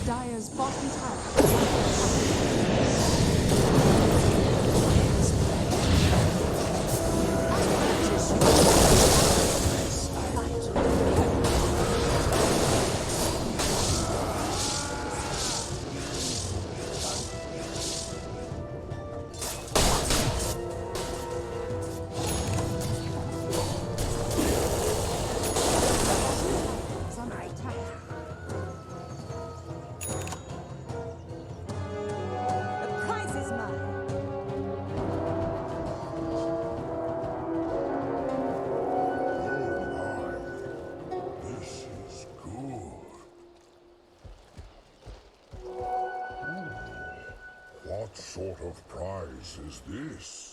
Dire's bottom tower. sort of prize is this?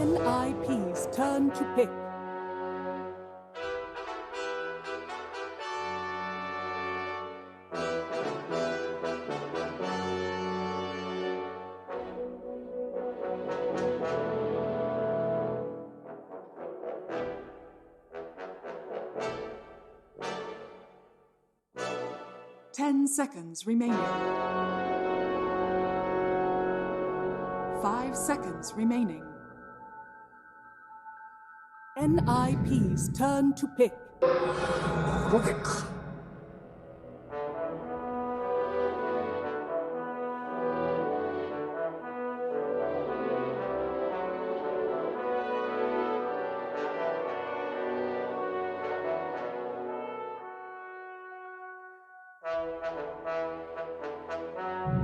NIP's turn to pick. Ten seconds remaining. 5 seconds remaining. NIP's turn to pick. Quick!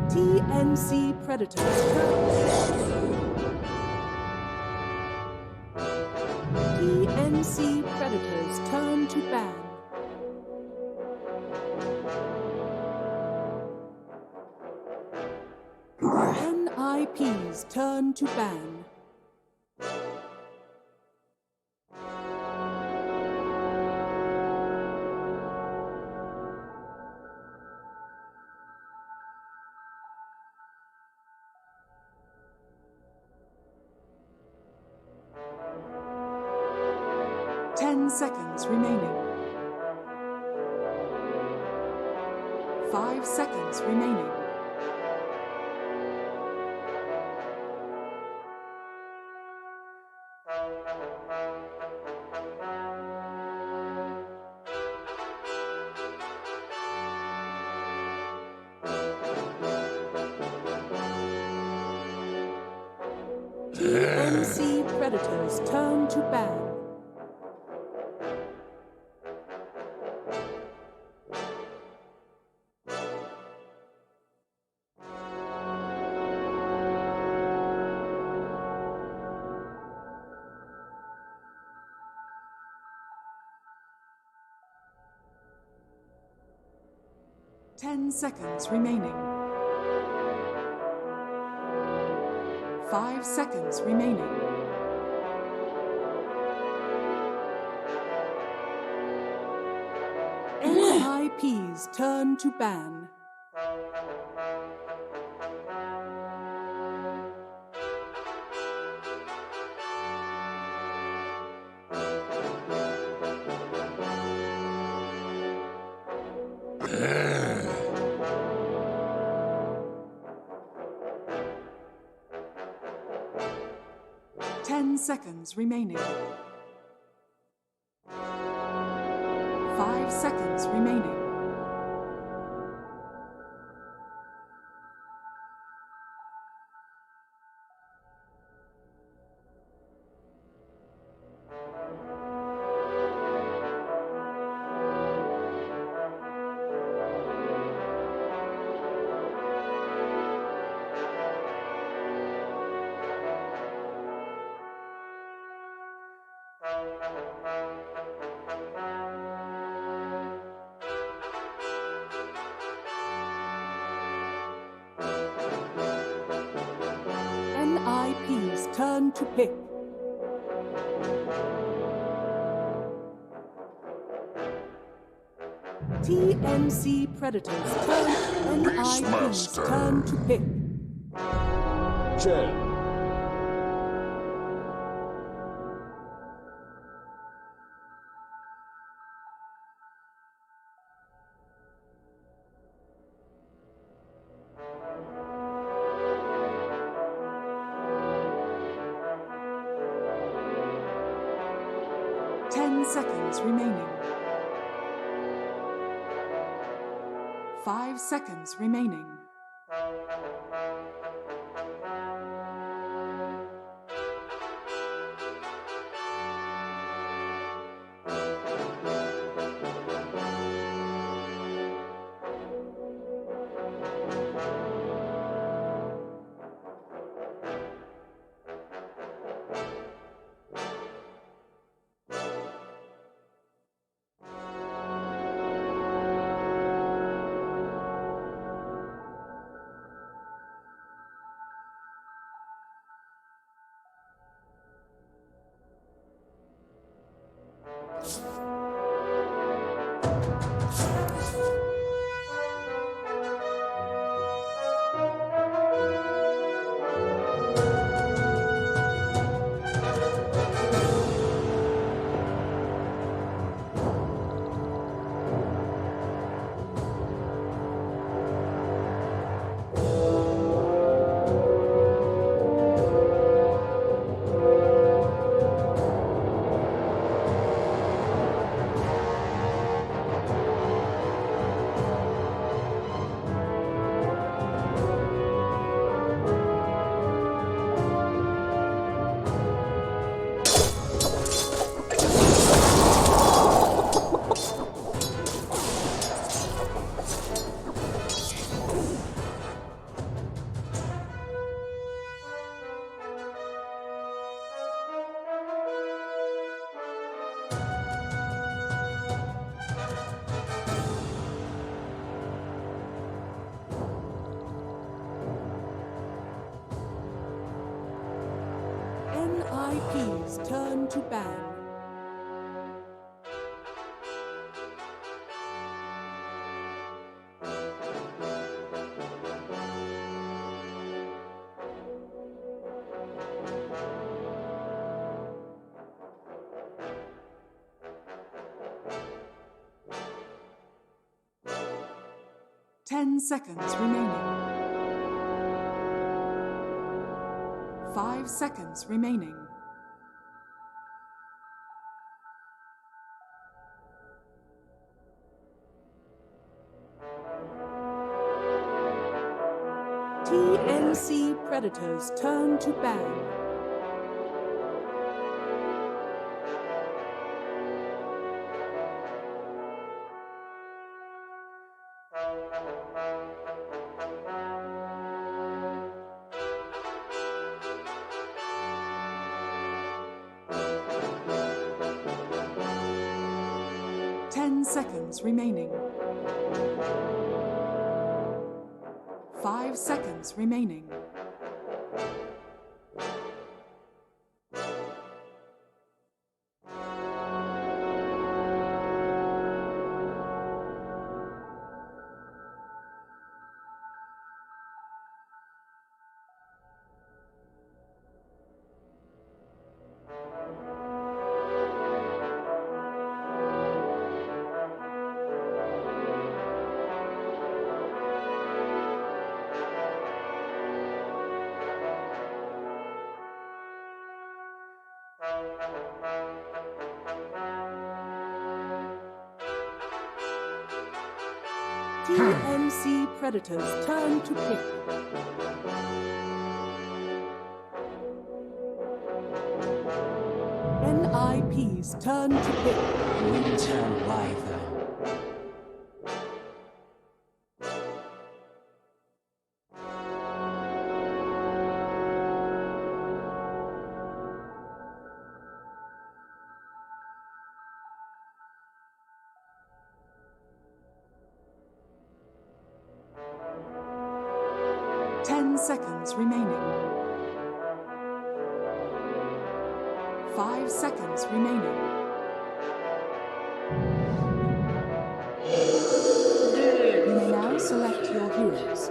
'TNC Predators. TNC Predators turn to ban. NIP's turn to ban. Ten seconds remaining. 5 seconds remaining. TNC Predators turn to ban. Ten seconds remaining. 5 seconds remaining. NIP's turn to ban. Ten seconds remaining. 5 seconds remaining. NIP's turn to pick. TNC Predators turn. NIP's turn to pick. 10, 10 seconds remaining. 5 seconds remaining. NIP's turn to ban. Ten seconds remaining. 5 seconds remaining. TNC Predators turn to ban. Seconds remaining. 5 seconds remaining. TNC Predators turn to pick. NIP's turn to pick. Winter Wyvern. Seconds remaining. 5 seconds remaining. You may now select your heroes.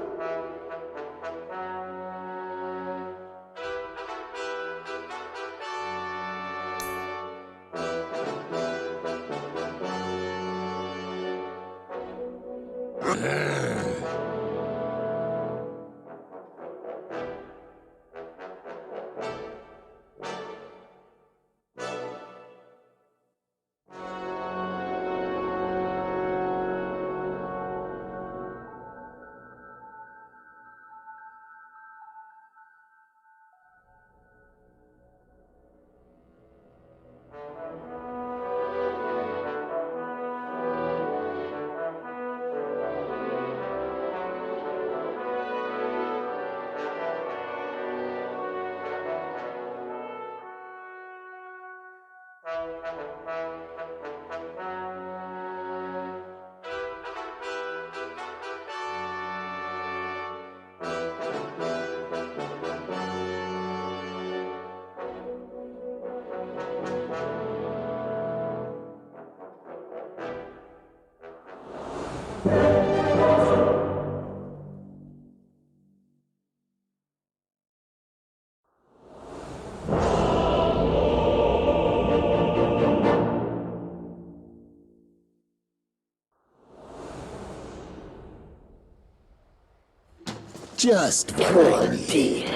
Just poor dear.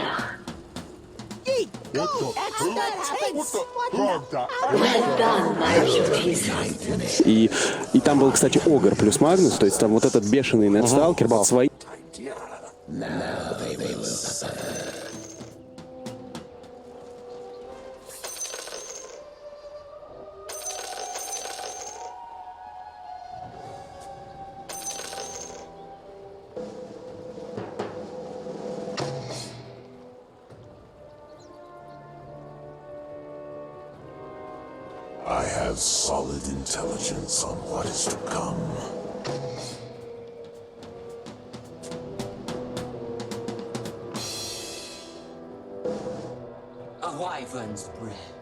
Well done, my beauties. И там был, кстати, Огр плюс Магнус, то есть там вот этот бешеный нетсталкер под свои... I have solid intelligence on what is to come. A wyvern's breath.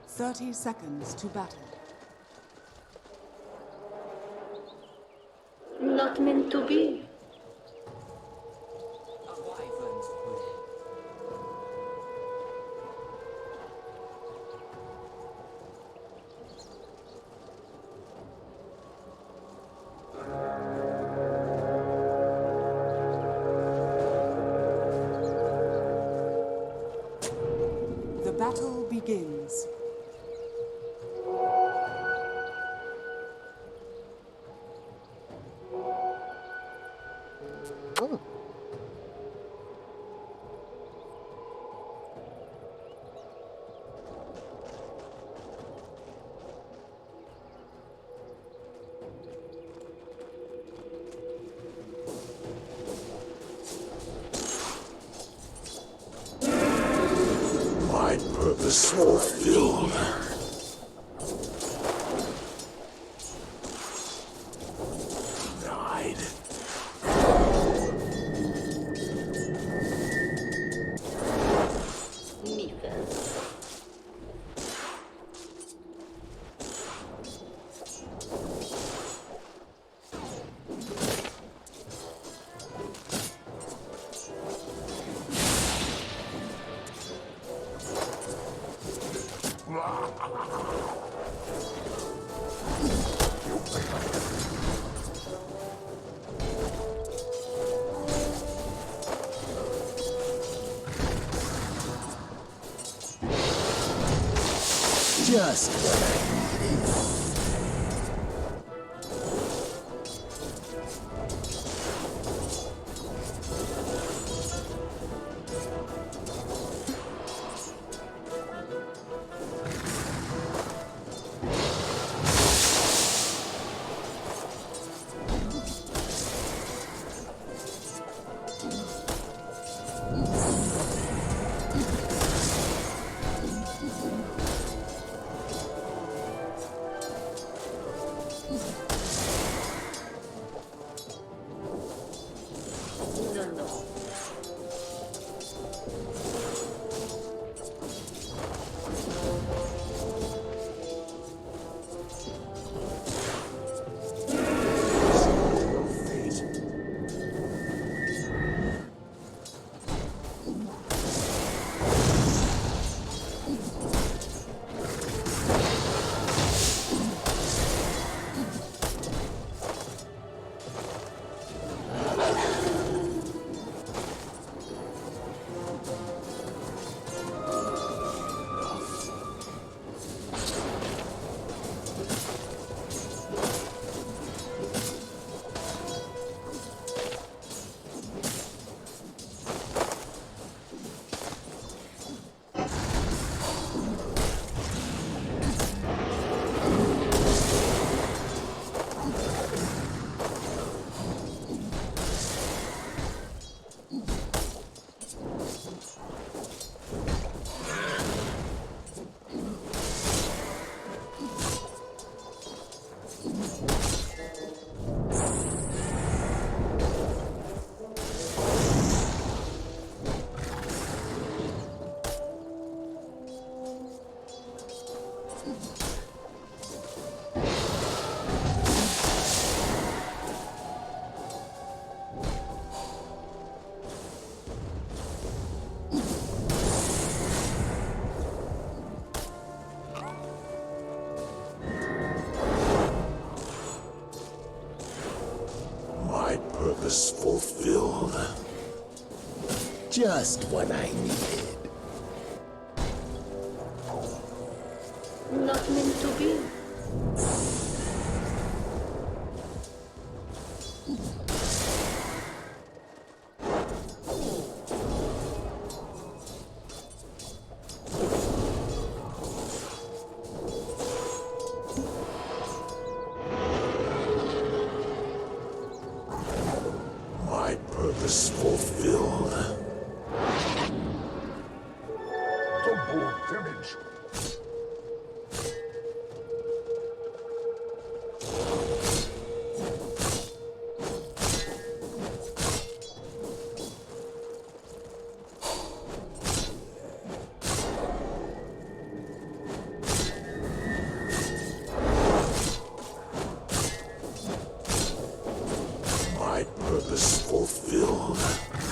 Thirty seconds to battle. Not meant to be. A wyvern's breath. The battle begins. My purpose fulfilled. Denied. Defense. Just purpose fulfilled. Just what I needed. Not meant to be. My purpose fulfilled. Double damage. My purpose fulfilled.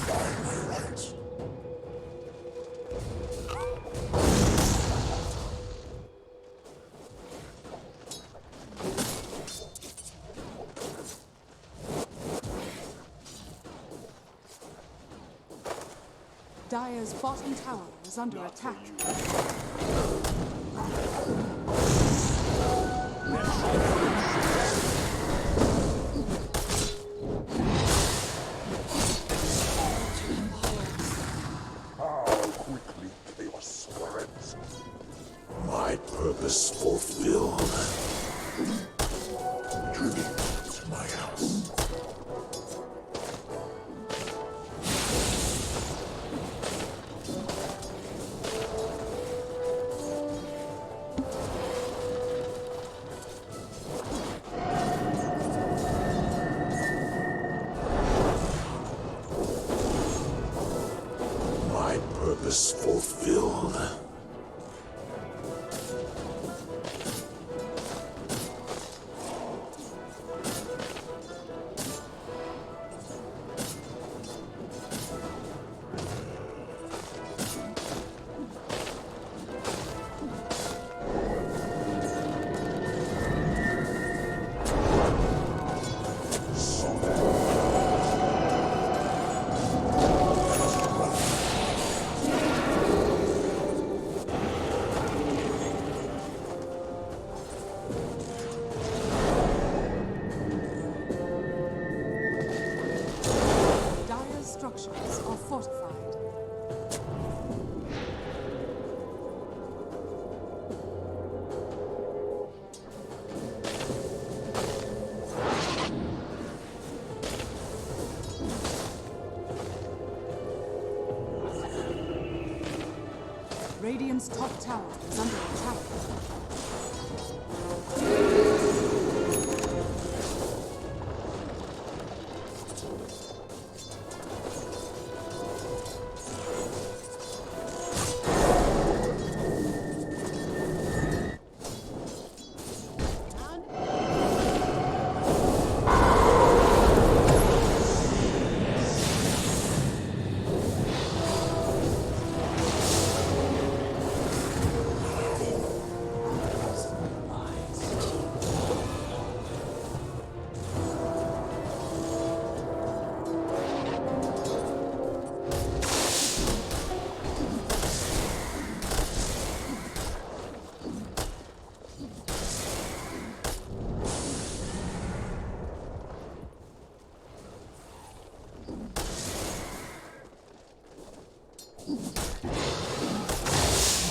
By my rights. Dire's bottom tower is under attack. How quickly chaos spreads. My purpose fulfilled. Tribute to my house. My purpose fulfilled. Dire's structures are fortified. Radiant's top tower is under attack.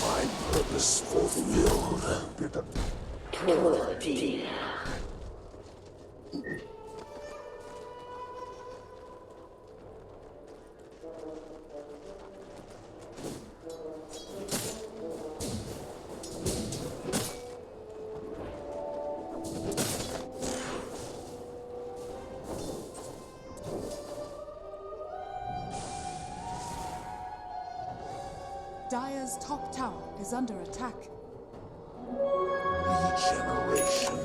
My purpose fulfilled. Poor dear. Dire's top tower is under attack. Regeneration.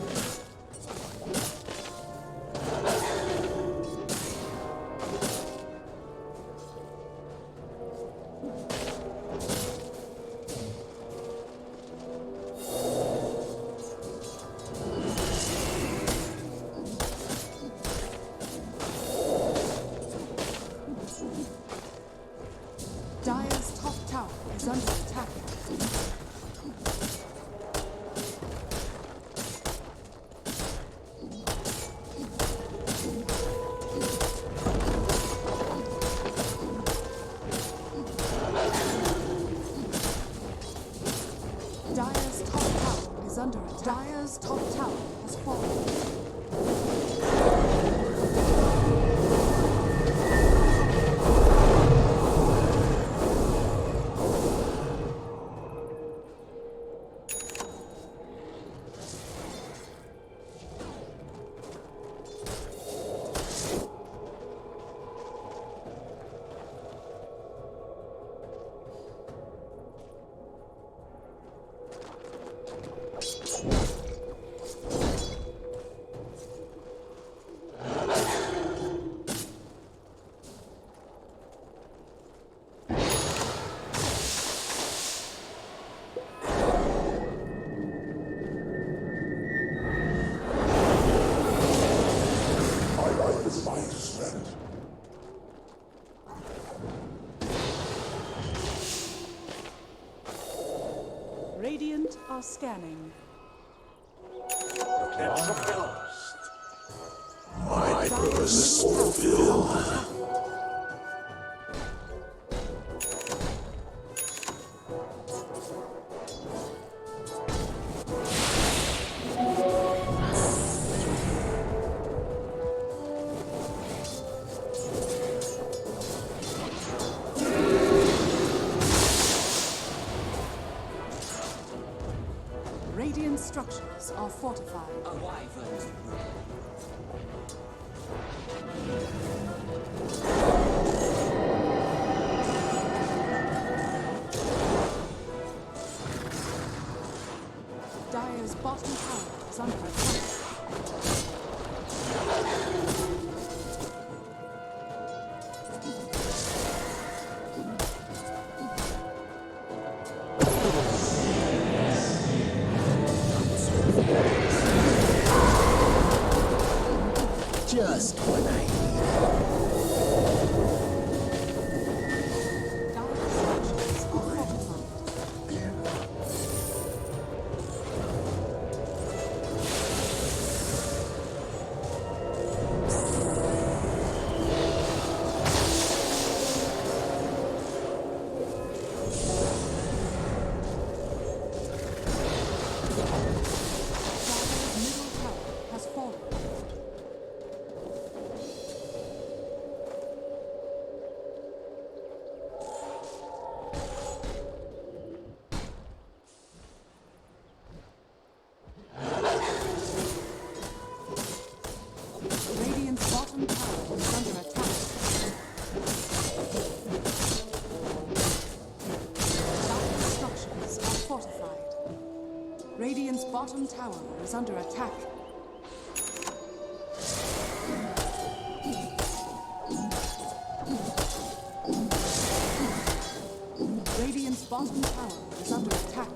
is under attack. Dire's top tower is under attack. Dire's top tower has fallen. My life is mine to spend. Radiant are scanning. My purpose is fulfilled. Radiant structures are fortified. A wyvern's breath. Dire's bottom tower is under attack. Just what I need. Dire's structures are fortified. Dire's middle tower has fallen. Radiant's bottom tower is under attack. Dire's structures are fortified. Radiant's bottom tower is under attack. Radiant's bottom tower is under attack.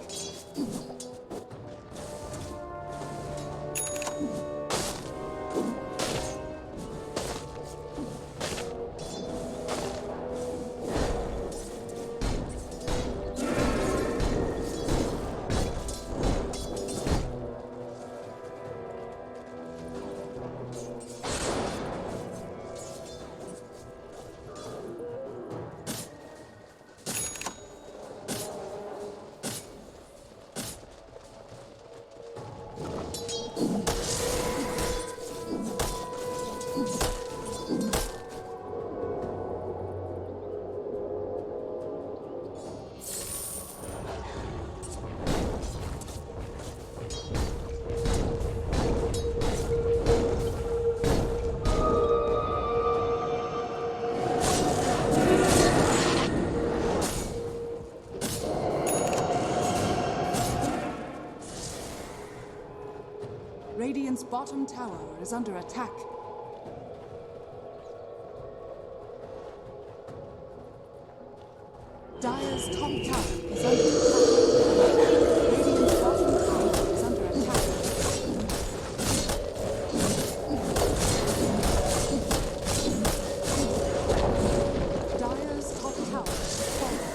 Radiant's bottom tower is under attack. Dire's top tower is under attack. Radiant's bottom tower is under attack. Dire's top tower is falling.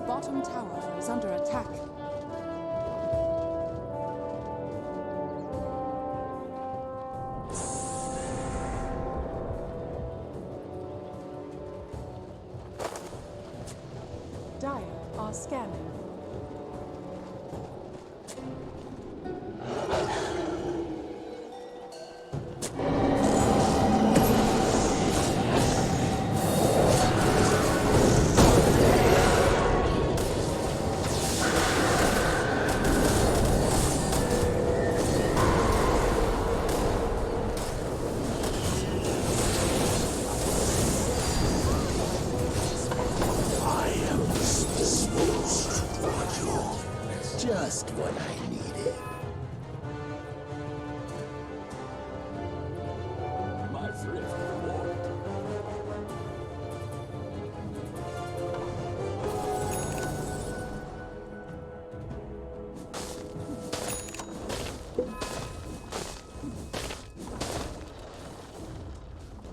bottom tower is under attack. Dire are scanning. Just what I needed. My thrift reward.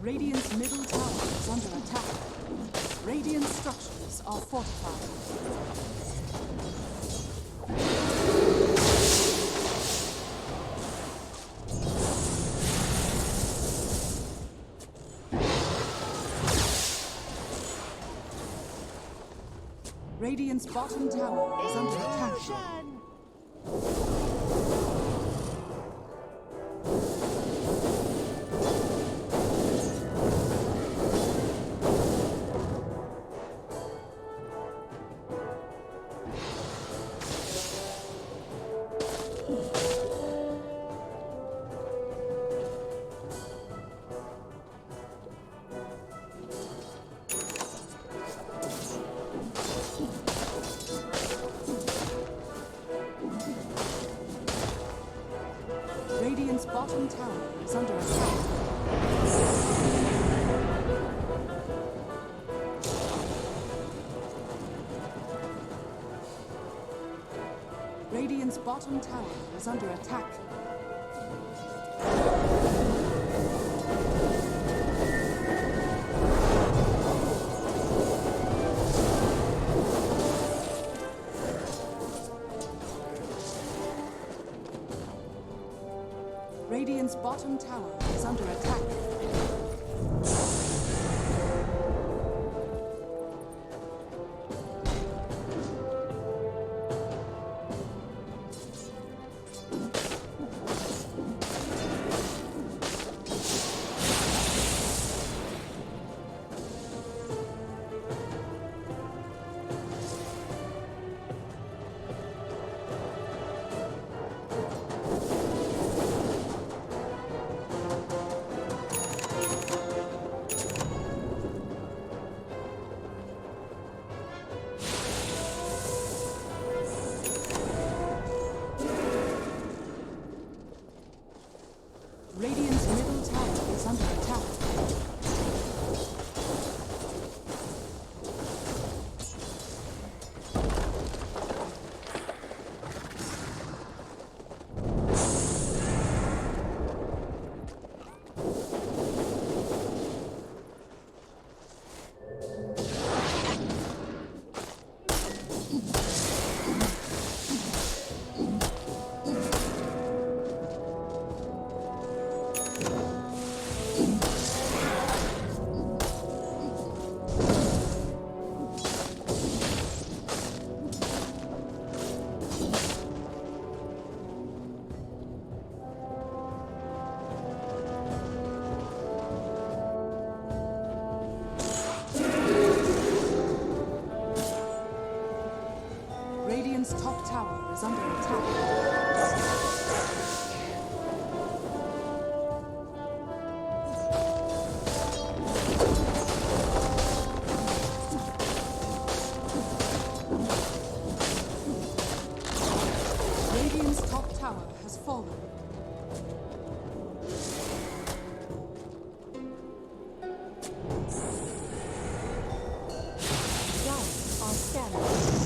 Radiant's middle tower is under attack. Radiant structures are fortified. Radiant's bottom tower is under attack. Radiant's bottom tower is under attack. Radiant's bottom tower is under attack. Radiant's bottom tower is under attack. Radiant's middle tower is under attack. Radiant's top tower is under attack. Radiant's top tower has fallen. Giants are scanning.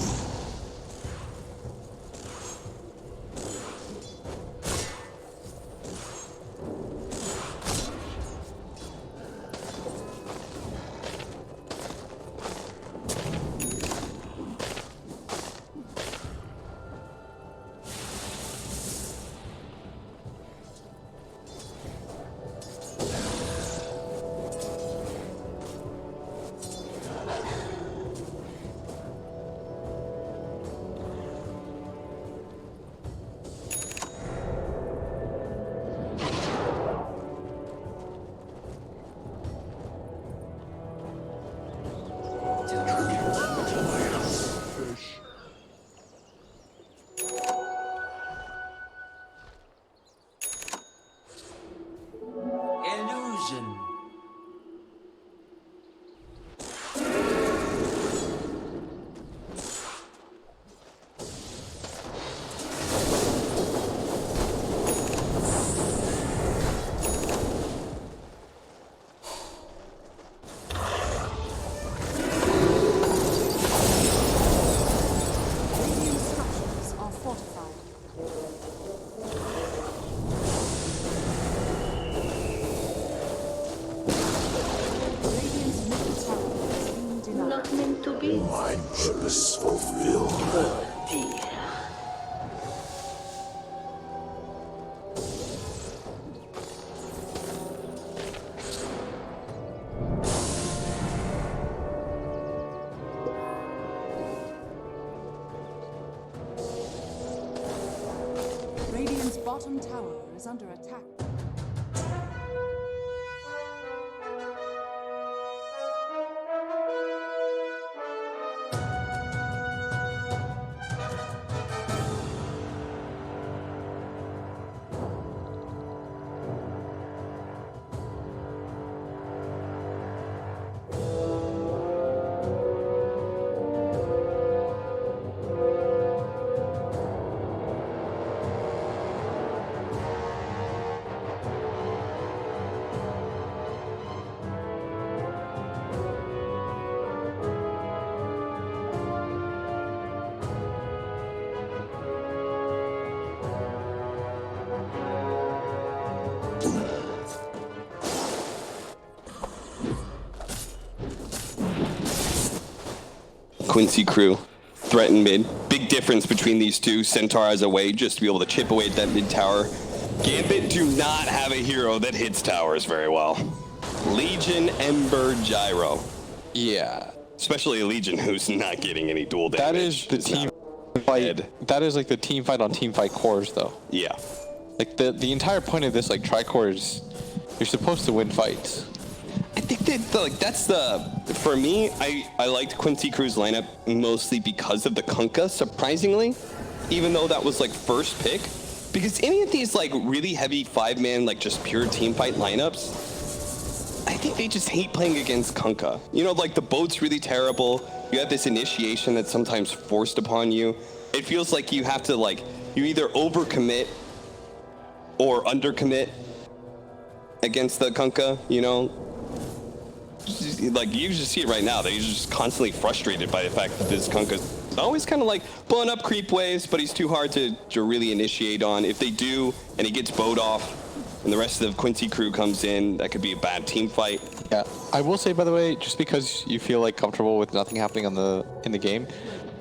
and purpose fulfilled. Radiant's bottom tower is under attack. Quincy crew threaten mid. Big difference between these two. Centaur has a way just to be able to chip away at that mid tower. Gambit do not have a hero that hits towers very well. Legion, Ember, Gyro. Yeah. Especially a Legion who's not getting any dual damage. That is the team fight. That is like the team fight on team fight cores though. Yeah. Like the entire point of this like tri-core is you're supposed to win fights. I think that like that's for me, I liked Quincy Crew's lineup mostly because of the Kunkka, surprisingly, even though that was like first pick. Because any of these like really heavy 5-man, like just pure team fight lineups, I think they just hate playing against Kunkka. You know, like the boat's really terrible. You have this initiation that's sometimes forced upon you. It feels like you have to like, you either overcommit or undercommit against the Kunkka, you know? Like you just see it right now that he's just constantly frustrated by the fact that this Kunkka's always kind of like pulling up creep waves, but he's too hard to really initiate on. If they do, and he gets bowed off, and the rest of the Quincy crew comes in, that could be a bad team fight. Yeah, I will say by the way, just because you feel like comfortable with nothing happening in the game,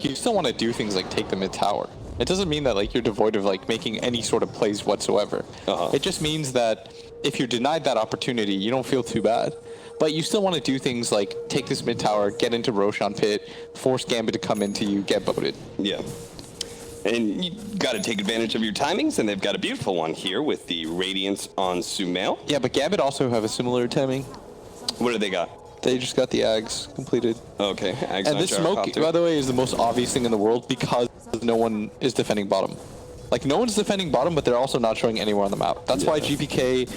you still want to do things like take the mid tower. It doesn't mean that like you're devoid of like making any sort of plays whatsoever. It just means that if you're denied that opportunity, you don't feel too bad. But you still want to do things like take this mid tower, get into Roshan pit, force Gambit to come into you, get boated. Yeah. And you got to take advantage of your timings, and they've got a beautiful one here with the Radiance on Sumail. Yeah, but Gambit also have a similar timing. What do they got? They just got the Ags completed. Okay, Ags and this smoke, by the way, is the most obvious thing in the world because no one is defending bottom. Like, no one's defending bottom, but they're also not showing anywhere on the map. That's why GPK,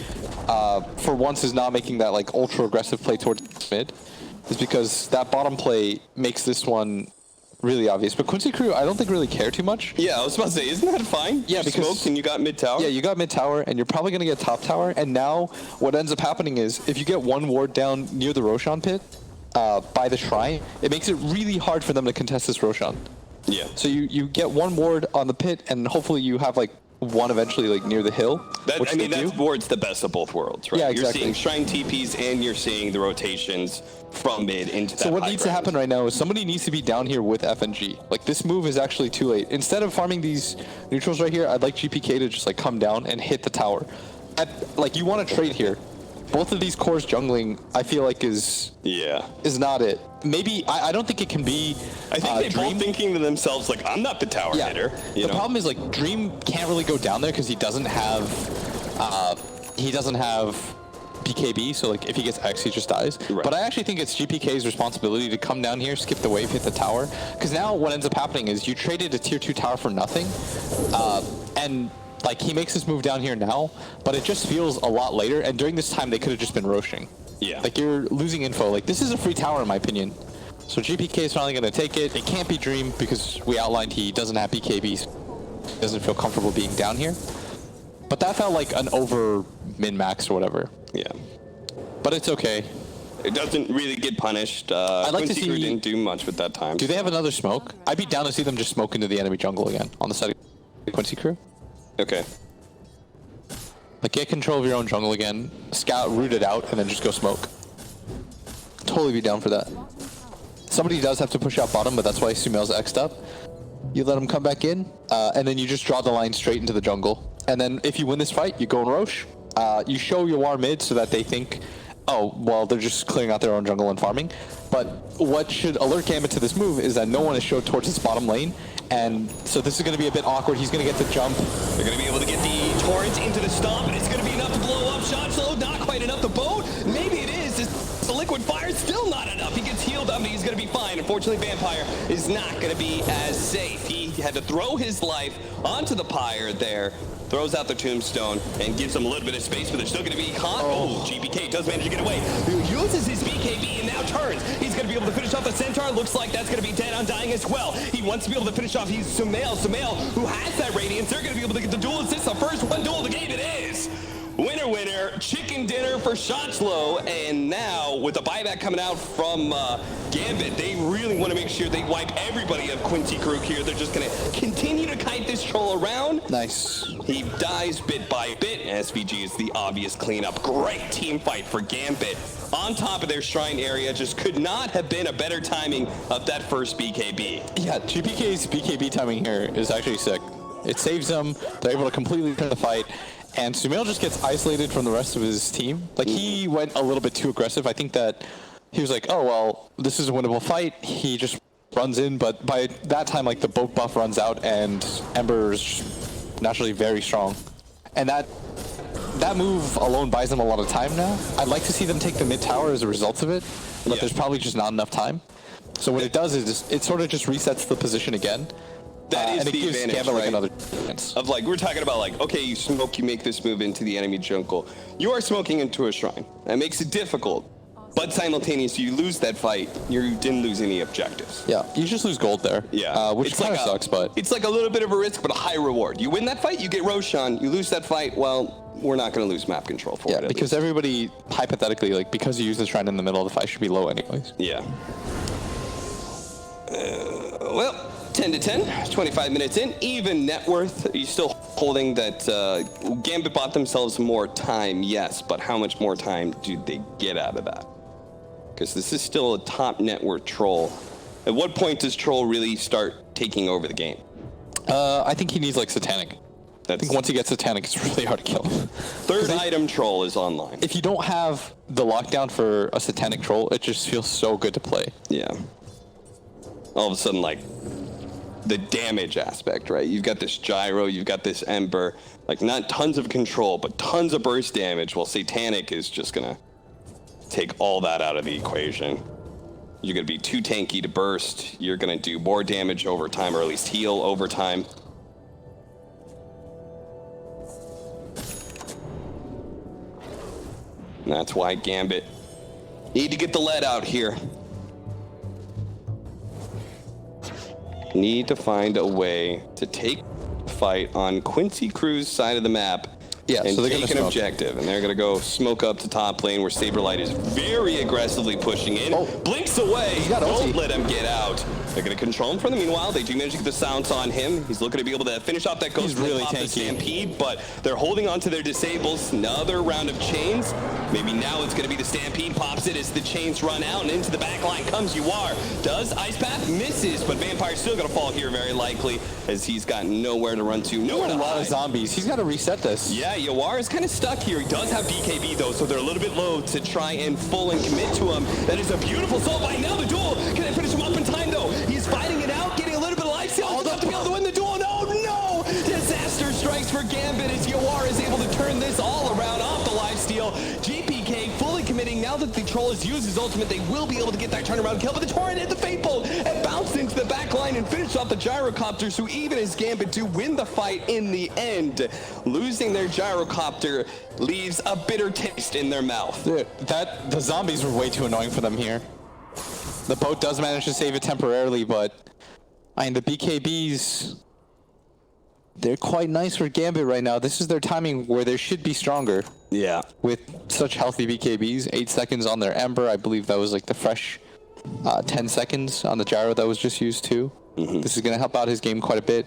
for once, is not making that, like, ultra-aggressive play towards mid. Is because that bottom play makes this one really obvious. But Quincy Crew, I don't think really care too much. Yeah, I was about to say, isn't that fine? Yeah, you because smoked and you got mid tower. Yeah, you got mid tower, and you're probably gonna get top tower. And now, what ends up happening is, if you get one ward down near the Roshan pit, by the shrine, it makes it really hard for them to contest this Roshan. Yeah. So you get one ward on the pit, and hopefully you have like one eventually like near the hill. I mean, that ward's the best of both worlds, right? Yeah, exactly. You're seeing shrine TPs and you're seeing the rotations from mid into that. So what needs to happen right now is somebody needs to be down here with FNG. Like, this move is actually too late. Instead of farming these neutrals right here, I'd like GPK to just like come down and hit the tower. Like, you want to trade here. Both of these cores jungling, I feel like is not it. Maybe I don't think it can be. I think they're both thinking to themselves like, I'm not the tower hitter. The problem is like Dream can't really go down there because he doesn't have BKB. So like if he gets X, he just dies. Right. But I actually think it's GPK's responsibility to come down here, skip the wave, hit the tower. Because now what ends up happening is you traded a tier 2 tower for nothing, and like, he makes this move down here now, but it just feels a lot later, and during this time, they could have just been roshing. Yeah. Like, you're losing info. Like, this is a free tower, in my opinion. So GPK is finally going to take it. It can't be Dream, because we outlined he doesn't have BKB, so he doesn't feel comfortable being down here. But that felt like an over min-max or whatever. Yeah. But it's okay. It doesn't really get punished. I'd like to Quincy see... Crew didn't do much with that time. Do they have another smoke? I'd be down to see them just smoke into the enemy jungle again on the side of Quincy Crew. Okay. Like, get control of your own jungle again, scout, root it out, and then just go smoke. Totally be down for that. somebody does have to push out bottom, but that's why Sumail's X'd up. You let him come back in, and then you just draw the line straight into the jungle. And then if you win this fight, you go and Rosh. You show your War mid so that they think, oh, well, they're just clearing out their own jungle and farming. But what should alert Gambit to this move is that no one is showed towards his bottom lane. And so this is going to be a bit awkward. He's going to get the jump. They're going to be able to get the torrent into the stomp, and it's going to be enough to blow up. Shot slow, not quite enough to boat. Maybe it is. The liquid fire is still not enough. He gets healed up, and he's going to be fine. Unfortunately, Vampire is not going to be as safe. He had to throw his life onto the pyre there. Throws out the tombstone and gives them a little bit of space, but they're still going to be caught. Oh, GBK does manage to get away. He uses his BKB and now turns. He's going to be able to finish off the Centaur. Looks like that's going to be dead on dying as well. He wants to be able to finish off. He's Sumail, who has that Radiance. They're going to be able to get the duel assist. The first one duel of the game it is. Winner, winner, chicken dinner for Shotslow. And now, with the buyback coming out from Gambit, they really want to make sure they wipe everybody of Quincy Krug here. They're just going to continue to kite this troll around. Nice. He dies bit by bit. SVG is the obvious cleanup. Great team fight for Gambit. On top of their shrine area, just could not have been a better timing of that first BKB. Yeah, GPK's BKB timing here is actually sick. It saves them. They're able to completely turn the fight. And Sumail just gets isolated from the rest of his team. Like, he went a little bit too aggressive. I think that he was like, oh, well, this is a winnable fight. He just runs in, but by that time, like, the boat buff runs out, and Ember is naturally very strong. And that move alone buys them a lot of time now. I'd like to see them take the mid tower as a result of it, but there's probably just not enough time. So what it does is it sort of just resets the position again. That is and it the gives advantage, Gambit, right? like, another chance. Of like, we're talking about like, okay, you smoke, you make this move into the enemy jungle. You are smoking into a shrine. That makes it difficult. But simultaneously, you lose that fight, you didn't lose any objectives. Yeah, you just lose gold there. Yeah. Which It's kind of like sucks, but... It's like a little bit of a risk, but a high reward. You win that fight, you get Roshan. You lose that fight, well, we're not going to lose map control for it. Yeah, at because least. everybody, hypothetically, like, because you use the shrine in the middle of the fight, should be low anyways. Yeah. Well, 10 to 10, 25 minutes in, even net worth. Are you still holding that Gambit bought themselves more time? Yes, but how much more time do they get out of that? Because this is still a top net worth troll. At what point does troll really start taking over the game? I think he needs, like, Satanic. I think once he gets Satanic, it's really hard to kill him. Third item troll is online. If you don't have the lockdown for a Satanic troll, it just feels so good to play. Yeah. All of a sudden, like, the damage aspect, right? You've got this gyro, you've got this ember, like not tons of control, but tons of burst damage. Well, Satanic is just gonna take all that out of the equation. You're gonna be too tanky to burst. You're gonna do more damage over time, or at least heal over time. And that's why Gambit need to get the lead out here. Need to find a way to take the fight on Quincy Krug's side of the map. Yeah, and so they're take gonna an smoke. objective, and they're gonna go smoke up to top lane where Saberlight is very aggressively pushing in. Oh. Blinks away. got Don't ulti. let him get out. They're gonna control him for the meanwhile. They do manage to get the sounds on him. He's looking to be able to finish off that ghost. He's really off the tanky. stampede, but they're holding on to their disables. Another round of chains. Maybe now it's gonna be the stampede. Pops it as the chains run out, and into the back line comes Yuar. Does Ice Path misses, but Vampire's still gonna fall here very likely, as he's got nowhere to run to, nowhere A to lot of hide. zombies. He's got to reset this. Yeah, Yawar is kind of stuck here. He does have BKB though, so they're a little bit low to try and full and commit to him. That is a beautiful soul by now. The duel. Can they finish him up in time though? He's fighting it out, getting a little bit of life steal. Enough to be able to win the duel. No! Disaster strikes for Gambit as Yawar is able to turn this all around off the lifesteal. GPK fully committing. Now that the troll has used his ultimate, they will be able to get that turnaround kill. But the torrent hit the Fateful and bounced into the back line and finished off the gyrocopters, who even as Gambit do win the fight in the end. Losing their gyrocopter leaves a bitter taste in their mouth. Dude, the zombies were way too annoying for them here. The boat does manage to save it temporarily, but I mean, the BKBs, they're quite nice for Gambit right now. This is their timing where they should be stronger. Yeah. With such healthy BKBs, 8 seconds on their Ember. I believe that was like the fresh 10 seconds on the gyro that was just used too. This is going to help out his game quite a bit.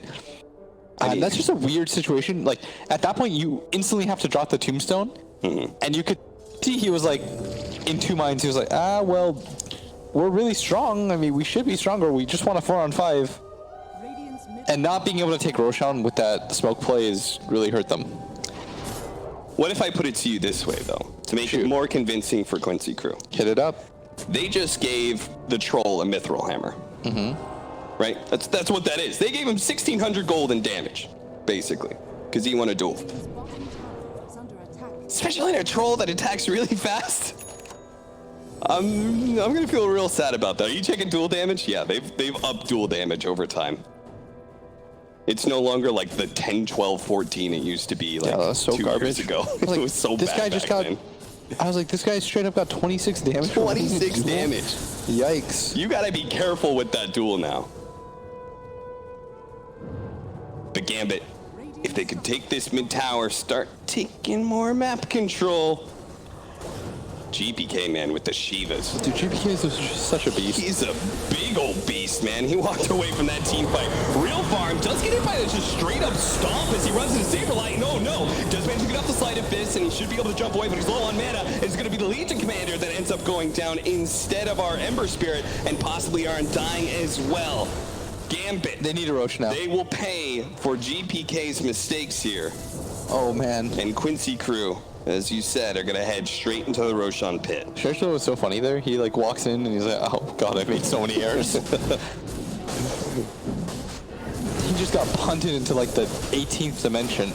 That's just a weird situation. Like, at that point, you instantly have to drop the tombstone. And you could see he was like, in two minds, he was like, well, we're really strong. I mean, we should be stronger. We just want a 4-on-5. Radiant's mid And not being able to take Roshan with that smoke play is really hurt them. What if I put it to you this way, though, to make Shoot. it more convincing for Quincy Crew? Hit it up. They just gave the troll a mithril hammer. Right? That's what that is. They gave him 1,600 gold in damage, basically, because he won a duel. bottom tower is under attack. Especially in a troll that attacks really fast. I'm gonna feel real sad about that. Are you checking duel damage? Yeah, they've upped duel damage over time. It's no longer like the 10, 12, 14 it used to be like Yeah, that's so 2 garbage. years ago. I was like, It was so this bad guy just back got. then. I was like, this guy straight up got 26 damage. from 26 duel? damage. Yikes. You gotta be careful with that duel now. But Gambit, if they could take this mid tower, start taking more map control. GPK, man, with the Shivas. Dude, GPK is just such a beast. He's a big old beast, man. He walked away from that team fight. Real farm does get hit by this just straight up stomp as he runs into Saberlight. No. Does manage to get off the Sleight of Fist, and he should be able to jump away, but he's low on mana. It's going to be the Legion Commander that ends up going down instead of our Ember Spirit, and possibly our Undying as well. Gambit. They need a Roche now. They will pay for GPK's mistakes here. Oh, man. And Quincy Crew, as you said, are going to head straight into the Roshan pit. Shershlo was so funny there. He like walks in and he's like, oh god, I made so many errors. He just got punted into like the 18th dimension.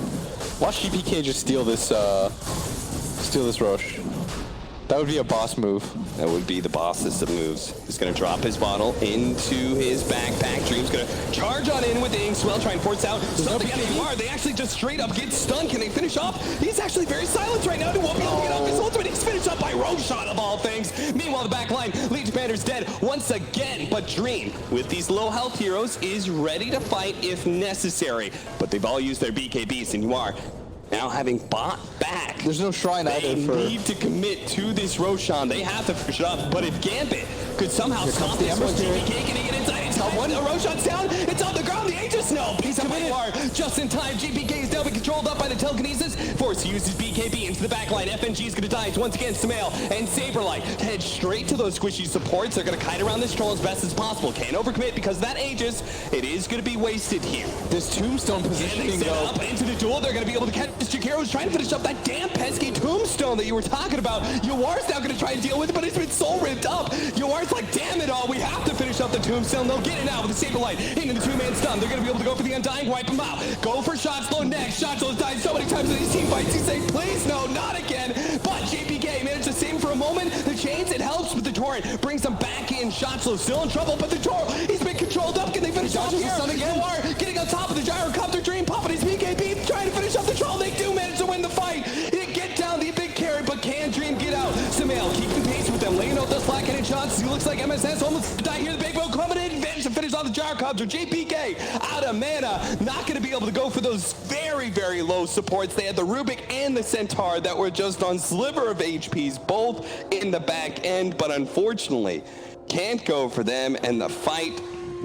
Watch GPK just steal this Roche. That would be a boss move. That would be the bossest of moves. He's going to drop his bottle into his backpack. Dream's going to charge on in with the Inkswell, try and force out something out of UR. They actually just straight up get stunned. Can they finish off? He's actually very silent right now. He won't be able to get off his ultimate. He's finished up by Roshan of all things. Meanwhile, the back line, Legion Commander's dead once again. But Dream, with these low health heroes, is ready to fight if necessary. But they've all used their BKBs, and UR now having bought back. There's no shrine They either for... need to commit to this Roshan. They have to finish it up. But if Gambit could somehow stop the this Ember one, Spirit. GPK can get inside. It's one. Roshan's down. It's on the ground. The Aegis. No. Piece of far. Just in time. GPK is now being controlled up by the telekinesis. Forced to use his BKB into the back line. FNG is going to die. It's once again Samael and Saberlight head straight to those squishy supports. They're going to kite around this troll as best as possible. Can't overcommit because of that Aegis. It is going to be wasted here. This tombstone And they positioning set though. up into the duel. They're going to be able to catch this Jakiro's trying to finish up that damn pesky tombstone that you were talking about. Yuar's now going to try and deal with it, but it's been soul ripped up. Yuar's like, damn it all, we have to finish up the tombstone. They'll get it now with the Saberlight into the two-man stun. They're going to be able to go for the Undying, wipe him out. Go for Shotslow next. Shotslow died so many times in these team fights. He's saying, please, no, not again. But GPK managed to save him for a moment. The chains, it helps, but the torrent brings him back in. Shotslow still in trouble, but the Toro, he's been controlled up. Can they finish off here? Yuar getting on top of the gyrocopter. Dream popping his BKB, trying to finish off the troll. They do manage to win the fight. He get down the big carry, but can Dream get out? Samael keeping pace with them, laying out those flat-handed shots. He looks like MSS almost died here. The big bow coming in, managed to finish off the gyrocopter. GPK out of mana, not going to be able to go for those very, very low supports. They had the Rubik and the Centaur that were just on sliver of HPs, both in the back end, but unfortunately can't go for them, and the fight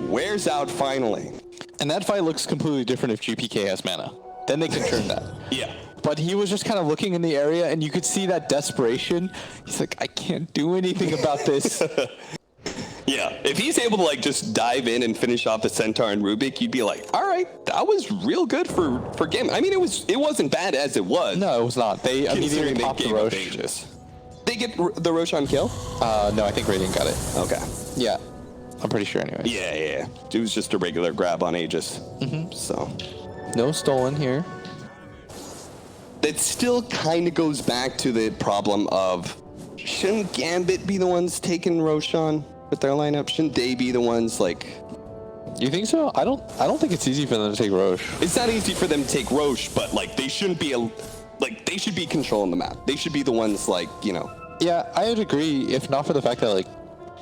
wears out finally. And that fight looks completely different if GPK has mana. Then they can turn that. Yeah. But he was just kind of looking in the area, and you could see that desperation. He's like, I can't do anything about this. Yeah, if he's able to like just dive in and finish off the Centaur and Rubik, you'd be like, all right, that was real good for Gambit. I mean, it wasn't bad as it was. No, it was not. They immediately Considering they popped the gave up Roche. Aegis. They get the Roshan kill? No, I think Radiant got it. Okay. Yeah, I'm pretty sure anyway. Yeah. It was just a regular grab on Aegis. So No stolen here. that still kind of goes back to the problem of, shouldn't Gambit be the ones taking Roshan with their lineup? Shouldn't they be the ones like? You think so? I don't think it's easy for them to take Roche. It's not easy for them to take Roche, but like they shouldn't be they should be controlling the map. They should be the ones like, you know. Yeah, I would agree, if not for the fact that like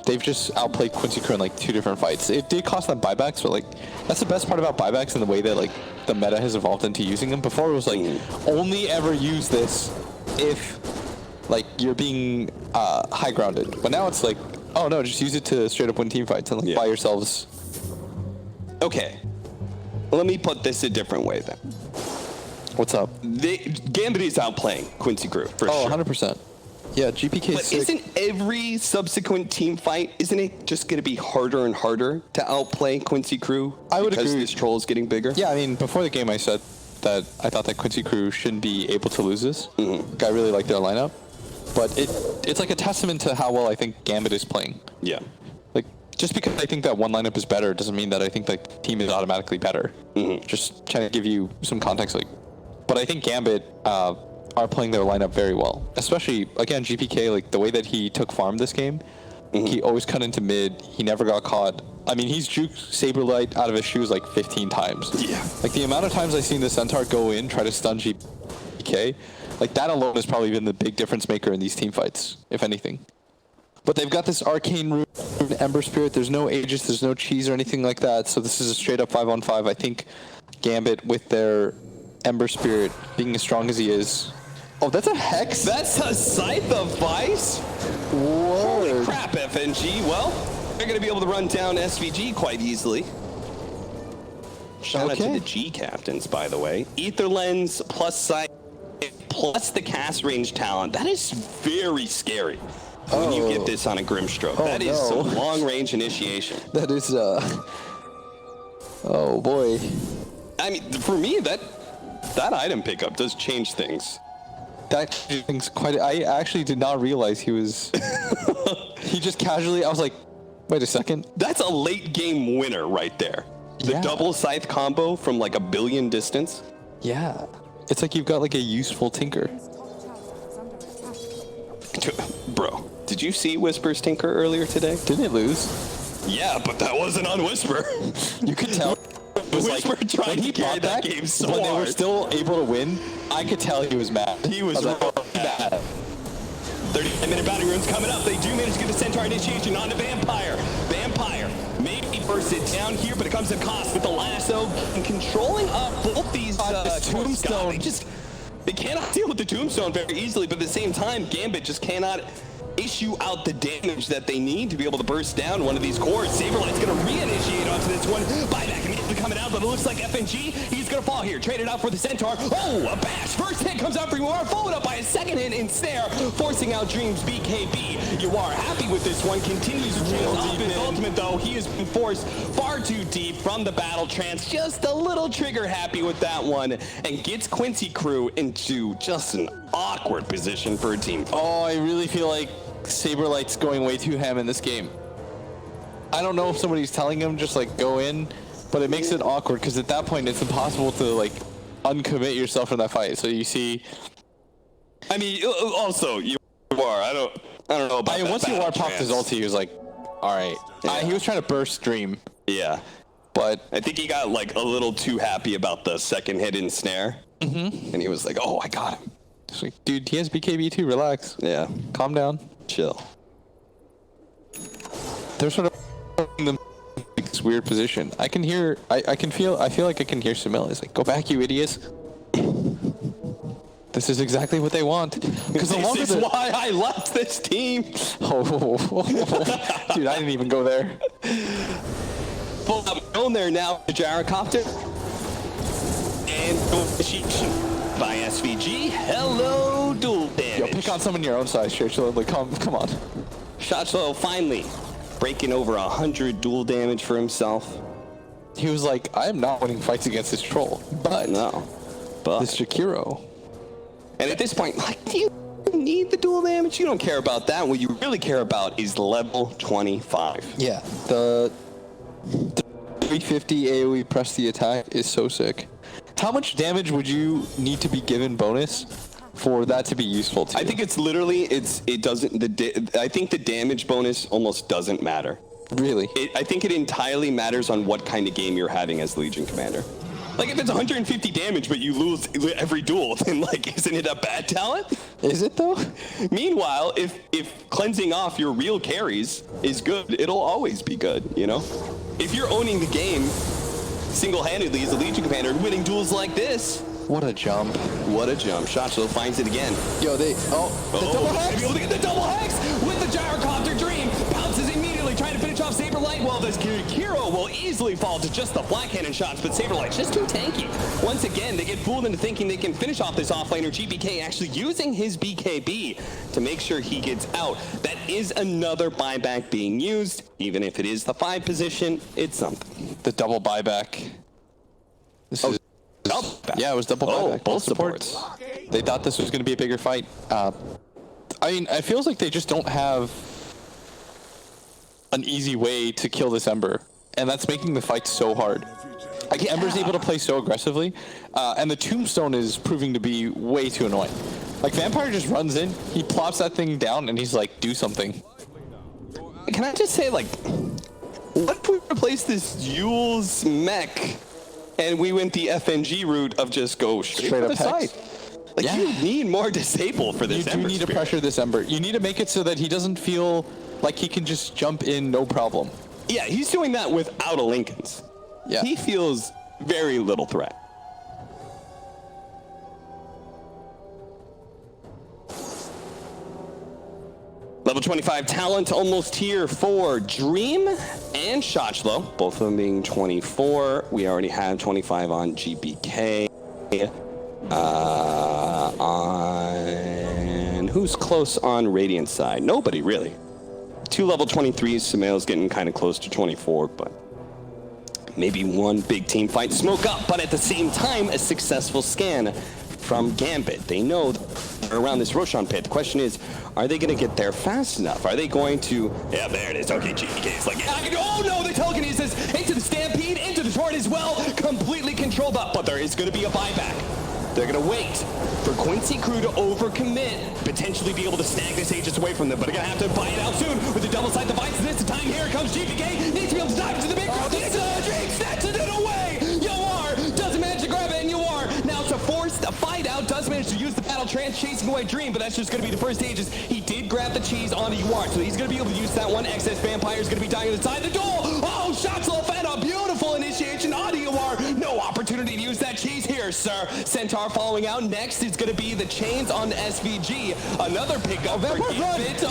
they've just outplayed Quincy Crew in like 2 different fights. It did cost them buybacks, but like that's the best part about buybacks and the way that like the meta has evolved into using them. Before it was like only ever use this if like you're being high grounded. But now it's like, oh no, just use it to straight up win team fights and like buy yourselves. Okay. Let me put this a different way then. What's up? Gambit is outplaying Quincy Crew for Oh, sure. 100%. Yeah, GPK But isn't every subsequent team fight, isn't it just going to be harder and harder to outplay Quincy Crew? I would because agree. this troll is getting bigger? Yeah, I mean, before the game I said that I thought that Quincy Crew shouldn't be able to lose this. Like, I really like their lineup. But it's like a testament to how well I think Gambit is playing. Yeah. Like, just because I think that one lineup is better doesn't mean that I think that the team is automatically better. Just trying to give you some context. Like, but I think Gambit are playing their lineup very well. Especially, again, GPK, like, the way that he took farm this game, he always cut into mid. He never got caught. I mean, he's juked Saberlight out of his shoes like 15 times. Yeah. Like, the amount of times I've seen the Centaur go in, try to stun GPK, like, that alone has probably been the big difference maker in these team fights, if anything. But they've got this Arcane Rune, Ember Spirit. There's no Aegis, there's no cheese or anything like that. So this is a straight up 5-on-5. I think Gambit, with their Ember Spirit being as strong as he is. Oh, that's a Hex? That's a Scythe of Vice? Whoa. Holy crap, FNG. Well, they're going to be able to run down SVG quite easily. Shout out to the G captains, by the way. Ether Lens plus Scythe plus the cast range talent. That is very scary when you get this on a Grimstroke. That is some long range initiation. That is, oh boy. I mean, for me, that item pickup does change things. That thing's quite. I actually did not realize he was. He just casually. I was like, wait a second. That's a late game winner right there. The double Scythe combo from like a billion distance. Yeah. It's like you've got like a useful Tinker. Bro, did you see Whisper's Tinker earlier today? Didn't it lose? Yeah, but that wasn't on Whisper. You could tell. Whisper tried to carry that game so hard. When they were still able to win, I could tell he was mad. He was like, mad. 30-minute battle runes coming up. They do manage to get the Centaur initiation on the Vampire. Vampire maybe burst it down here, but it comes at cost with the lasso and controlling up both these Tombstone. They cannot deal with the Tombstone very easily, but at the same time, Gambit just cannot issue out the damage that they need to be able to burst down one of these cores. Saberlight's going to re-initiate onto this one. Buyback immediately coming out, but it looks like FNG, he's going to fall here. Traded out for the Centaur. Oh, a bash. First hit comes out for Yuar, followed up by a second hit in Snare, forcing out Dreams BKB. Yuar happy with this one, continues to chase off his ultimate, though. He has been forced far too deep from the battle trance. Just a little trigger happy with that one, and gets Quincy Crew into just an awkward position for a team fight. Oh, I really feel like Saberlight's going way too ham in this game. I don't know if somebody's telling him just like go in, but it makes it awkward because at that point it's impossible to like uncommit yourself in that fight. So you see, I mean, also you are. I don't know about that. Once Yuar popped his ulti, he was like, all right. Yeah. He was trying to burst Dream. Yeah, but I think he got like a little too happy about the second hit in Snare, and he was like, "Oh, I got him." It's like, dude, he has BKB too. Relax. Yeah, Calm down. chill. They're sort of in this weird position. I can hear. I feel like I can hear Samil. He's like, "Go back, you idiots." This is exactly what they want. Because This is why I left this team. Oh, dude, I didn't even go there. Full up on there now, the gyrocopter. And initiation by SVG. Hello, dual damage. Yo, pick on someone your own size, Churchill. Like, come on. Shotshlow finally breaking over 100 dual damage for himself. He was like, I am not winning fights against this troll, but this Jakiro. And at this point, like, do you need the dual damage? You don't care about that. What you really care about is level 25. Yeah, the 350 AoE press the attack is so sick. How much damage would you need to be given bonus for that to be useful to you? I think it's literally, it doesn't, I think the damage bonus almost doesn't matter. Really? I think it entirely matters on what kind of game you're having as Legion Commander. Like, if it's 150 damage, but you lose every duel, then, like, isn't it a bad talent? Is it, though? Meanwhile, if cleansing off your real carries is good, it'll always be good, you know? If you're owning the game single-handedly as a Legion Commander and winning duels like this... What a jump. What a jump. Shotshlow finds it again. Yo, the double hex! Be able to get the double hex with the gyrocopter Dream. Bounces immediately, trying to finish off Saberlight. right. Well, this Kiro will easily fall to just the flat cannon shots, but Saberlight's just too tanky. Once again, they get fooled into thinking they can finish off this offlaner. GBK actually using his BKB to make sure he gets out. That is another buyback being used. Even if it is the 5 position, it's something. The double buyback. This is yeah, it was double buyback. Both supports. They thought this was going to be a bigger fight. I mean, it feels like they just don't have an easy way to kill this Ember, and that's making the fight so hard. Like, Ember's able to play so aggressively, and the Tombstone is proving to be way too annoying. Like, Vampire just runs in, he plops that thing down, and he's like, do something. Can I just say, like, what if we replace this Yule's mech and we went the FNG route of just go straight up to the side? Like, Yeah. you need more disable for this You do Ember need to spirit. pressure this Ember. You need to make it so that he doesn't feel like he can just jump in no problem. Yeah, he's doing that without a Lincoln's. Yeah. He feels very little threat. Level 25 talent almost here for Dream and Shochlo, both of them being 24. We already have 25 on GBK. On who's close on Radiant side? Nobody really. 2 level 23s. Samael's getting kind of close to 24, but maybe one big team fight. Smoke up, but at the same time, a successful scan from Gambit. They know they're around this Roshan pit. The question is, are they going to get there fast enough? Are they going to... Yeah, there it is. Okay, GBK is like, yeah, I can... Oh, no, the telekinesis into the Stampede, into the Torrent as well. Completely controlled up, but there is going to be a buyback. They're going to wait for Quincy Crew to overcommit, potentially be able to snag this Aegis away from them, but they're going to have to buy it out soon with the double side device. This time, here comes GBK. Needs to be able to dive into the big crowd. Drake snatches it away. Yoar doesn't manage to grab it, and Yoar now to force the fight out. Does manage to use the battle trance, chasing away Dream, but that's just going to be the first Aegis. He did grab the cheese on Yoar, so he's going to be able to use that one. Excess Vampire is going to be dying inside the door. Oh, Shochlo found a beautiful initiation on Yoar. No opportunity to use that cheese here, sir. Centaur following out. Next is going to be the chains on SVG. Another pickup for Gambit.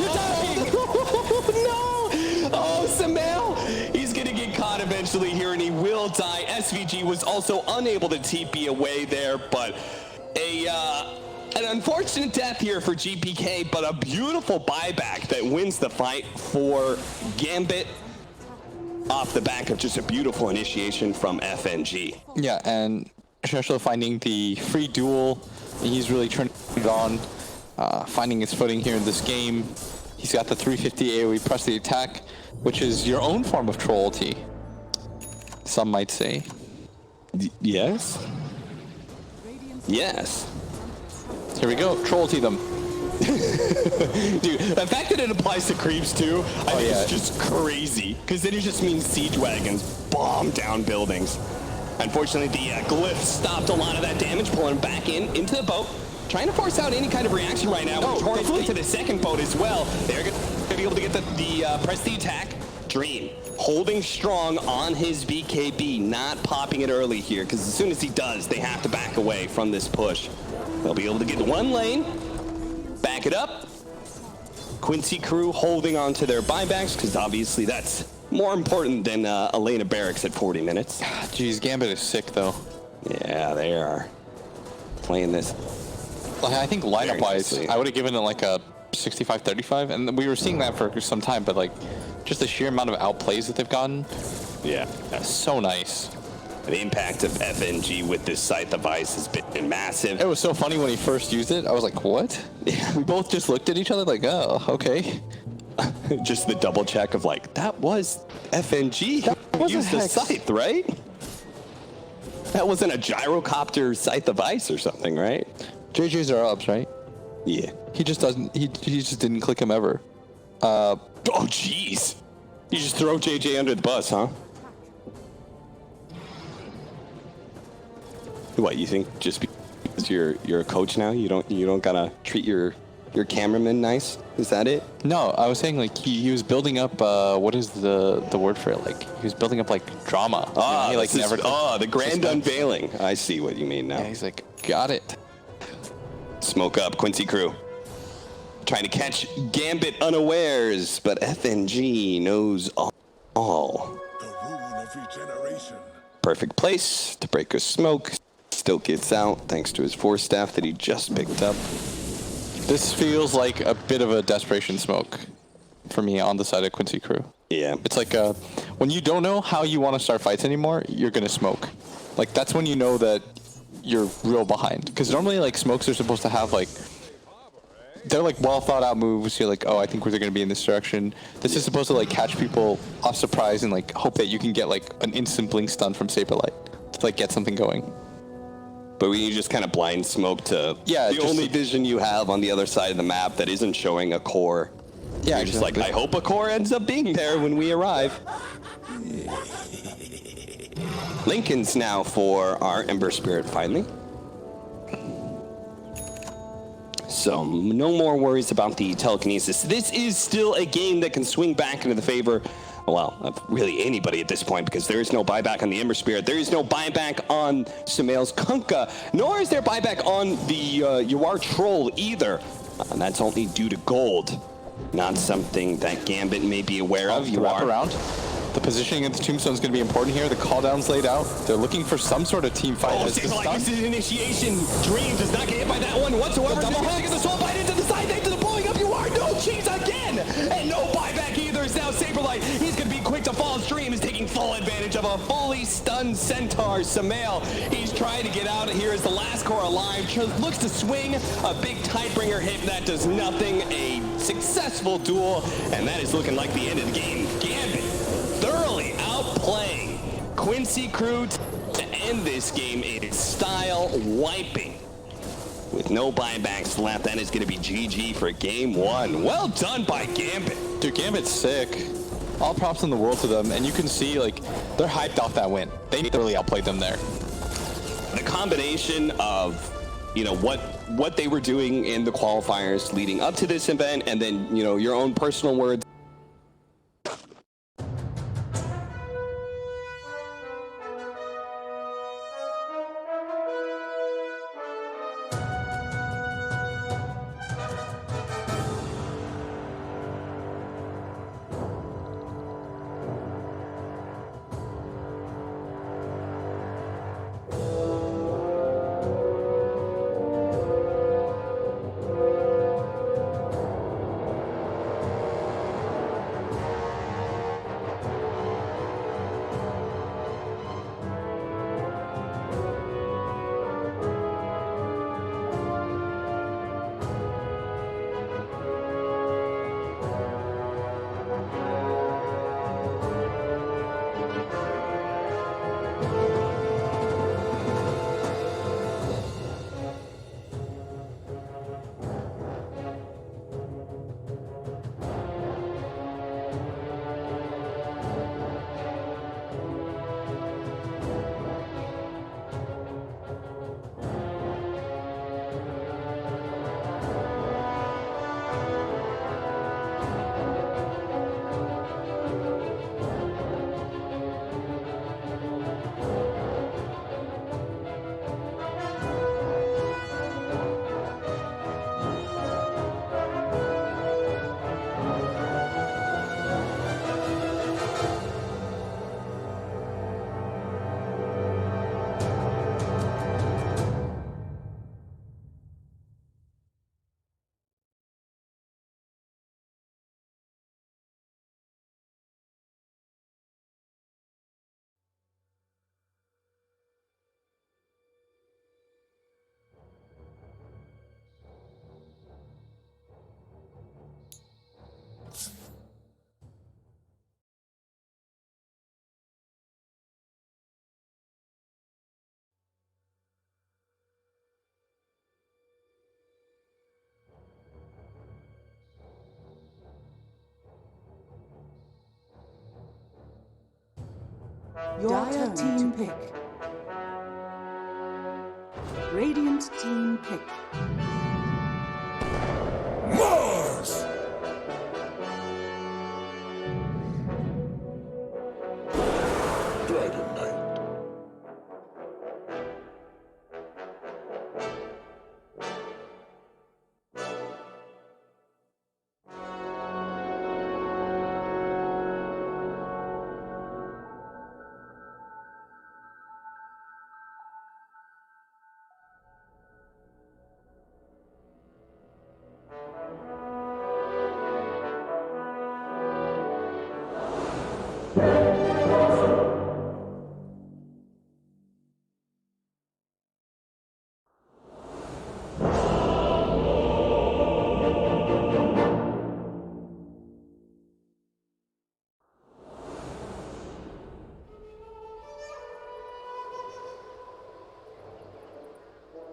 No! Oh, Samael! He's going to get caught eventually here, and he will die. SVG was also unable to TP away there, but an unfortunate death here for GPK, but a beautiful buyback that wins the fight for Gambit off the back of just a beautiful initiation from FNG. Yeah, and Shochlo finding the free duel, and he's really turning it on, finding his footing here in this game. He's got the 350 AoE press the attack, which is your own form of troll ulti, some might say. Yes? Yes. Here we go, troll ulti them. Dude, the fact that it applies to creeps too, I think yeah. it's just crazy. Because then it just means siege wagons bomb down buildings. Unfortunately, the glyph stopped a lot of that damage, pulling back into the boat. Trying to force out any kind of reaction right now. No, Torrents into the second boat as well. They're going to be able to get the press the attack. Dream holding strong on his BKB, not popping it early here, because as soon as he does, they have to back away from this push. They'll be able to get one lane, back it up. Quincy Crew holding on to their buybacks, because obviously that's more important than a lane of barracks at 40 minutes. Jeez, Gambit is sick though. Yeah, they are playing this. I think lineup-wise, nicely. I would have given it like a 65-35, and we were seeing that for some time, but like, just the sheer amount of outplays that they've gotten, Yeah. that's so nice. The impact of FNG with this sight device has been massive. It was so funny when he first used it. I was like, what? Yeah. We both just looked at each other like, oh, okay. Just the double check of like, that was FNG. That was used a the hex. scythe, right? That wasn't a gyrocopter scythe device or something, right? JJ's are ups, right? Yeah. He just doesn't, he just didn't click him ever. Oh, jeez. You just throw JJ under the bus, huh? What, you think just because you're a coach now, you don't gotta treat your cameraman nice? Is that it? No, I was saying like he was building up, what is the word for it? Like, he was building up like drama. Ah, he like never. the grand suspense. unveiling. I see what you mean now. Yeah, he's like, got it. Smoke up, Quincy Crew. Trying to catch Gambit unawares, but FNG knows all all. The rune of regeneration. Perfect place to break a smoke. Still gets out thanks to his force staff that he just picked up. This feels like a bit of a desperation smoke for me on the side of Quincy Crew. Yeah. It's like when you don't know how you want to start fights anymore, you're going to smoke. Like, that's when you know that you're real behind. Because normally, like, smokes are supposed to have, like, they're, like, well thought out moves. You're like, oh, I think we're going to be in this direction. This is supposed to, like, catch people off surprise and, like, hope that you can get, like, an instant blink stun from Saberlight to, like, get something going. But when you just kind of blind smoke to the only vision you have on the other side of the map that isn't showing a core. Yeah, you're just like, I hope a core ends up being there when we arrive. Lincoln's now for our Ember Spirit finally. So no more worries about the telekinesis. This is still a game that can swing back into the favor, well, of really anybody at this point, because there is no buyback on the Ember Spirit. There is no buyback on Sumail's Kunkka, nor is there buyback on the Yuar Troll either. And that's only due to gold. Not something that Gambit may be aware of. You wrap around. The positioning of the Tombstone is going to be important here. The call down's laid out. They're looking for some sort of team fight. Oh, this is initiation. Dream does not get hit by that one whatsoever. Double hook. Get the soul bite into the side. Thanks to the blowing up. You are no cheese again. And no buyback either. Is now Saberlight. He's going to be quick to fall. Dream is taking full advantage of a fully stunned Centaur. Sumail, he's trying to get out here as the last core alive. Looks to swing a big Tidebringer hit that does nothing. A successful duel. And that is looking like the end of the game. Gambit thoroughly outplaying Quincy Crew to end this game. It is style wiping with no buybacks left. That is going to be GG for game one. Well done by Gambit. Dude, Gambit's sick. All props in the world to them, and you can see, like, they're hyped off that win. They thoroughly outplayed them there. The combination of, you know, what they were doing in the qualifiers leading up to this event, and then, you know, your own personal words. Your team pick. Radiant team pick. Mars! Dragon Knight.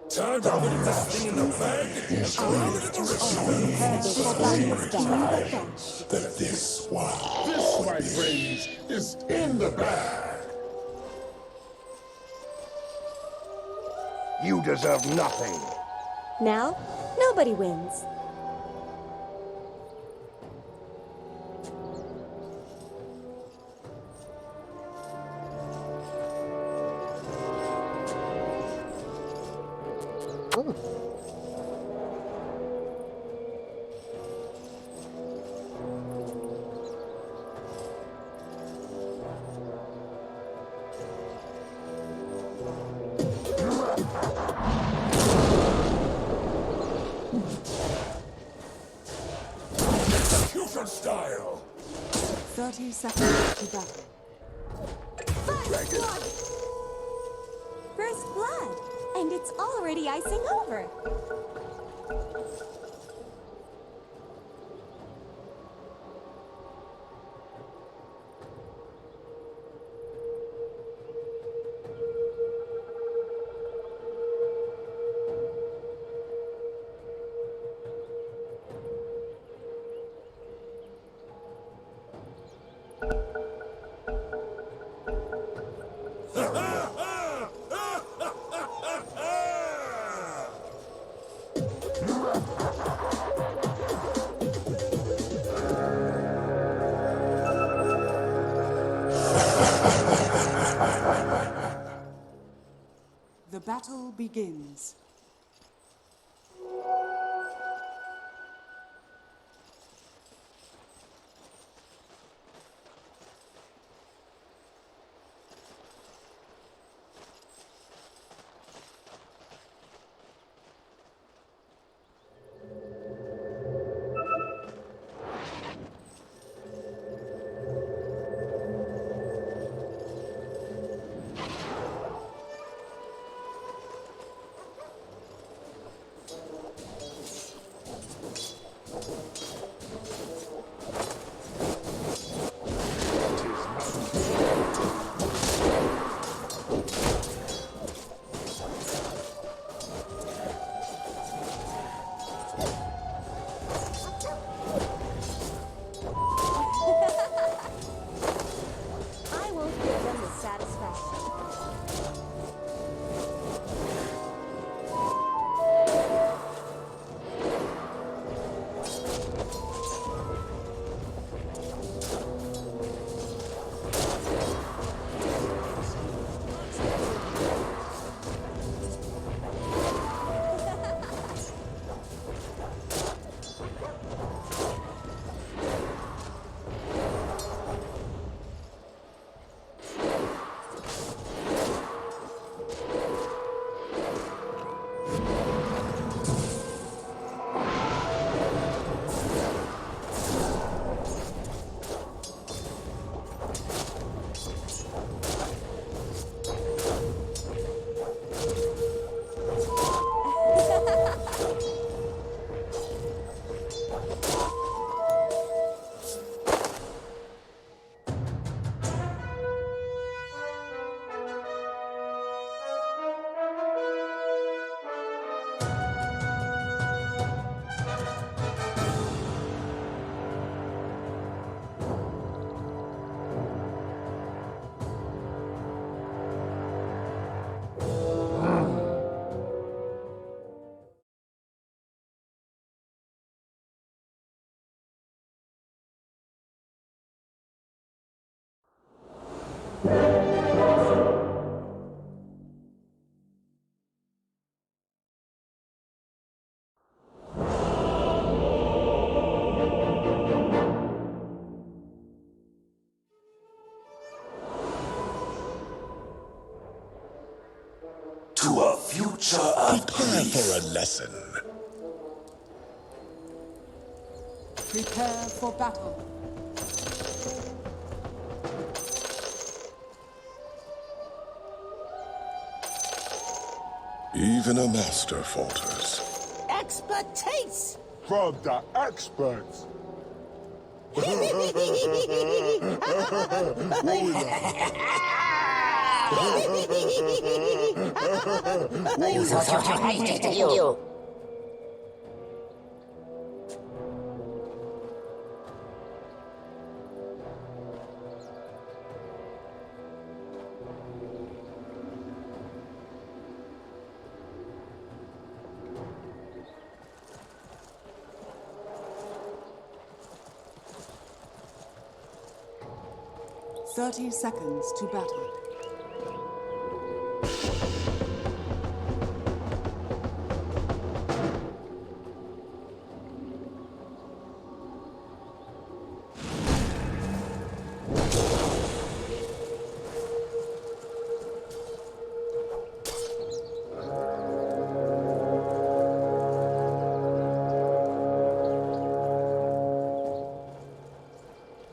Time to put this thing in the bag. That this one, my friends, is in the bag. You deserve nothing. Now, nobody wins. Fusion style. 30 seconds to battle. First blood, and it's already icing over. The battle begins. I won't give them the satisfaction. To a future of Prepare grief. for a lesson. Prepare for battle. Even a master falters. Expertise! From the experts. You thought you hated you. Thirty seconds to battle.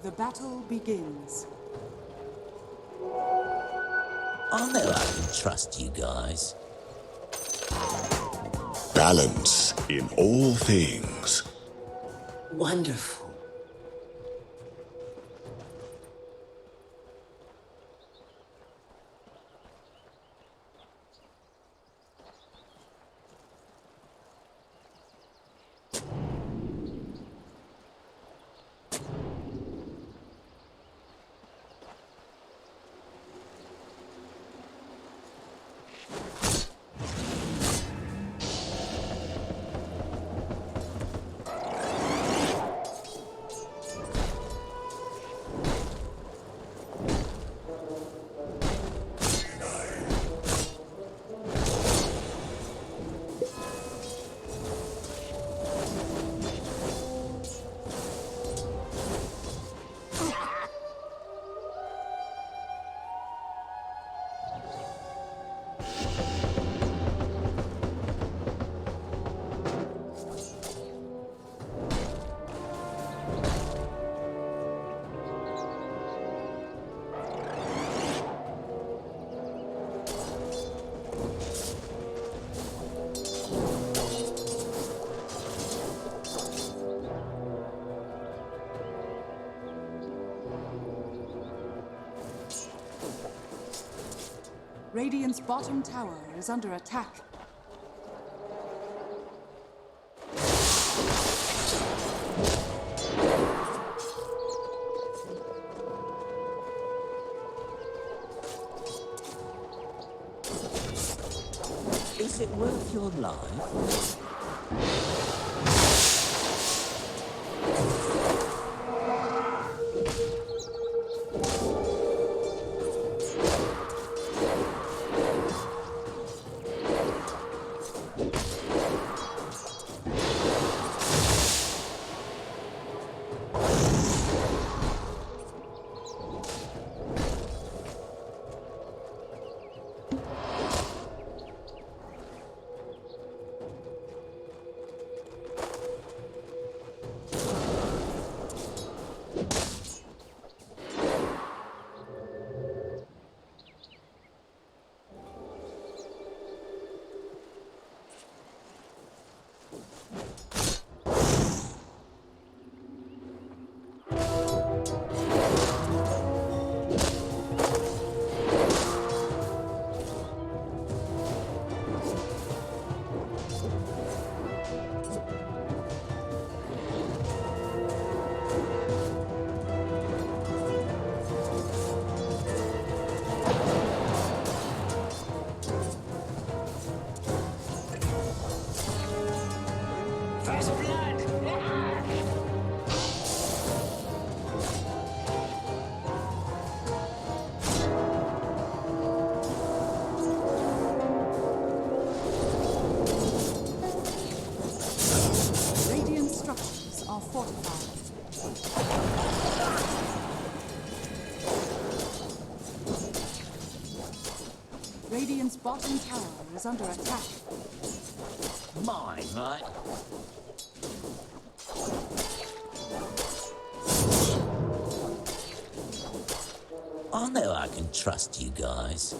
The battle begins. I know I can trust you guys. Balance in all things. Wonderful. Radiant's bottom tower is under attack. Is it worth your life? Radiant structures are fortified. Radiant's bottom tower is under attack. Mine, right? I know I can trust you guys.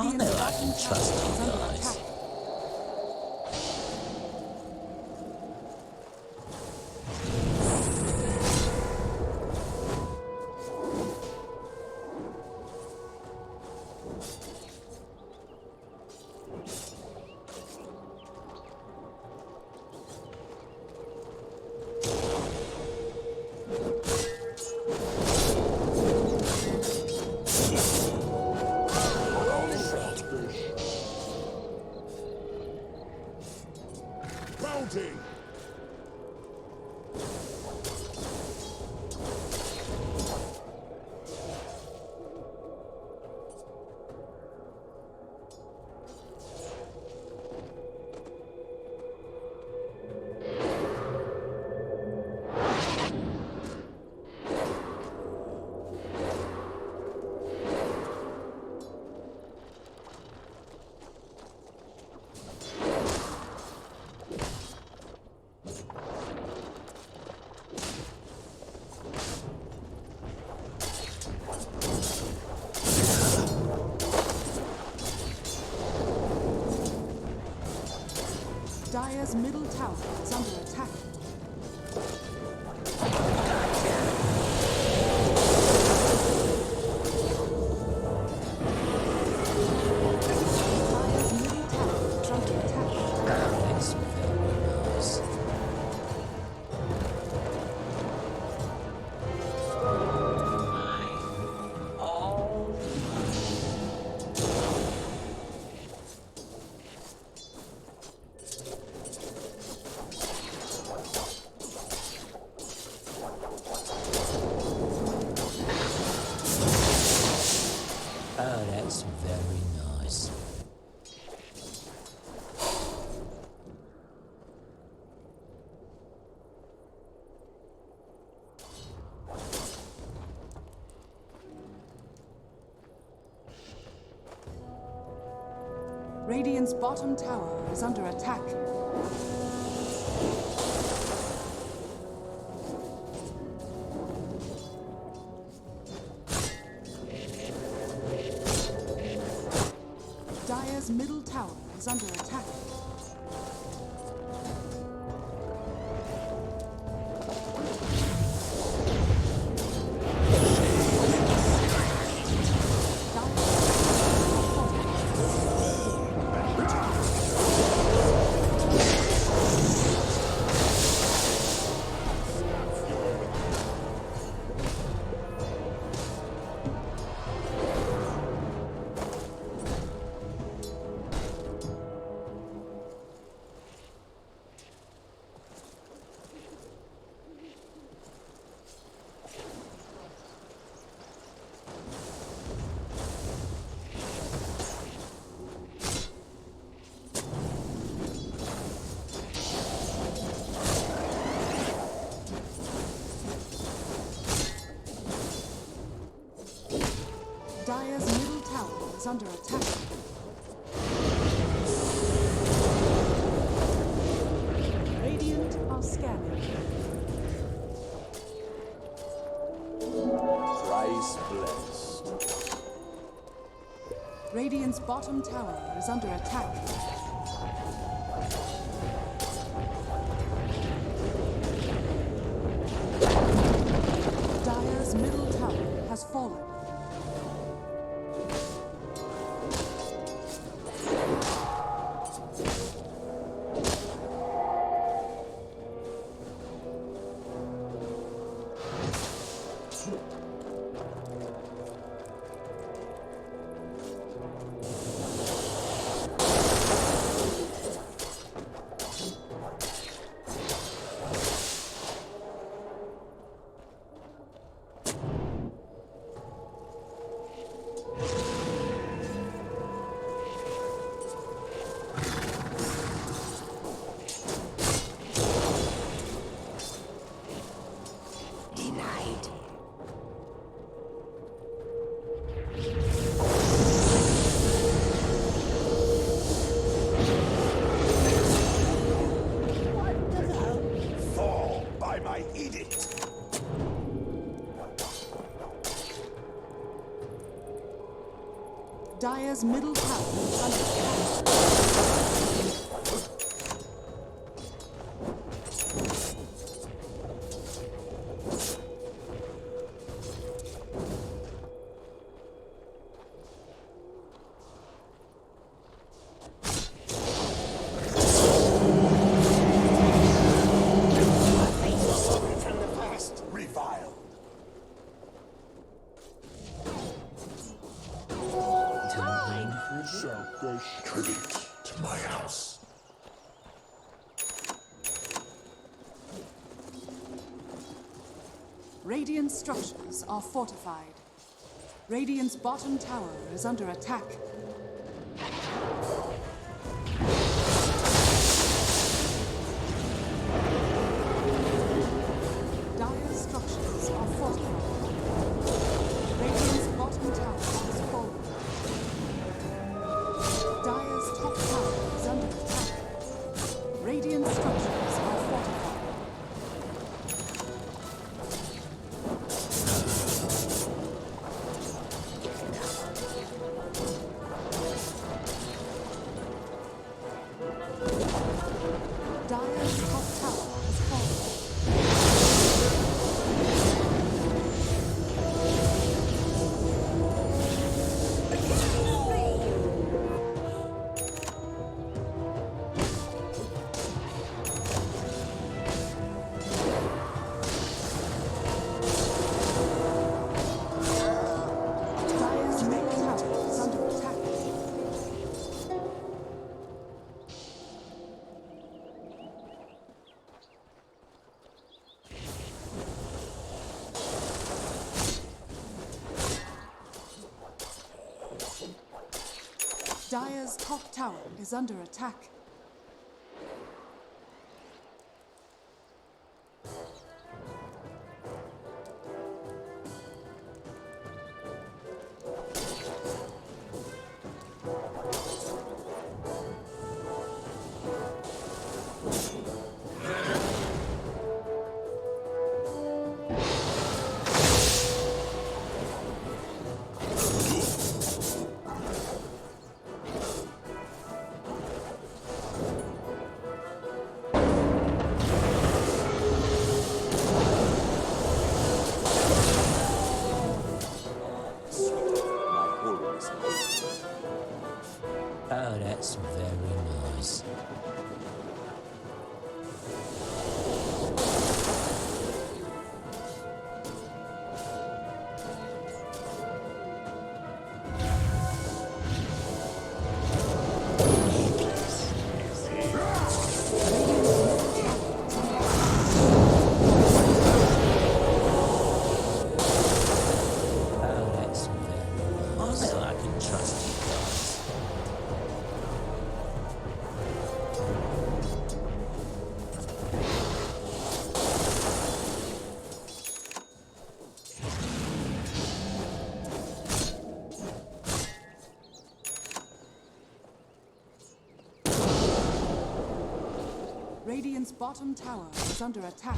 Radiant's know I bottom can trust tower you is under guys. attack. Bounty! Dire's middle tower is under attack. Dire's middle tower is under attack. That's very nice. Oh, that's very nice. Radiant's bottom tower is under attack. Dire's middle tower is under attack. Dire's middle tower is under attack. Radiant are scanning. Thrice blessed. Radiant's bottom tower is under attack. Dire's middle tower has fallen. Dire's middle tower is under attack. Revile. Tribute to my house. Radiant structures are fortified. Radiant's bottom tower is under attack. Dire structures are fortified. Radiant's bottom tower has fallen. Dire's top tower is under attack. Radiant structures are fortified. Dire's top tower has fallen. Dire's middle tower is under attack. Dire's top tower is under attack. Oh, that's very nice. Oh, that's very nice. I can trust you guys. Radiant's bottom tower is under attack.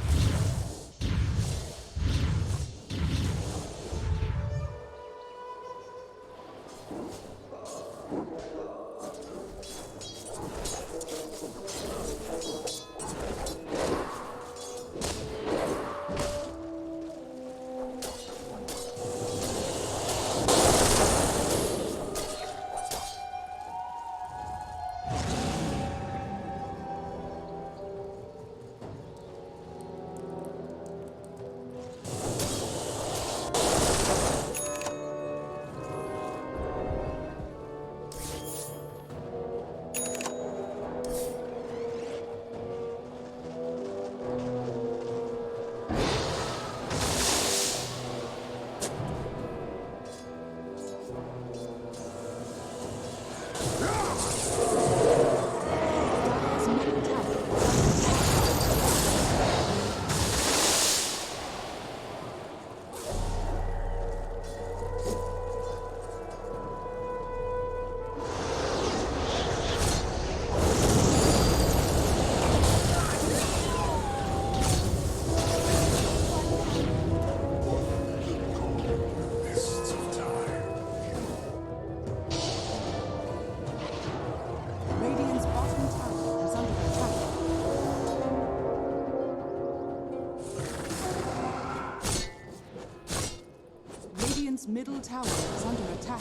middle tower is under attack.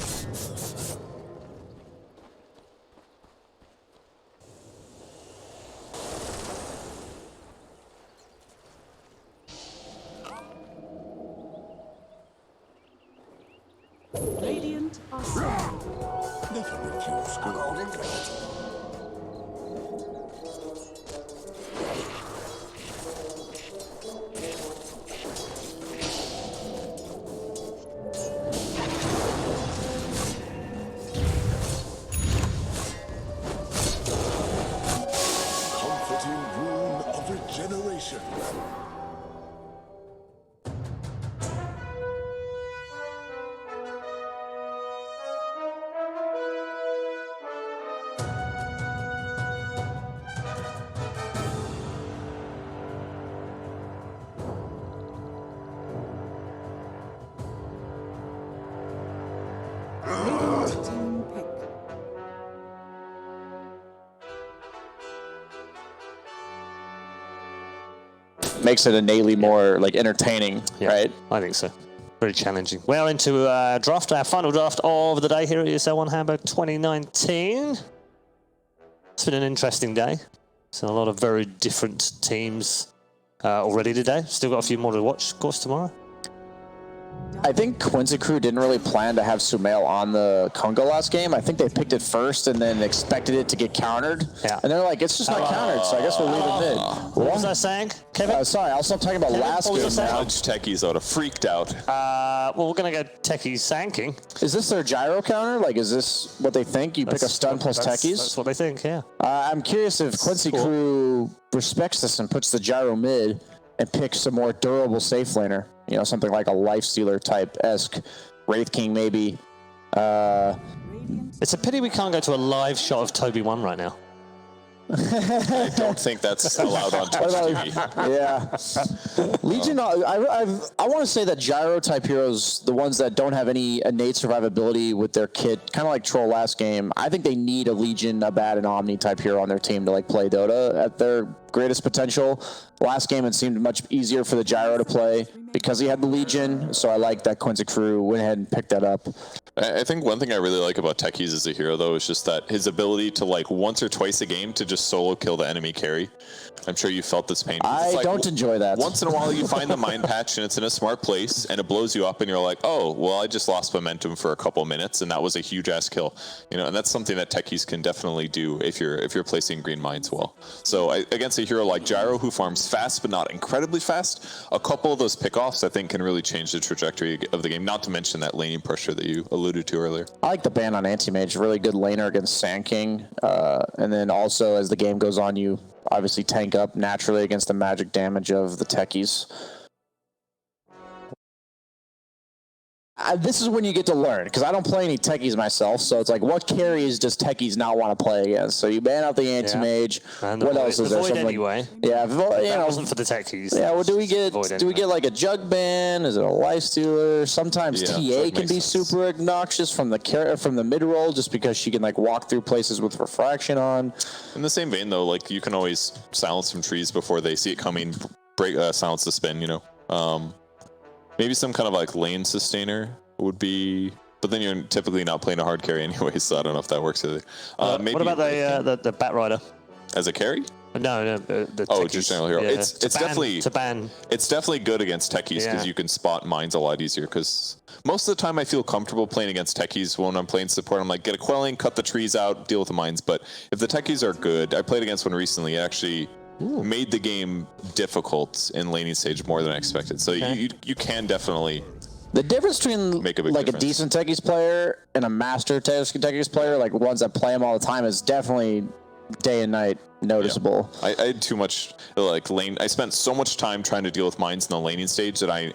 Radiant are strong. Never refuse good. Golden thread. Comforting rune of regeneration. Radiant team pick. Makes it innately more like entertaining, right? I think so. Very challenging. We're into draft, our final draft of the day here at ESL 1 Hamburg 2019. It's been an interesting day. So a lot of very different teams already today. Still got a few more to watch, of course, tomorrow. I think Quincy Crew didn't really plan to have Sumail on the Congo last game. I think they picked it first and then expected it to get countered. Yeah. And they're like, it's just not countered, so I guess we'll leave it mid. What was I saying, Kevin? Sorry, I'll stop talking about Kevin, last what was I game saying? now. Bunch techies out of freaked out. Well, we're going to go Techie Sanking. Is this their gyro counter? Like, is this what they think? You pick a stun plus techies? That's what they think, yeah. I'm curious if Quincy Crew respects this and puts the gyro mid and picks some more durable safe laner. You know, something like a Lifestealer type-esque Wraith King maybe. It's a pity we can't go to a live shot of Toby 1 right now. I don't think that's allowed on Twitch TV. Yeah. Legion, I want to say that gyro type heroes, the ones that don't have any innate survivability with their kit, kind of like Troll last game, I think they need a Legion, a Bat, and Omni type hero on their team to like play Dota at their greatest potential. Last game, it seemed much easier for the gyro to play because he had the Legion, so I like that Quincy Crew went ahead and picked that up. I think one thing I really like about Techies as a hero, though, is just that his ability to, like, once or twice a game to just solo kill the enemy carry. I'm sure you felt this pain. I don't enjoy that. Once in a while, you find the mind patch, and it's in a smart place, and it blows you up, and you're like, oh, well, I just lost momentum for a couple minutes, and that was a huge-ass kill. You know, and that's something that Techies can definitely do if you're placing green mines well. So against a hero like Gyro, who farms fast, but not incredibly fast, a couple of those pickoffs, I think, can really change the trajectory of the game, not to mention that laning pressure that you alluded to earlier. I like the ban on Anti-Mage, really good laner against Sand King. And then also, as the game goes on, you obviously tank up naturally against the magic damage of the techies. This is when you get to learn, because I don't play any techies myself, so it's like, what carries does techies not want to play against? So you ban out the Anti-Mage. And what else is there? Void anyway. Yeah, you know, wasn't for the techies. Yeah, well, do we get like a jug ban? Is it a Lifestealer? Sometimes TA can be super obnoxious from the mid roll just because she can like walk through places with refraction on. In the same vein, though, like you can always silence some trees before they see it coming, silence the spin, you know. Maybe some kind of like lane sustainer would be, but then you're typically not playing a hard carry anyway, so I don't know if that works either. Maybe what about the Bat Rider? As a carry? No, the oh, techies. just general hero. Yeah, It's definitely It's definitely good against techies because you can spot mines a lot easier. Because most of the time, I feel comfortable playing against techies when I'm playing support. I'm like, get a quelling, cut the trees out, deal with the mines. But if the techies are good, I played against one recently. It actually made the game difficult in laning stage more than I expected. So you can definitely. The difference between like difference. a decent techies player and a master techies player, like ones that play them all the time, is definitely day and night noticeable. Yeah. I had too much like lane. I spent so much time trying to deal with mines in the laning stage that I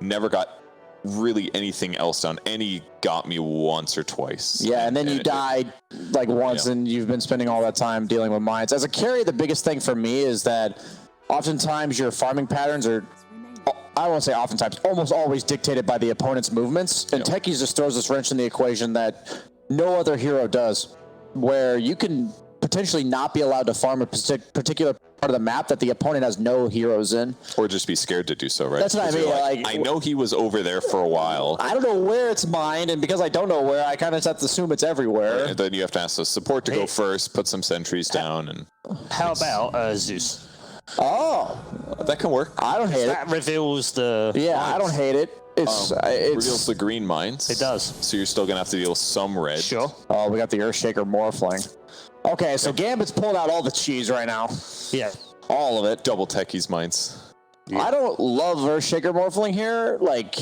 never got really anything else done. Any got me once or twice. Yeah, and then you died like once, and you've been spending all that time dealing with mines. As a carry, the biggest thing for me is that oftentimes your farming patterns are, I won't say oftentimes, almost always dictated by the opponent's movements. And Techies just throws this wrench in the equation that no other hero does, where you can potentially not be allowed to farm a particular part of the map that the opponent has no heroes in. Or just be scared to do so, right? That's what I mean. Like, I know he was over there for a while. I don't know where it's mined, and because I don't know where, I kind of just have to assume it's everywhere. And then you have to ask the support to go first, put some sentries down, and... How about Zeus? Oh, that can work. I don't hate it. That reveals the... Yeah, I don't hate it. It's reveals the green mines. It does. So you're still going to have to deal with some red. Sure. Oh, we got the Earthshaker Morphling. Okay, so Gambit's pulling out all the cheese right now. Yeah. All of it. Double Techies mines. Yeah. I don't love Earthshaker Morphling here. Like,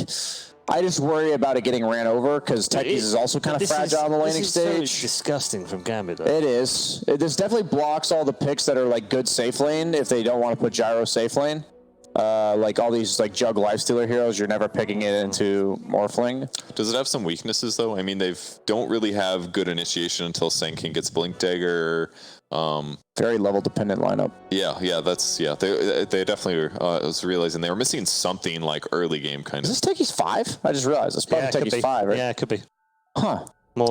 I just worry about it getting ran over because Techies is also kind of fragile on the laning stage. This is disgusting from Gambit, though. It is. This definitely blocks all the picks that are like good safe lane if they don't want to put Gyro safe lane. Like all these like Jug Lifestealer heroes, you're never picking it into Morphling. Does it have some weaknesses though? I mean, don't really have good initiation until Sand King gets Blink Dagger. Very level dependent lineup. Yeah. They definitely. I was realizing they were missing something like early game kind of. Is this Techies 5? I just realized it's probably Techies 5, right? Yeah, it could be. Huh.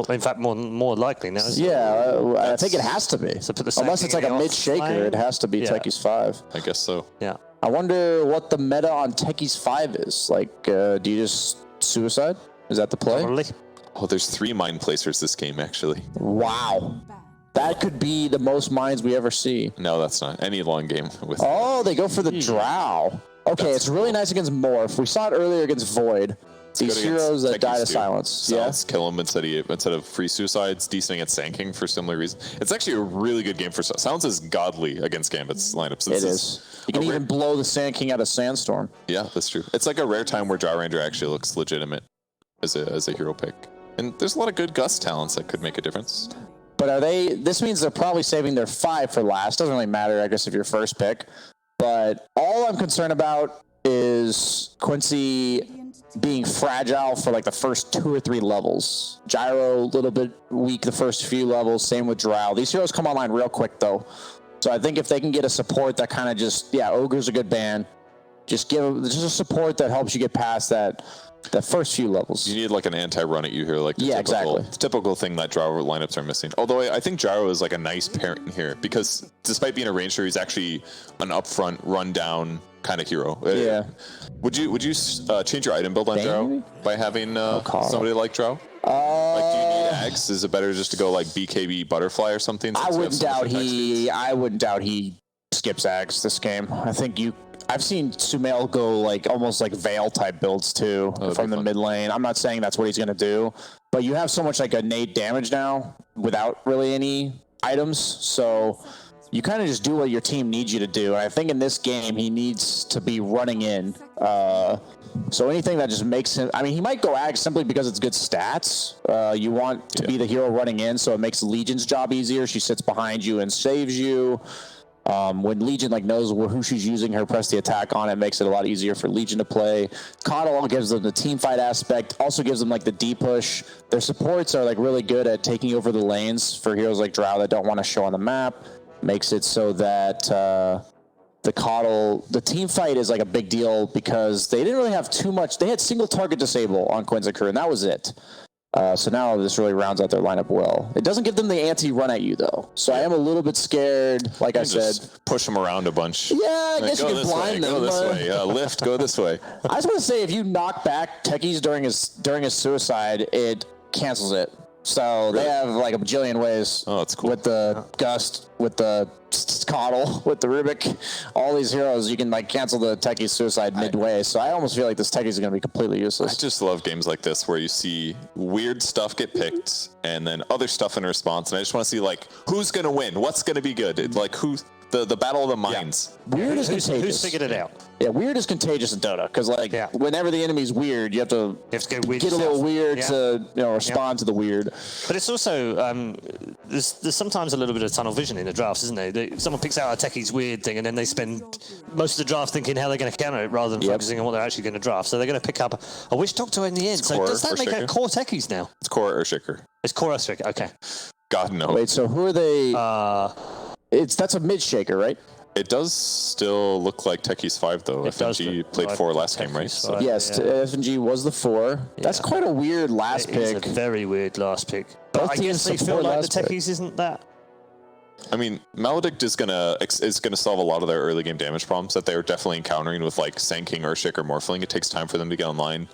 In fact, more likely now. Yeah, I think it has to be. So put the unless it's like a mid shaker, it has to be Techies 5. I guess so. Yeah. I wonder what the meta on Techies 5 is. Like, do you just suicide? Is that the play? Probably. Oh, there's 3 mine placers this game, actually. Wow. That could be the most mines we ever see. No, that's not. Any long game with... Oh, they go for the Drow. Okay, it's really nice against Morph. We saw it earlier against Void. These heroes that die to silence. Kill him instead of free suicides. Decent against Sand King for similar reasons. It's actually a really good game for Silence is godly against Gambit's lineups. It is. You can even blow the Sand King out of Sandstorm. Yeah, that's true. It's like a rare time where Jaw Ranger actually looks legitimate as a hero pick. And there's a lot of good Gust talents that could make a difference. But are they? This means they're probably saving their 5 for last. Doesn't really matter, I guess, if you're first pick. But all I'm concerned about is Quincy being fragile for like the first 2 or 3 levels. Gyro, a little bit weak the first few levels. Same with Drow. These heroes come online real quick though. So I think if they can get a support that kind of just, Ogre's a good ban. Just a support that helps you get past that first few levels. You need like an anti-run at you here, like the typical thing that Gyro lineups are missing. Although I think Gyro is like a nice pairing here because despite being a ranger, he's actually an upfront, run down kind of hero. Yeah. Would you change your item build on Gyro by having somebody like Gyro? Like, do you need Ags? Is it better just to go like BKB Butterfly or something? I wouldn't doubt he skips Ags this game. I think I've seen Sumail go like almost like Veil type builds too from the mid lane. I'm not saying that's what he's gonna do, but you have so much like innate damage now without really any items, so you kind of just do what your team needs you to do. And I think in this game he needs to be running in. So anything that just makes him, I mean, he might go Ag simply because it's good stats. You want to be the hero running in, so it makes Legion's job easier. She sits behind you and saves you. When Legion knows who she's using her press the attack on, it makes it a lot easier for Legion to play. Coddle gives them the team fight aspect, also gives them the D push. Their supports are really good at taking over the lanes for heroes like Drow that don't want to show on the map. Makes it so that the team fight is a big deal because they didn't really have too much. They had single target disable on Quincy and that was it. So now this really rounds out their lineup well. It doesn't give them the anti-run at you, though. So I am a little bit scared, like I said. Just push them around a bunch. Yeah, I guess you can blind them. Go this way. Lift, go this way. I just want to say, if you knock back Techies during his suicide, it cancels it. So they have a bajillion ways. Oh, that's cool. With the Gust, with the Coddle, with the Rubik, all these heroes, you can cancel the Techie suicide midway. So I almost feel like this Techie is going to be completely useless. I just love games like this where you see weird stuff get picked and then other stuff in response. And I just want to see who's going to win, what's going to be good. Who's the battle of the minds. Yeah. Weird is contagious. Who's figured it out? Yeah, weird is contagious in Dota because whenever the enemy's weird, you have to get a little weird to respond to the weird. But it's also there's sometimes a little bit of tunnel vision in the drafts, isn't there? Someone picks out a Techie's weird thing and then they spend most of the draft thinking how they're going to counter it rather than focusing on what they're actually going to draft. So they're going to pick up a Witch Doctor in the end. So does that make it core Techies now? It's core Earthshaker. It's core Earthshaker. Okay. God no. Wait, so who are they? That's a mid shaker, right? It does still look like Techie's 5 though. FNG played 4 last game, right? So. Yes, FNG was the 4. Yeah. That's quite a weird last pick. It's a very weird last pick. But I guess they feel like the Techies isn't that. I mean, Maledict is gonna solve a lot of their early game damage problems that they're definitely encountering with like Sand King, Earthshaker, or Morphling. It takes time for them to get online.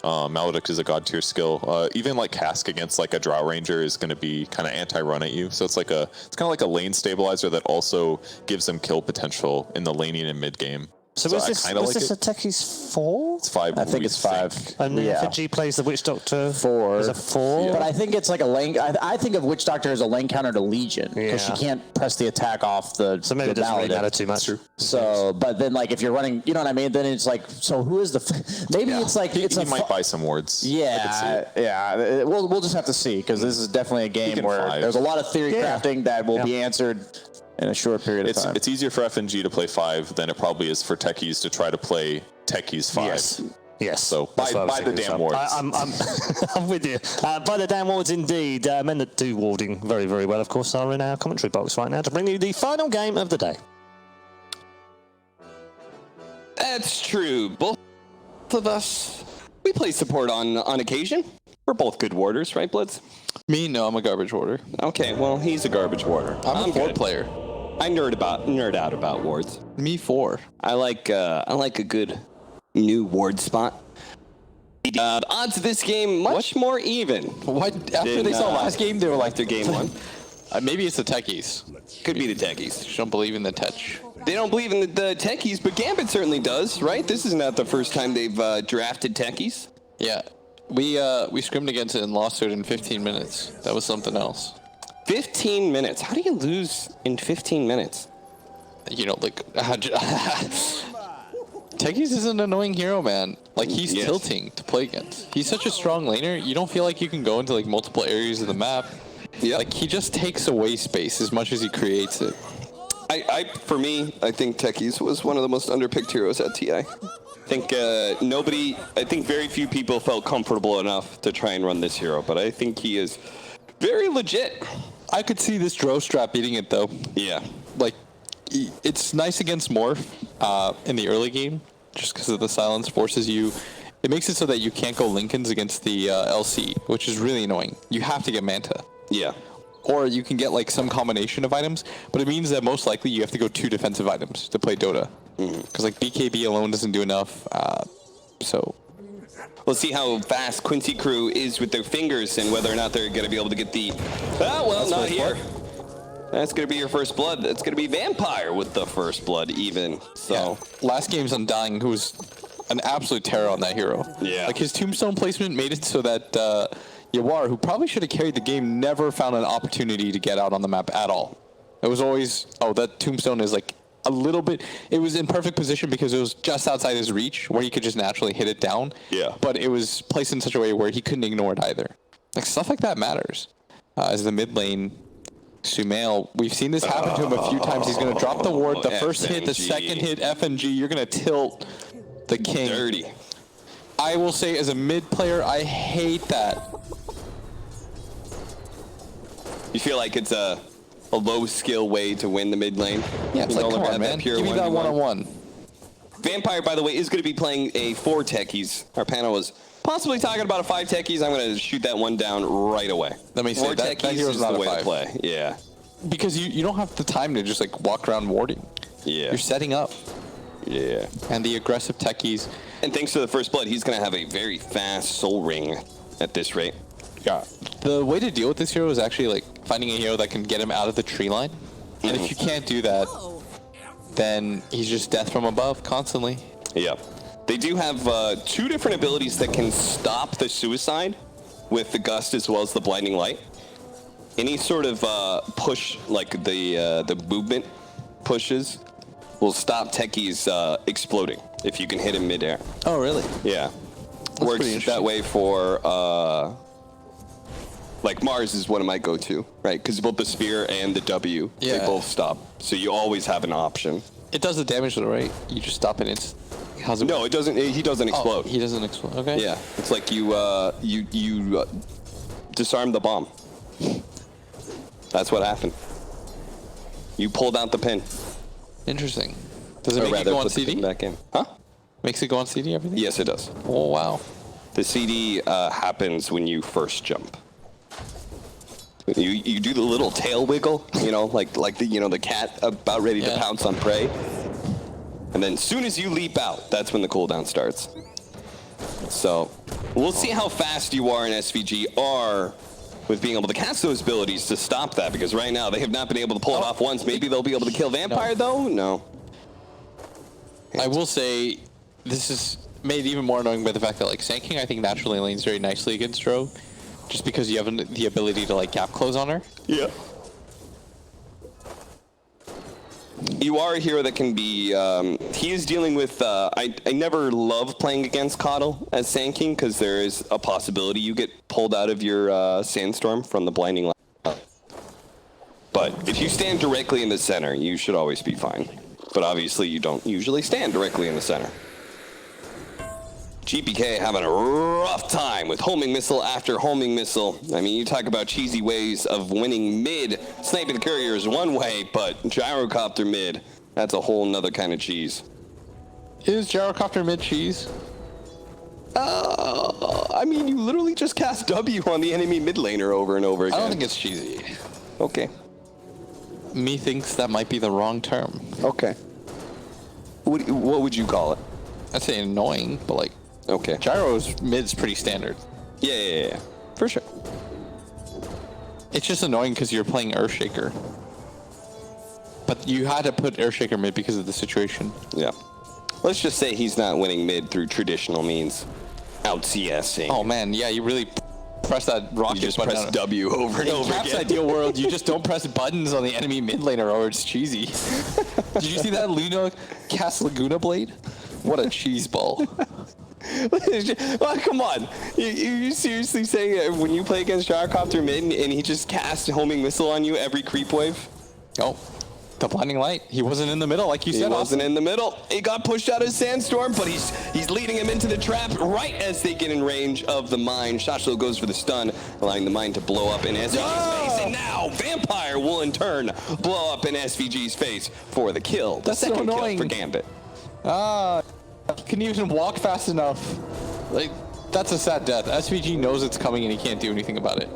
Maledict is a god tier skill. Even like Cask against like a Drow Ranger is gonna be kind of anti-run at you. So it's kind of like a lane stabilizer that also gives them kill potential in the laning and mid game. So was this a Techies 4? It's 5. I think it's 5. And then FG plays the Witch Doctor 4. Is a 4? Yeah. But I think it's like a lane. I think of Witch Doctor as a lane counter to Legion because she can't press the attack off the. So maybe it doesn't really matter too much. So, but then like if you're running, you know what I mean? Then it's like, so who is the? Maybe it's like he might buy some wards. Yeah, yeah. We'll just have to see because this is definitely a game where there's a lot of theory crafting that will be answered in a short period of time. It's easier for FNG to play 5 than it probably is for Techies to try to play Techies 5. Yes. So buy the damn wards. I'm with you. Buy the damn wards indeed. Men that do warding very, very well, of course, are in our commentary box right now to bring you the final game of the day. That's true. Both of us, we play support on occasion. We're both good warders, right, Blitz? Me? No, I'm a garbage warder. Okay, well, he's a garbage warder. I'm a 4 player. I nerd out about wards. Me 4. I like a good new ward spot. The odds of this game much more even. What? After they saw last game, they were like their game 1. Maybe it's the Techies. Could be the Techies. They don't believe in the Tech. They don't believe in the Techies, but Gambit certainly does, right? This is not the first time they've drafted Techies. Yeah. We scrimmed against it and lost it in 15 minutes. That was something else. 15 minutes? How do you lose in 15 minutes? You know, like... Techies is an annoying hero, man. Like, he's tilting to play against. He's such a strong laner, you don't feel like you can go into, like, multiple areas of the map. Yeah. Like, he just takes away space as much as he creates it. For me, I think Techies was one of the most underpicked heroes at TI. I think very few people felt comfortable enough to try and run this hero, but I think he is very legit. I could see this Drow strat beating it, though. Yeah. Like, it's nice against Morph in the early game, just because of the silence forces you. It makes it so that you can't go Lincolns against the LC, which is really annoying. You have to get Manta. Yeah. Or you can get, like, some combination of items, but it means that most likely you have to go 2 defensive items to play Dota. Because, like, BKB alone doesn't do enough, so... We'll see how fast Quincy Crew is with their fingers and whether or not they're going to be able to get the... not here. That's going to be your first blood. That's going to be Vampire with the first blood even. So yeah. Last game's Undying, who's an absolute terror on that hero. Yeah. Like, his tombstone placement made it so that Yawar, who probably should have carried the game, never found an opportunity to get out on the map at all. It was always, that tombstone is like a little bit, it was in perfect position because it was just outside his reach where he could just naturally hit it down. Yeah. But it was placed in such a way where he couldn't ignore it either. Like, stuff like that matters. As the mid lane, Sumail, we've seen this happen to him a few times. He's going to drop the ward, the first hit, the second hit, FNG, you're going to tilt the king. Dirty. I will say, as a mid player, I hate that. You feel like it's a low skill way to win the mid lane? Yeah, it's like, come on, man. Give me that one-on-one. Vampire, by the way, is going to be playing a 4 techies. Our panel was possibly talking about a 5 techies. I'm going to shoot that one down right away. Let me say, that hero's not the a way 5. to play. Yeah. Because you don't have the time to just, like, walk around warding. Yeah. You're setting up. Yeah. And the aggressive techies. And thanks to the first blood, he's going to have a very fast soul ring at this rate. Yeah. The way to deal with this hero is actually, like, finding a hero that can get him out of the tree line. And if you can't do that, then he's just death from above constantly. Yeah. They do have 2 different abilities that can stop the suicide with the gust as well as the blinding light. Any sort of push, like the movement pushes, will stop techies exploding if you can hit him midair. Oh, really? Yeah. Works that way for... like Mars is one of my go-to, right? Because both the spear and the W, they both stop. So you always have an option. It does the damage though, right? You just stop it. It's no, it doesn't. He doesn't explode. Oh, he doesn't explode. Okay. Yeah, it's like you disarm the bomb. That's what happened. You pulled out the pin. Interesting. Does it make it go on CD? Back in. Huh? Makes it go on CD, everything? Yes, it does. Oh, wow. The CD happens when you first jump. You do the little tail wiggle, you know, like the cat about ready to pounce on prey. And then as soon as you leap out, that's when the cooldown starts. So we'll see how fast you are in SVG with being able to cast those abilities to stop that, because right now they have not been able to pull it off once. Maybe they'll be able to kill Vampire though? No. I will say this is made even more annoying by the fact that like Sand King I think naturally lanes very nicely against Dro, just because you have the ability to like gap close on her. Yeah. You are a hero that can be, he is dealing with, I never love playing against Coddle as Sand King, because there is a possibility you get pulled out of your Sandstorm from the blinding light. But if you stand directly in the center, you should always be fine. But obviously you don't usually stand directly in the center. GPK having a rough time with homing missile after homing missile. I mean, you talk about cheesy ways of winning mid. Sniping the courier is one way, but gyrocopter mid, that's a whole nother kind of cheese. Is gyrocopter mid cheese? I mean, you literally just cast W on the enemy mid laner over and over again. I don't think it's cheesy. Okay. Me thinks that might be the wrong term. Okay. What would you call it? I'd say annoying, but like, okay. Gyro's mid's pretty standard. Yeah. For sure. It's just annoying because you're playing Earthshaker. But you had to put Earthshaker mid because of the situation. Yeah. Let's just say he's not winning mid through traditional means. Out CSing. Oh man, yeah, you really press that rocket you just button. Press W over and over again. In Cap's ideal world, you just don't press buttons on the enemy mid laner or it's cheesy. Did you see that Luna cast Laguna Blade? What a cheese ball. Well, come on. You seriously saying when you play against Gyrocopter mid and he just casts homing missile on you every creep wave? Oh, the blinding light. He wasn't in the middle like you said. He wasn't in the middle. He got pushed out of Sandstorm, but he's leading him into the trap right as they get in range of the mine. Shotshlow goes for the stun, allowing the mine to blow up in SVG's face. And now Vampire will in turn blow up in SVG's face for the kill. The That's second so annoying. kill for Gambit. He couldn't even walk fast enough. Like, that's a sad death. SVG knows it's coming and he can't do anything about it.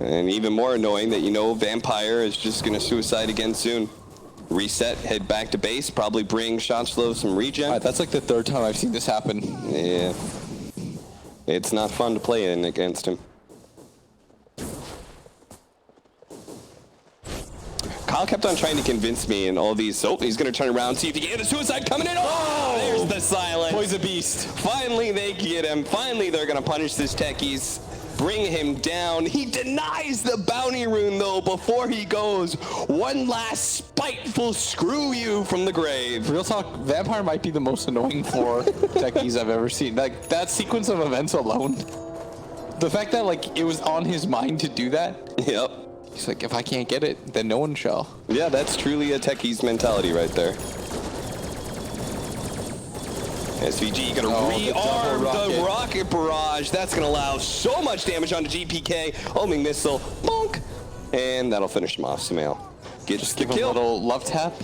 And even more annoying that you know Vampire is just going to suicide again soon. Reset, head back to base, probably bring Shotshlow some regen. That's like the third time I've seen this happen. Yeah. It's not fun to play in against him. Kyle kept on trying to convince me in all these. Oh, he's going to turn around, see if he can get the suicide coming in. Oh, there's the silence. Boy's a beast. Finally, they get him. Finally, they're going to punish this techies. Bring him down. He denies the bounty rune, though, before he goes. One last spiteful screw you from the grave. Real talk, Vampire might be the most annoying for techies I've ever seen. Like, that sequence of events alone. The fact that, like, it was on his mind to do that. Yep. He's like, if I can't get it, then no one shall. Yeah, that's truly a techie's mentality right there. SVG gonna rearm the rocket barrage. That's gonna allow so much damage onto GPK. Homing missile, bonk, and that'll finish him off. Sumail gets the kill. A little love tap.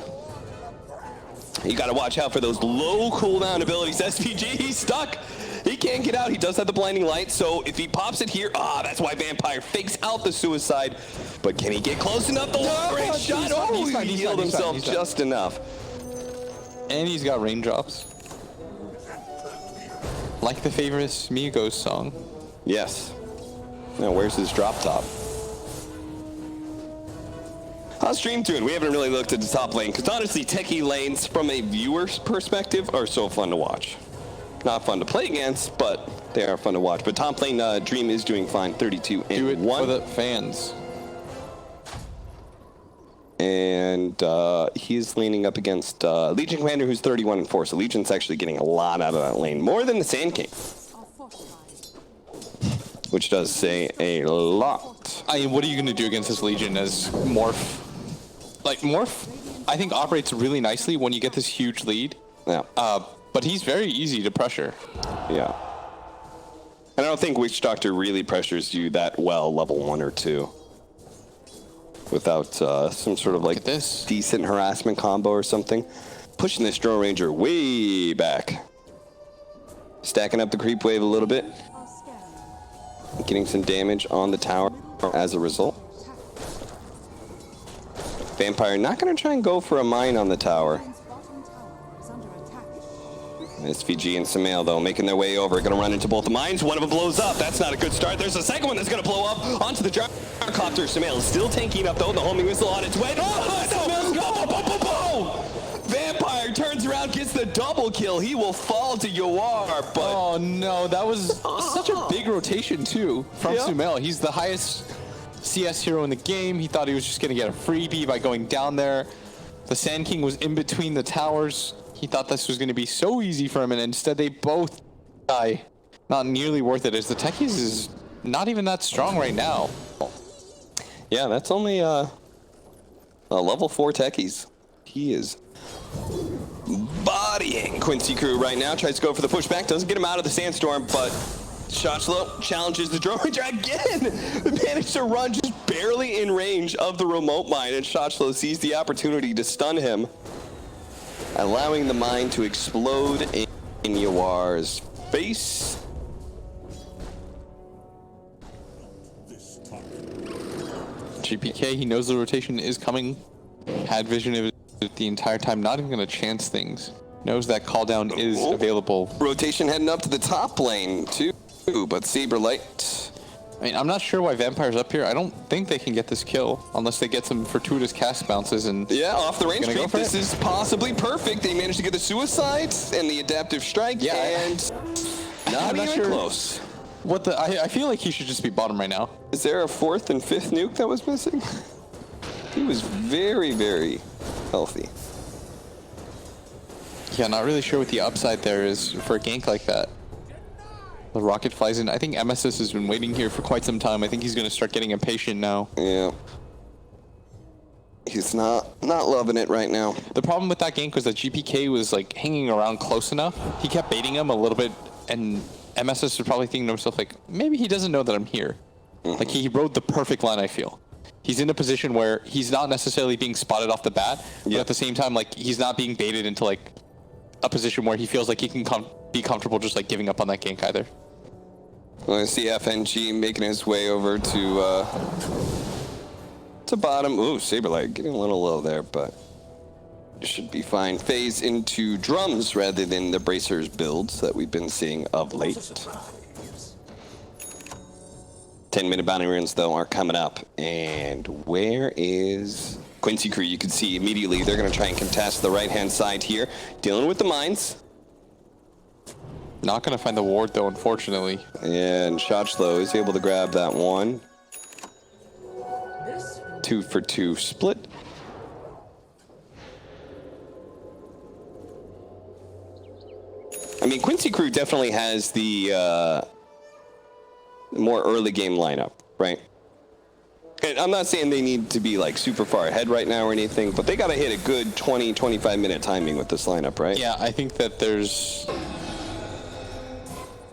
You gotta watch out for those low cooldown abilities. SVG, he's stuck. He can't get out. He does have the blinding light, so if he pops it here, that's why Vampire fakes out the suicide. But can he get close enough? The long-range shot. Oh, he healed himself just enough. And he's got raindrops. Like the famous Migos song. Yes. Now, where's his drop top? How's Stream doing? We haven't really looked at the top lane, because honestly, techie lanes, from a viewer's perspective, are so fun to watch. Not fun to play against, but they are fun to watch. But top lane, Dream is doing fine, 32 and 1. Do it for the fans. And he's leaning up against Legion Commander, who's 31 and 4. So Legion's actually getting a lot out of that lane, more than the Sand King, which does say a lot. I mean, what are you going to do against this Legion as Morph? Like, Morph, I think, operates really nicely when you get this huge lead. Yeah. But he's very easy to pressure. Yeah. And I don't think Witch Doctor really pressures you that well, level 1 or 2. Without some sort of like decent harassment combo or something. Pushing this Drone Ranger way back. Stacking up the creep wave a little bit. Getting some damage on the tower. as a result. Vampire not going to try and go for a mine on the tower. SVG and Samael, though, making their way over. Going to run into both the mines. One of them blows up. That's not a good start. There's a second one that's going to blow up onto the gyrocopter. Samael is still tanking up, though. The homing missile on its way. Oh, Samael's go! Boom, boom, boom! Vampire turns around, gets the double kill. He will fall to Yawar, but... Oh, no. That was such a big rotation, too, from Samael. He's the highest CS hero in the game. He thought he was just going to get a freebie by going down there. The Sand King was in between the towers. He thought this was going to be so easy for him, and instead they both die. Not nearly worth it, as the Techies is not even that strong right now. Yeah, that's only a level 4 Techies. He is bodying Quincy Crew right now. Tries to go for the pushback. Doesn't get him out of the sandstorm, but Shotchlow challenges the drone ranger again. Managed to run just barely in range of the remote mine, and Shotchlow sees the opportunity to stun him, allowing the mine to explode in Yawar's face. GPK, he knows the rotation is coming. Had vision of it the entire time, not even going to chance things. Knows that call down is available. Rotation heading up to the top lane too, but Saberlight. I mean, I'm not sure why Vampire's up here. I don't think they can get this kill unless they get some fortuitous cast bounces and... Yeah, off the range creep. This is possibly perfect. They managed to get the suicide and the adaptive strike, and not even sure close. What the... I feel like he should just be bottom right now. Is there a 4th and 5th nuke that was missing? He was very, very healthy. Yeah, not really sure what the upside there is for a gank like that. The rocket flies in. I think MSS has been waiting here for quite some time. I think he's going to start getting impatient now. Yeah. He's not loving it right now. The problem with that gank was that GPK was like hanging around close enough. He kept baiting him a little bit, and MSS was probably thinking to himself like, maybe he doesn't know that I'm here. Like he rode the perfect line, I feel. He's in a position where he's not necessarily being spotted off the bat, but at the same time, like he's not being baited into like a position where he feels like he can be comfortable just like giving up on that gank either. Well, I see FNG making his way over to bottom. Ooh, Saberlight getting a little low there, but should be fine. Phase into drums rather than the bracers builds that we've been seeing of late. 10-minute bounty runes, though, are coming up. And where is Quincy Crew? You can see immediately they're going to try and contest the right-hand side here. Dealing with the mines. Not going to find the ward, though, unfortunately. And Shotchlow is able to grab that one. 2 for 2 split. I mean, Quincy Crew definitely has the more early game lineup, right? And I'm not saying they need to be like super far ahead right now or anything, but they got to hit a good 20-25 minute timing with this lineup, right? Yeah, I think that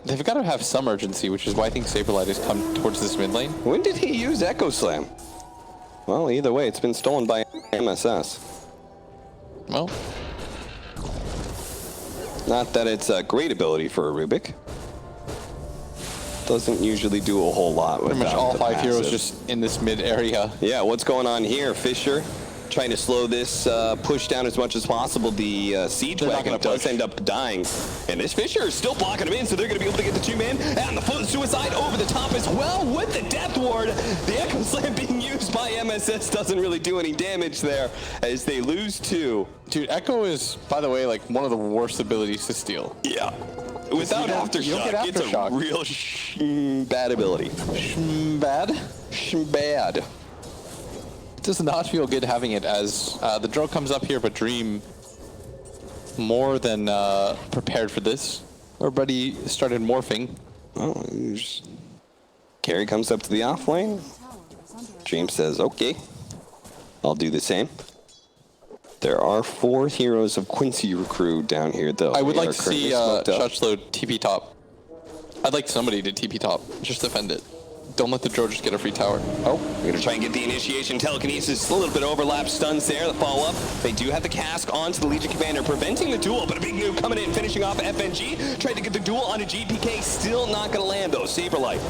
they've got to have some urgency, which is why I think Saberlight has come towards this mid lane. When did he use Echo Slam? Well, either way, it's been stolen by MSS. Well, not that it's a great ability for a Rubik. Doesn't usually do a whole lot with pretty much all 5 heroes just in this mid area. Yeah, what's going on here? Fisher trying to slow this push down as much as possible. The siege wagon does end up dying, and this Fisher is still blocking him in, so they're going to be able to get the 2-man and the foot suicide over the top as well with the death ward. The Echo Slam being used by MSS doesn't really do any damage there as they lose 2. Dude, Echo is, by the way, like one of the worst abilities to steal. Yeah. Without Aftershock, it's a real bad ability. Bad. It does not feel good having it as the draw comes up here, but Dream more than prepared for this. Everybody started morphing. Oh, Carry comes up to the off lane. Dream says, okay, I'll do the same. There are 4 heroes of Quincy Crew down here, though. I would like to see Shotchlow TP top. I'd like somebody to TP top. Just defend it. Don't let the Georges get a free tower. Oh, we're gonna try and get the initiation telekinesis. A little bit of overlap stuns there. The follow up. They do have the cask onto the Legion Commander, preventing the duel, but a big nuke coming in, finishing off FNG. Tried to get the duel onto GPK, still not gonna land though. Saberlight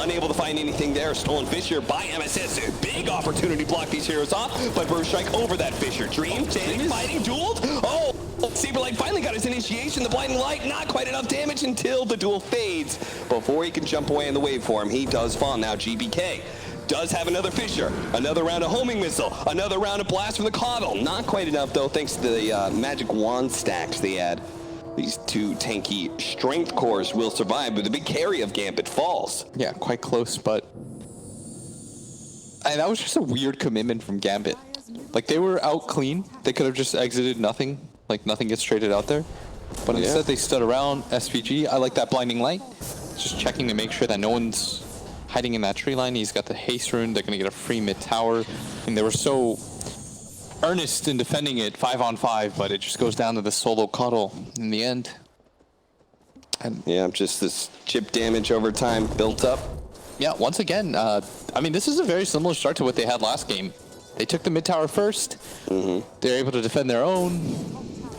unable to find anything there. Stolen Fissure by MSS. A big opportunity to block these heroes off, but Burst Strike over that Fissure. Dream, Tank, fighting, dueled. Oh! Saberlight finally got his initiation. The blinding light, not quite enough damage until the duel fades. Before he can jump away in the waveform, he does fall. Now GBK does have another Fissure, another round of homing missile, another round of blast from the Coddle. Not quite enough though, thanks to the magic wand stacks they had. These two tanky strength cores will survive, but the big carry of Gambit falls. Yeah, quite close, but that was just a weird commitment from Gambit. Like, they were out clean. They could have just exited nothing. Like, nothing gets traded out there. But instead, they stood around SVG. I like that blinding light. Just checking to make sure that no one's hiding in that tree line. He's got the haste rune. They're going to get a free mid tower. And they were so earnest in defending it 5-on-5, but it just goes down to the solo Coddle in the end. And yeah, just this chip damage over time built up. Yeah, once again, I mean, this is a very similar start to what they had last game. They took the mid tower first. They're able to defend their own.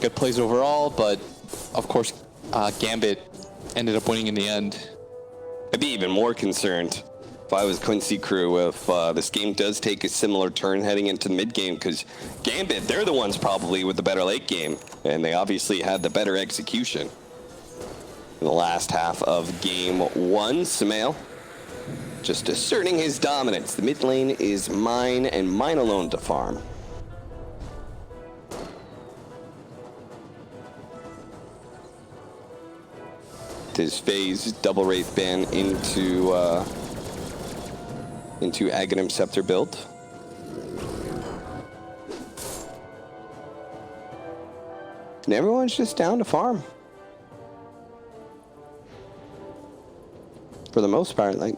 Good plays overall, but of course, Gambit ended up winning in the end. I'd be even more concerned if I was Quincy Crew if this game does take a similar turn heading into mid game, because Gambit, they're the ones probably with the better late game, and they obviously had the better execution in the last half of game one. Sumail just asserting his dominance. The mid lane is mine and mine alone to farm. His phase double Wraith Ban into Aghanim Scepter build. And everyone's just down to farm. For the most part, like.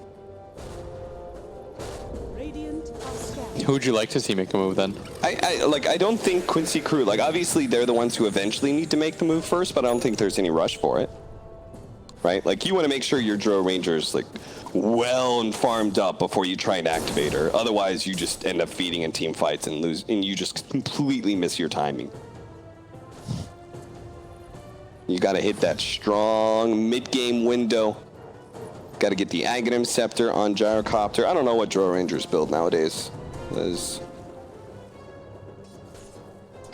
Who would you like to see make a move then? I don't think Quincy Crew, like, obviously they're the ones who eventually need to make the move first, but I don't think there's any rush for it. Right? Like, you want to make sure your Drow Ranger's, like, well and farmed up before you try and activate her. Otherwise, you just end up feeding in team fights and lose, and you just completely miss your timing. You got to hit that strong mid-game window. Got to get the Aghanim Scepter on Gyrocopter. I don't know what Drow Rangers build nowadays.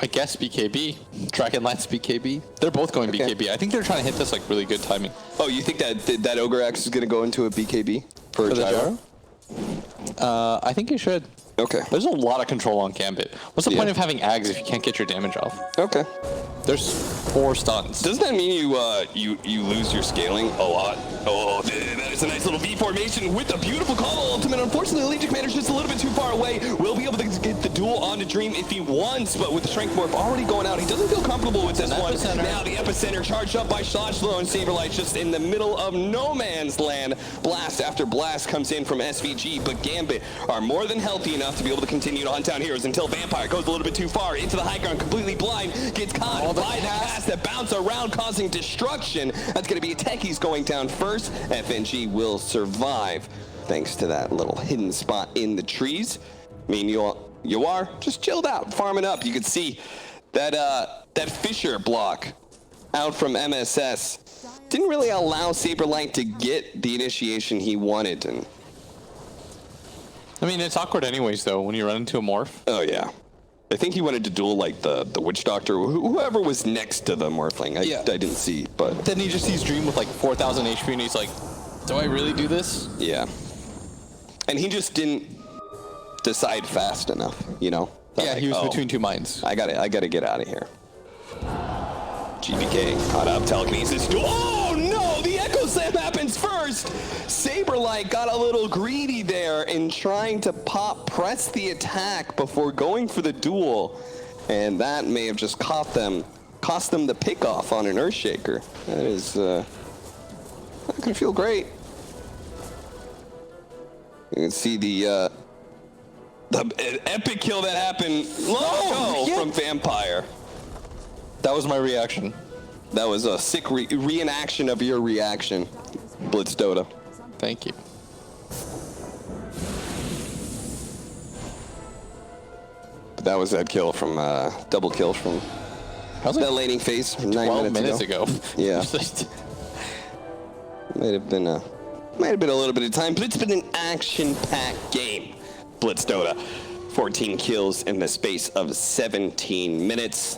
I guess BKB. Dragonlance BKB. They're both going BKB. I think they're trying to hit this like really good timing. Oh, you think that Ogre Axe is going to go into a BKB for Gyro? I think you should. Okay. There's a lot of control on Gambit. What's the point of having Ags if you can't get your damage off? Okay. There's 4 stuns. Doesn't that mean you lose your scaling a lot? Oh, that is a nice little V formation with a beautiful call ultimate. Unfortunately, the Legion Commander's just a little bit too far away. Will be able to get the duel onto Dream if he wants, but with the Strength Morph already going out, he doesn't feel comfortable with this one. Now the Epicenter charged up by Shoshlo, and Saberlight just in the middle of no man's land. Blast after blast comes in from SVG, but Gambit are more than healthy enough to be able to continue to hunt down heroes until Vampire goes a little bit too far into the high ground, completely blind, gets caught by the cast that bounce around, causing destruction. That's going to be Techies going down first. FNG will survive thanks to that little hidden spot in the trees. I mean, you are just chilled out, farming up. You can see that that Fissure block out from MSS didn't really allow Saberlight to get the initiation he wanted. And I mean, it's awkward anyways, though, when you run into a morph. Oh, yeah. I think he wanted to duel, like, the Witch Doctor, whoever was next to the Morphling. I didn't see, but... Then he just sees Dream with, like, 4,000 HP, and he's like, do I really do this? Yeah. And he just didn't decide fast enough, you know? Yeah, he was between two minds. I gotta get out of here. GBK caught up, telekinesis. Oh, no! The Echo Slam happens first! Saberlight got a little greedy there in trying to press the attack before going for the duel. And that may have just cost them the pick off on an Earthshaker. That is not gonna feel great. You can see the epic kill that happened long ago from Vampire. That was my reaction. That was a sick reenaction of your reaction, Blitz Dota. Thank you. That was that kill from double kill from that laning phase 9 minutes ago. Yeah. might have been a little bit of time, but it's been an action-packed game. Blitz Dota, 14 kills in the space of 17 minutes.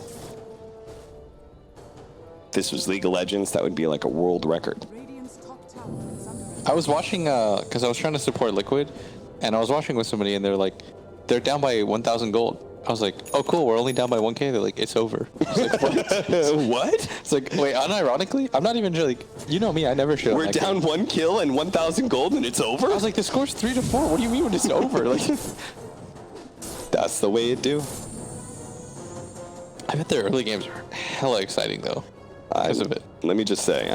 This was League of Legends. That would be like a world record. I was watching because I was trying to support Liquid, and I was watching with somebody, and they're like, they're down by 1,000 gold. I was like, oh cool, we're only down by 1K. They're like, it's over. I was like, what? What? It's like, wait, unironically, I'm not even like, you know me, I never show. We're down 1 kill and 1,000 gold, and it's over. I was like, the score's 3-4. What do you mean when it's over? Like, that's the way it do. I bet their early games are hella exciting though, because of it. Let me just say,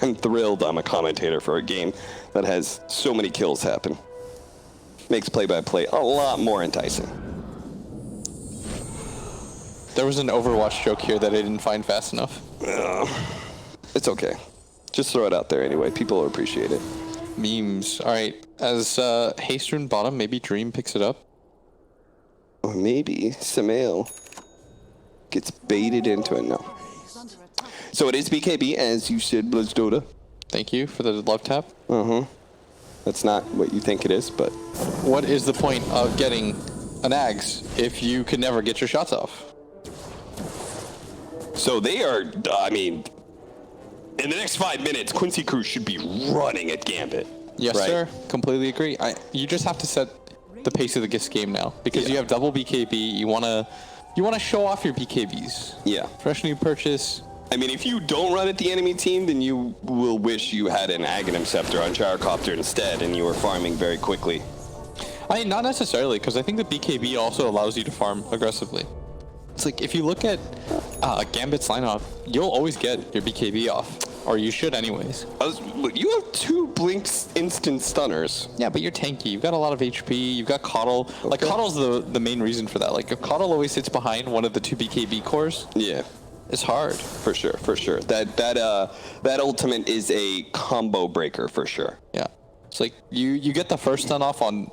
I'm thrilled I'm a commentator for a game that has so many kills happen. Makes play-by-play a lot more enticing. There was an Overwatch joke here that I didn't find fast enough. It's okay. Just throw it out there anyway. People will appreciate it. Memes. All right. As Hastrun bottom, maybe Dream picks it up. Or maybe Samael gets baited into it. No. So it is BKB, as you said, Blitz Dota. Thank you for the love tap. That's not what you think it is, but... What is the point of getting an Ags if you could never get your shots off? So they are, I mean, in the next 5 minutes, Quincy Cruz should be running at Gambit. Yes, right? sir. Completely agree. You just have to set the pace of this game now, because you have double BKB. You wanna show off your BKBs. Yeah. Fresh new purchase. I mean, if you don't run at the enemy team, then you will wish you had an Aghanim Scepter on Gyrocopter instead, and you were farming very quickly. I mean, not necessarily, because I think the BKB also allows you to farm aggressively. It's like, if you look at Gambit's lineup, you'll always get your BKB off. Or you should anyways. Look, you have 2 Blinks instant stunners. Yeah, but you're tanky. You've got a lot of HP. You've got Coddle. Okay. Like, Coddle's the main reason for that. Like, if Coddle always sits behind one of the 2 BKB cores... Yeah. It's hard. For sure, for sure. That ultimate is a combo breaker for sure. Yeah. It's like you get the first stun off on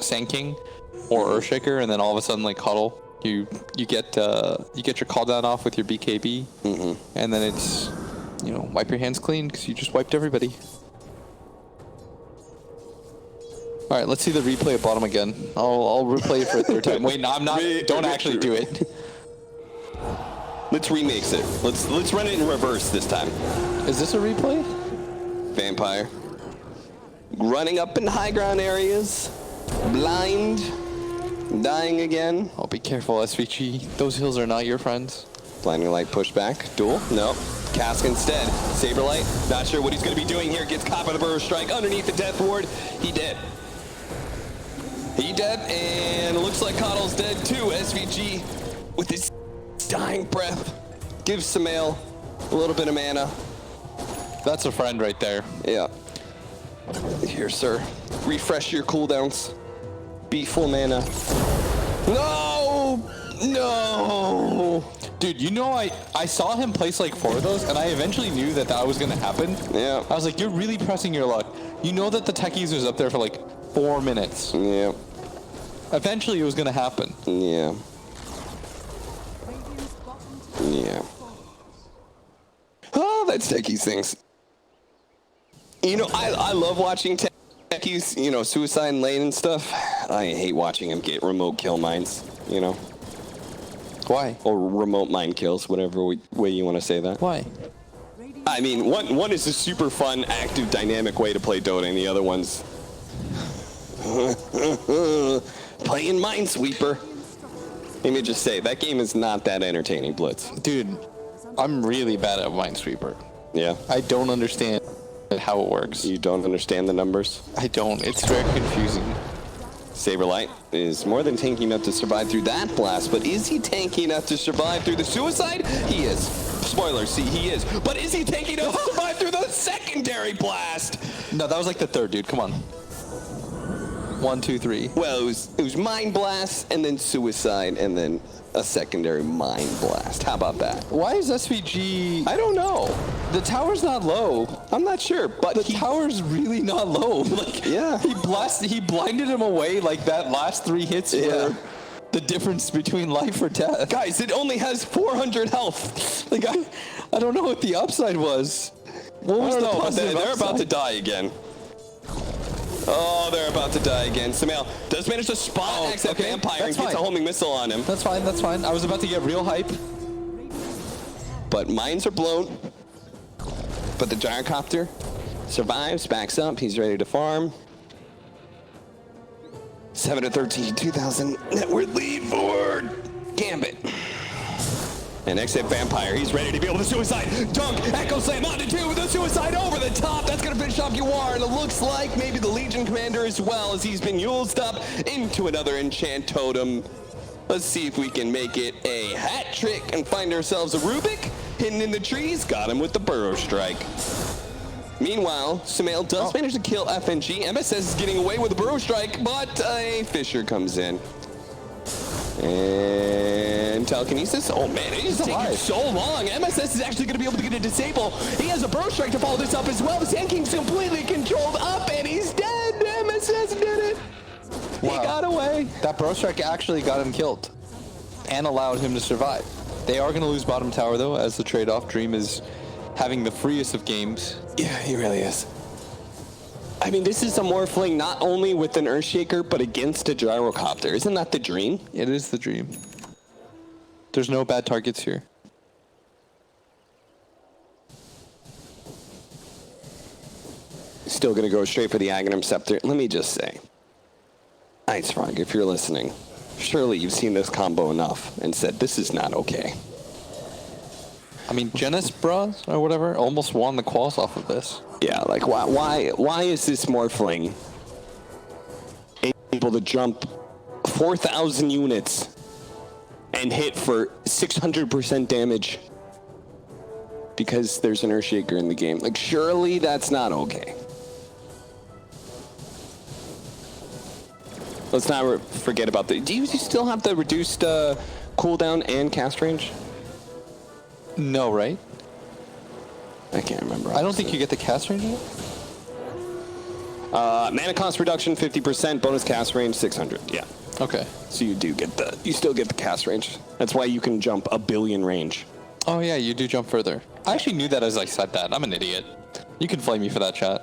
Sand King or Earthshaker, and then all of a sudden, like Coddle, you get your call down off with your BKB, and then it's, you know, wipe your hands clean because you just wiped everybody. All right, let's see the replay at bottom again. I'll replay it for a 3rd time. Wait, no, I'm not. Don't actually do it. Let's remix it. Let's run it in reverse this time. Is this a replay? Vampire. Running up in high ground areas. Blind. Dying again. Oh, be careful, SVG. Those hills are not your friends. Blinding Light pushback. Duel? No. Cask instead. Saberlight. Not sure what he's going to be doing here. Gets caught by the Burrow Strike underneath the Death Ward. He dead. He dead, and it looks like Coddle's dead too. SVG with his dying breath gives Samael a little bit of mana. That's a friend right there. Yeah. Here, sir. Refresh your cooldowns. Be full mana. No! No! Dude, you know, I saw him place like 4 of those, and I eventually knew that was going to happen. Yeah. I was like, you're really pressing your luck. You know that the Techies was up there for like 4 minutes. Yeah. Eventually it was going to happen. Yeah. Yeah. Oh, that's Techies things. You know, I love watching Techies, you know, suicide lane and stuff. I hate watching him get remote kill mines, you know. Why? Or remote mine kills, whatever way you want to say that. Why? I mean, one is a super fun, active, dynamic way to play Dota, and the other one's playing Minesweeper. Let me just say, that game is not that entertaining, Blitz. Dude, I'm really bad at Minesweeper. Yeah. I don't understand how it works. You don't understand the numbers? I don't. It's very confusing. Saberlight is more than tanky enough to survive through that blast, but is he tanky enough to survive through the suicide? He is. Spoilers, see, he is. But is he tanky enough to survive through the secondary blast? No, that was like the 3rd, dude. Come on. 1, 2, 3. Well, it was Mind Blast, and then Suicide, and then a secondary Mind Blast. How about that? Why is SVG? I don't know. The tower's not low. I'm not sure, but The tower's really not low. Like, yeah. He blinded him away like that last 3 hits were the difference between life or death. Guys, it only has 400 health. Like, I don't know what the upside was. What was the positive they're about to upside? die again. Oh, they're about to die again. Sumail does manage to spot XF Vampire and gets a homing missile on him. That's fine, that's fine. I was about to get real hype. But mines are blown. But the Gyrocopter survives, backs up. He's ready to farm. 7-13, 2,000 net worth lead for Gambit. And XF Vampire, he's ready to be able to suicide. Dunk, Echo Slam onto 2 with a suicide over the top. That's going to finish off Yuar, and it looks like maybe the Legion Commander as well, as he's been used up into another Enchant Totem. Let's see if we can make it a hat trick and find ourselves a Rubik hidden in the trees. Got him with the Burrow Strike. Meanwhile, Sumail does manage to kill FNG. MSS is getting away with the Burrow Strike, but a Fisher comes in. And telekinesis. Oh man, it is taking so long. MSS is actually going to be able to get a disable. He has a Burrow Strike to follow this up as well. The Sand King's completely controlled up, and he's dead. MSS did it. He got away. That Burrow Strike actually got him killed and allowed him to survive. They are going to lose bottom tower though, as the trade-off. Dream is having the freest of games. Yeah, he really is. I mean, this is a Morphling not only with an Earthshaker, but against a Gyrocopter. Isn't that the dream? It is the dream. There's no bad targets here. Still going to go straight for the Aghanim Scepter. Let me just say, Ice Frog, if you're listening, surely you've seen this combo enough and said, this is not okay. I mean, Genesis Bras or whatever almost won the quals off of this. Yeah, like why is this Morphling able to jump 4,000 units and hit for 600% damage? Because there's an Earthshaker in the game. Like, surely that's not okay. Let's not forget about the... Do you still have the reduced cooldown and cast range? No, right? I can't remember. I don't think you get the cast range yet. Mana cost reduction 50%, bonus cast range 600. Yeah. Okay. So you still get the cast range. That's why you can jump 1 billion range. Oh yeah, you do jump further. I actually knew that as I said that. I'm an idiot. You can flame me for that, chat.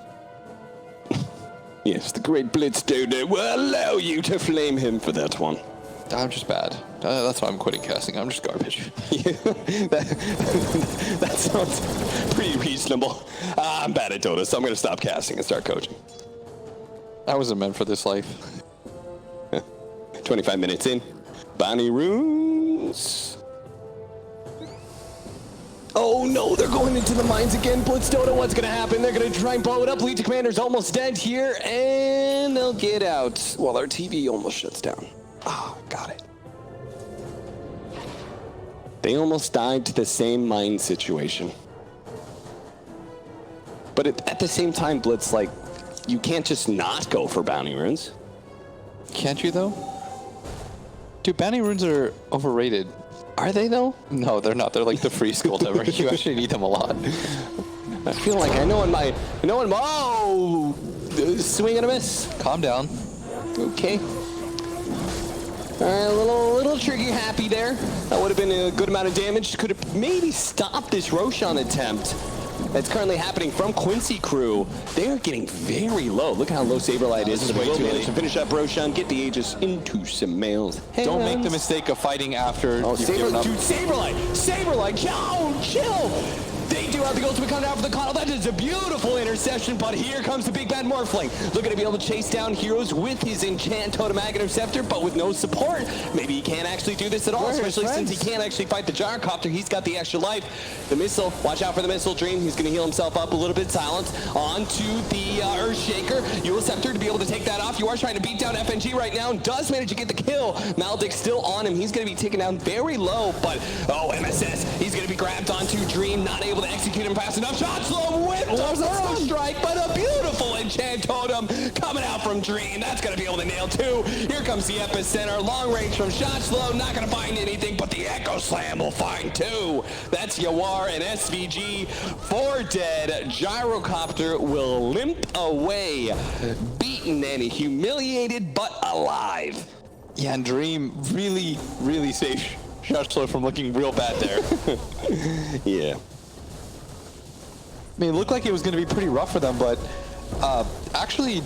Yes, the great Blitz Dodo will allow you to flame him for that one. I'm just bad. That's why I'm quitting casting. I'm just garbage. That sounds pretty reasonable. I'm bad at Dota, so I'm going to stop casting and start coaching. I wasn't meant for this life. 25 minutes in. Bounty runes. Oh no, they're going into the mines again. Blitz Dota, what's going to happen? They're going to try and blow it up. Legion Commander's almost dead here, and they'll get out. Well, our TV almost shuts down. Oh, got it. They almost died to the same mine situation. But at the same time, Blitz, like, you can't just not go for bounty runes. Can't you, though? Dude, bounty runes are overrated. Are they, though? No, they're not. They're like the free skill ever. You actually need them a lot. I feel like I know in my... Oh! Swing and a miss. Calm down. Okay. All right, a little trigger happy there. That would have been a good amount of damage. Could have maybe stopped this Roshan attempt that's currently happening from Quincy Crew. They are getting very low. Look how low Saberlight is. Way too late to finish up Roshan, get the Aegis into some males. Don't make the mistake of fighting after you've given up. Dude, Saberlight, chill. They do have the ultimate countdown for the Coddle. That is a beautiful interception, but here comes the big bad Morphling. Looking to be able to chase down heroes with his Enchant Totem Aghanim Scepter, but with no support. Maybe he can't actually do this at all, especially since he can't actually fight the Gyrocopter. He's got the extra life. The missile, watch out for the missile, Dream. He's going to heal himself up a little bit. Silence onto the Earthshaker. Eula Scepter to be able to take that off. You are trying to beat down FNG right now and does manage to get the kill. Maldic still on him. He's going to be taken down very low, but MSS, he's going to be grabbed onto Dream, not able to executing fast enough. Shot slow with the Burrow strike, but a beautiful enchant totem coming out from Dream. That's going to be able to nail two. Here comes the epicenter. Long range from shot slow. Not going to find anything, but the Echo Slam will find two. That's Yawar and SVG. 4 dead. Gyrocopter will limp away. Beaten and humiliated, but alive. Yeah, and Dream really, really safe shot slow from looking real bad there. Yeah. I mean, it looked like it was going to be pretty rough for them, but actually,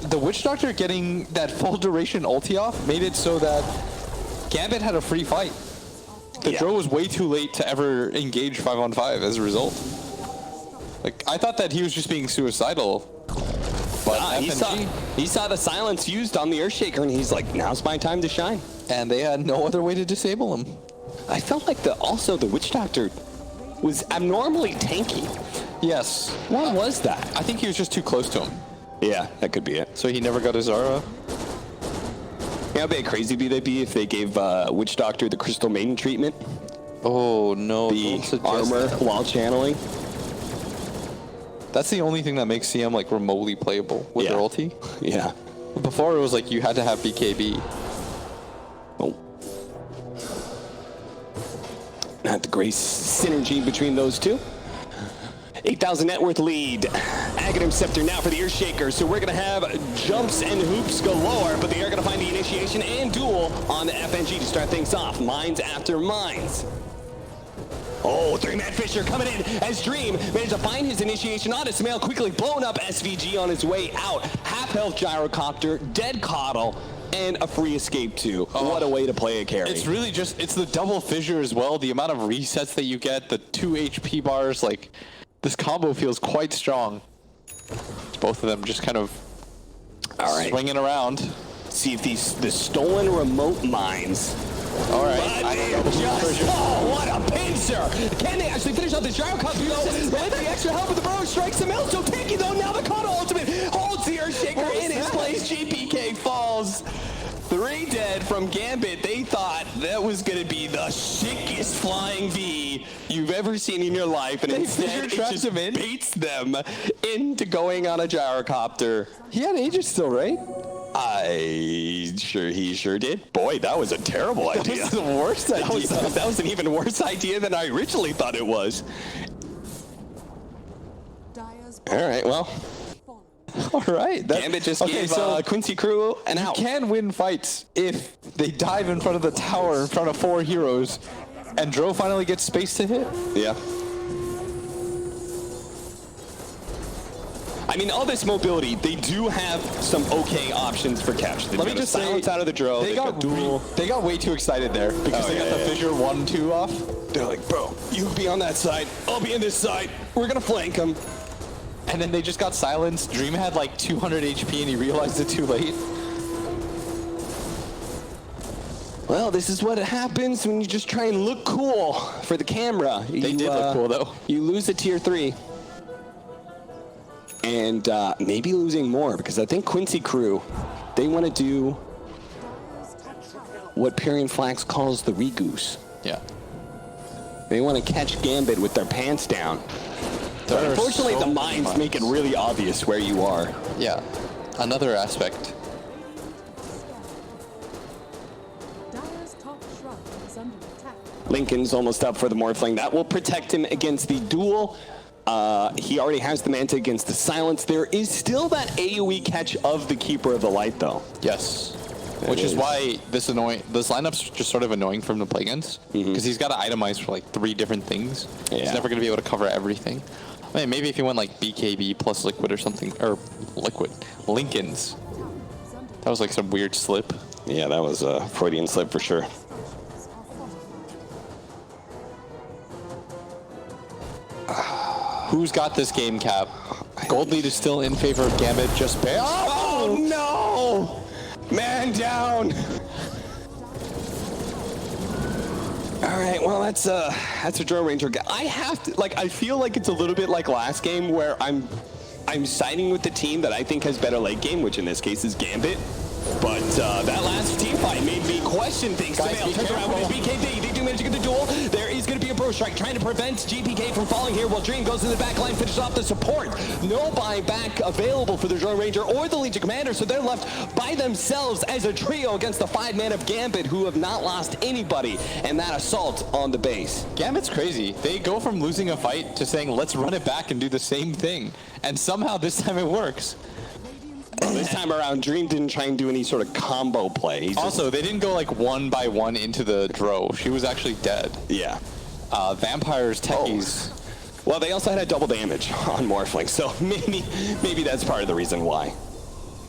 the Witch Doctor getting that full duration ulti off made it so that Gambit had a free fight. The Drow was way too late to ever engage 5-on-5 as a result. Like, I thought that he was just being suicidal. But he saw the silence used on the Earthshaker, and he's like, now's my time to shine. And they had no other way to disable him. I felt like also the Witch Doctor was abnormally tanky. Yes. What was that? I think he was just too close to him. Yeah, that could be it. So he never got his Zara. Yeah, how big crazy would they be if they gave Witch Doctor the Crystal Maiden treatment? Oh, no. The armor while channeling. That's the only thing that makes CM like remotely playable with their ulti. Yeah. Before it was like you had to have BKB. Oh. Not the great synergy between those two. 8,000 net worth lead. Aghanim Scepter now for the Earthshaker. So we're going to have jumps and hoops galore, but they are going to find the initiation and duel on the FNG to start things off. Mines after mines. Oh, 3-man Fisher coming in as Dream managed to find his initiation on his mail, quickly blown up SVG on his way out. Half health Gyrocopter, dead Coddle, and a free escape too. What a way to play a carry. It's really just, it's the double fissure as well. The amount of resets that you get, the 2 HP bars, like this combo feels quite strong. Both of them just kind of swinging around. See if the stolen remote mines. All right. What a pincer! Can they actually finish off this Gyrocopter with the extra help of the Burrow strikes? The Milestones so tanky though. Now the Coddle ultimate holds the Earthshaker in his place. GPK falls. 3 dead from Gambit. They thought that was going to be the sickest flying V you've ever seen in your life, and instead it just baits them into going on a Gyrocopter. He had Aegis still, right? He sure did. Boy, that was a terrible idea. That was the worst idea. That was an even worse idea than I originally thought it was. All right, well. All right. Gambit just gave Quincy Crew an out. You can win fights if they dive in front of the tower in front of 4 heroes, and Dro finally gets space to hit. Yeah. I mean, all this mobility, they do have some okay options for catch. Let me just say, out of the Dro. They got way too excited there because they got the fissure 1-2 off. They're like, bro, you be on that side, I'll be on this side. We're gonna flank them. And then they just got silenced. Dream had like 200 HP and he realized it too late. Well, this is what happens when you just try and look cool for the camera. They did look cool though. You lose a tier 3. And maybe losing more, because I think Quincy Crew, they want to do what Pyrian Flax calls the regoose. Yeah. They want to catch Gambit with their pants down. But unfortunately, the mines make it really obvious where you are. Yeah. Another aspect. Lincoln's almost up for the Morphling. That will protect him against the duel. He already has the Manta against the Silence. There is still that AoE catch of the Keeper of the Light, though. Yes. Which is why this lineup's just sort of annoying for him to play against. Because he's got to itemize for like 3 different things. Yeah. He's never going to be able to cover everything. I mean, maybe if he went like BKB plus Liquid or something. Or Liquid. Lincoln's. That was like some weird slip. Yeah, that was a Freudian slip for sure. Who's got this game, Cap? Gold lead is still in favor of Gambit. Just pay. Oh no! Man down. All right, well that's a Drone Ranger. I have to I feel like it's a little bit like last game where I'm siding with the team that I think has better late game, which in this case is Gambit. But that last team fight made me question things. Guys, turns around with his BKB. They do manage to get the duel. There is going to be a Burrow Strike trying to prevent GPK from falling here while Dream goes to the back line, finishes off the support. No buyback available for the Drone Ranger or the Legion Commander, so they're left by themselves as a trio against the 5-man of Gambit, who have not lost anybody, and that assault on the base. Gambit's crazy. They go from losing a fight to saying, let's run it back and do the same thing. And somehow this time it works. Well, this time around, Dream didn't try and do any sort of combo play. Also, they didn't go like 1 by 1 into the Dro. She was actually dead. Yeah. Vampires, Techies. Well, they also had a double damage on Morphling, so maybe that's part of the reason why.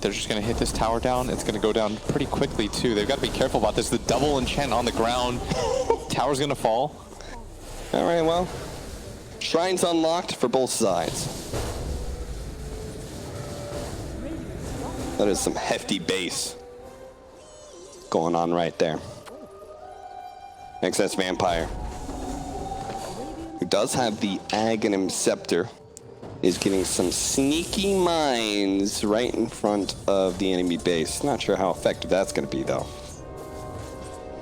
They're just going to hit this tower down. It's going to go down pretty quickly, too. They've got to be careful about this. The double enchant on the ground. Tower's going to fall. All right, well, shrines unlocked for both sides. That is some hefty base going on right there. XS Vampire, who does have the Aghanim Scepter, is getting some sneaky mines right in front of the enemy base. Not sure how effective that's going to be, though.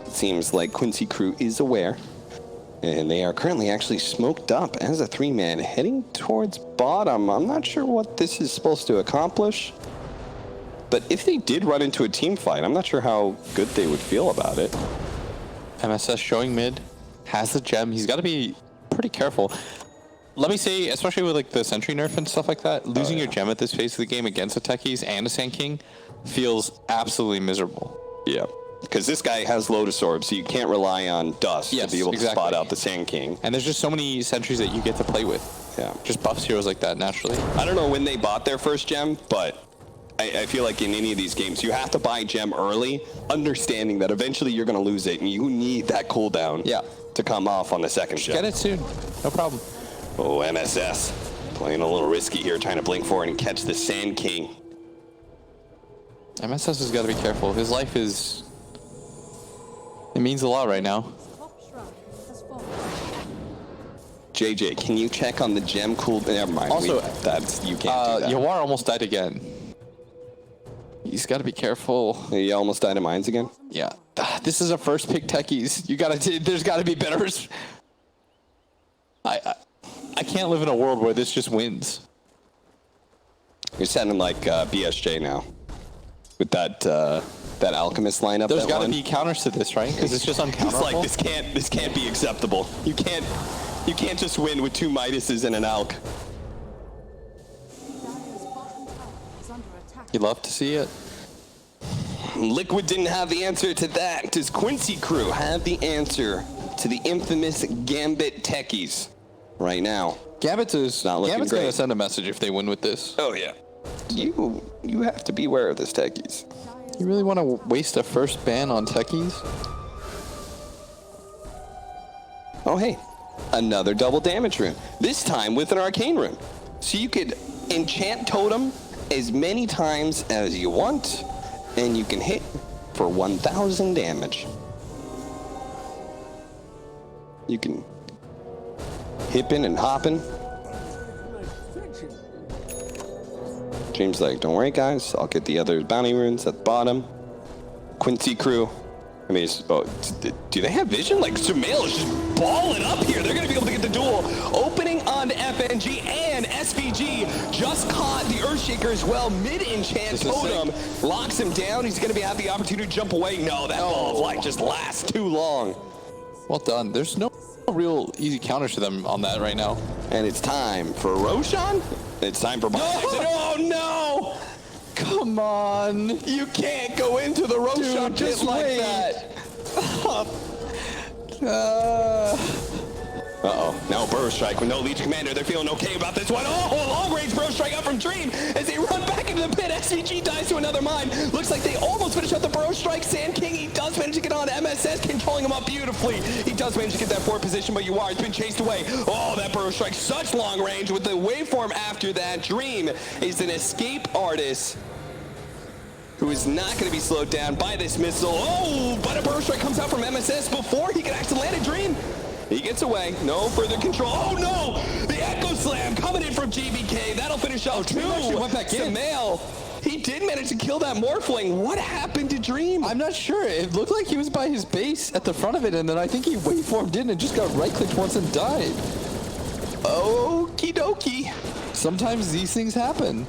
It seems like Quincy Crew is aware, and they are currently actually smoked up as a 3-man heading towards bottom. I'm not sure what this is supposed to accomplish, but if they did run into a team fight, I'm not sure how good they would feel about it. MSS showing mid, has the gem. He's got to be pretty careful. Let me say, especially with like the Sentry nerf and stuff like that, losing your gem at this phase of the game against a Techies and a Sand King feels absolutely miserable. Yeah, because this guy has Lotus Orb, so you can't rely on Dust to be able to spot out the Sand King. And there's just so many sentries that you get to play with. Yeah. Just buffs heroes like that naturally. I don't know when they bought their first gem, but I feel like in any of these games, you have to buy gem early, understanding that eventually you're going to lose it, and you need that cooldown to come off on the second gem. Get it soon. No problem. Oh, MSS. Playing a little risky here, trying to blink forward and catch the Sand King. MSS has got to be careful. His life is... It means a lot right now. JJ, can you check on the gem cooldown? Never mind. Also, you can't do that. Yawar almost died again. He's got to be careful. He almost died of mines again? Yeah. This is a first pick Techies. You got to. There's got to be better. I can't live in a world where this just wins. You're sounding like BSJ now, with that Alchemist lineup. There's got to be counters to this, right? Because it's just uncounterable. It's like this can't be acceptable. You can't just win with 2 Midases and an Alch. You'd love to see it. Liquid didn't have the answer to that. Does Quincy Crew have the answer to the infamous Gambit Techies right now? Gambit's not looking Gambit's great. going to send a message if they win with this. Oh, yeah. You have to be aware of this, Techies. You really want to waste a first ban on Techies? Oh, hey. Another double damage rune. This time with an arcane rune. So you could enchant Totem as many times as you want, and you can hit for 1,000 damage. You can hipping and hopping. Dream's like, don't worry guys, I'll get the other bounty runes at the bottom. Quincy Crew. I mean, do they have vision? Like, Sumail is just balling up here. They're going to be able to get the duel. Opening on FNG, and SVG just caught the Earthshaker as well. Mid-enchant Totem locks him down. He's going to have the opportunity to jump away. No, that ball of light just lasts too long. Well done. There's no real easy counters to them on that right now. And it's time for Roshan. It's time for... Oh, no! Come on. You can't go into the Roshan pit like that. Uh-oh. Now Burrow Strike with no Legion Commander. They're feeling okay about this one. Oh, a long-range Burrow Strike up from Dream as they run back into the pit. SVG dies to another mine. Looks like they almost finish up the Burrow Strike. Sand King, he does manage to get on. MSS controlling him up beautifully. He does manage to get that forward position, but Yawar has been chased away. Oh, that Burrow Strike, such long range with the waveform after that. Dream is an escape artist who is not going to be slowed down by this missile. Oh, but a Burrow Strike comes out from MSS before he can actually land a Dream. He gets away. No further control. Oh no! The Echo Slam coming in from GBK. That'll finish off two. Went back in. Samael. He did manage to kill that Morphling. What happened to Dream? I'm not sure. It looked like he was by his base at the front of it, and then I think he waveformed in and just got right-clicked once and died. Okie dokie. Sometimes these things happen.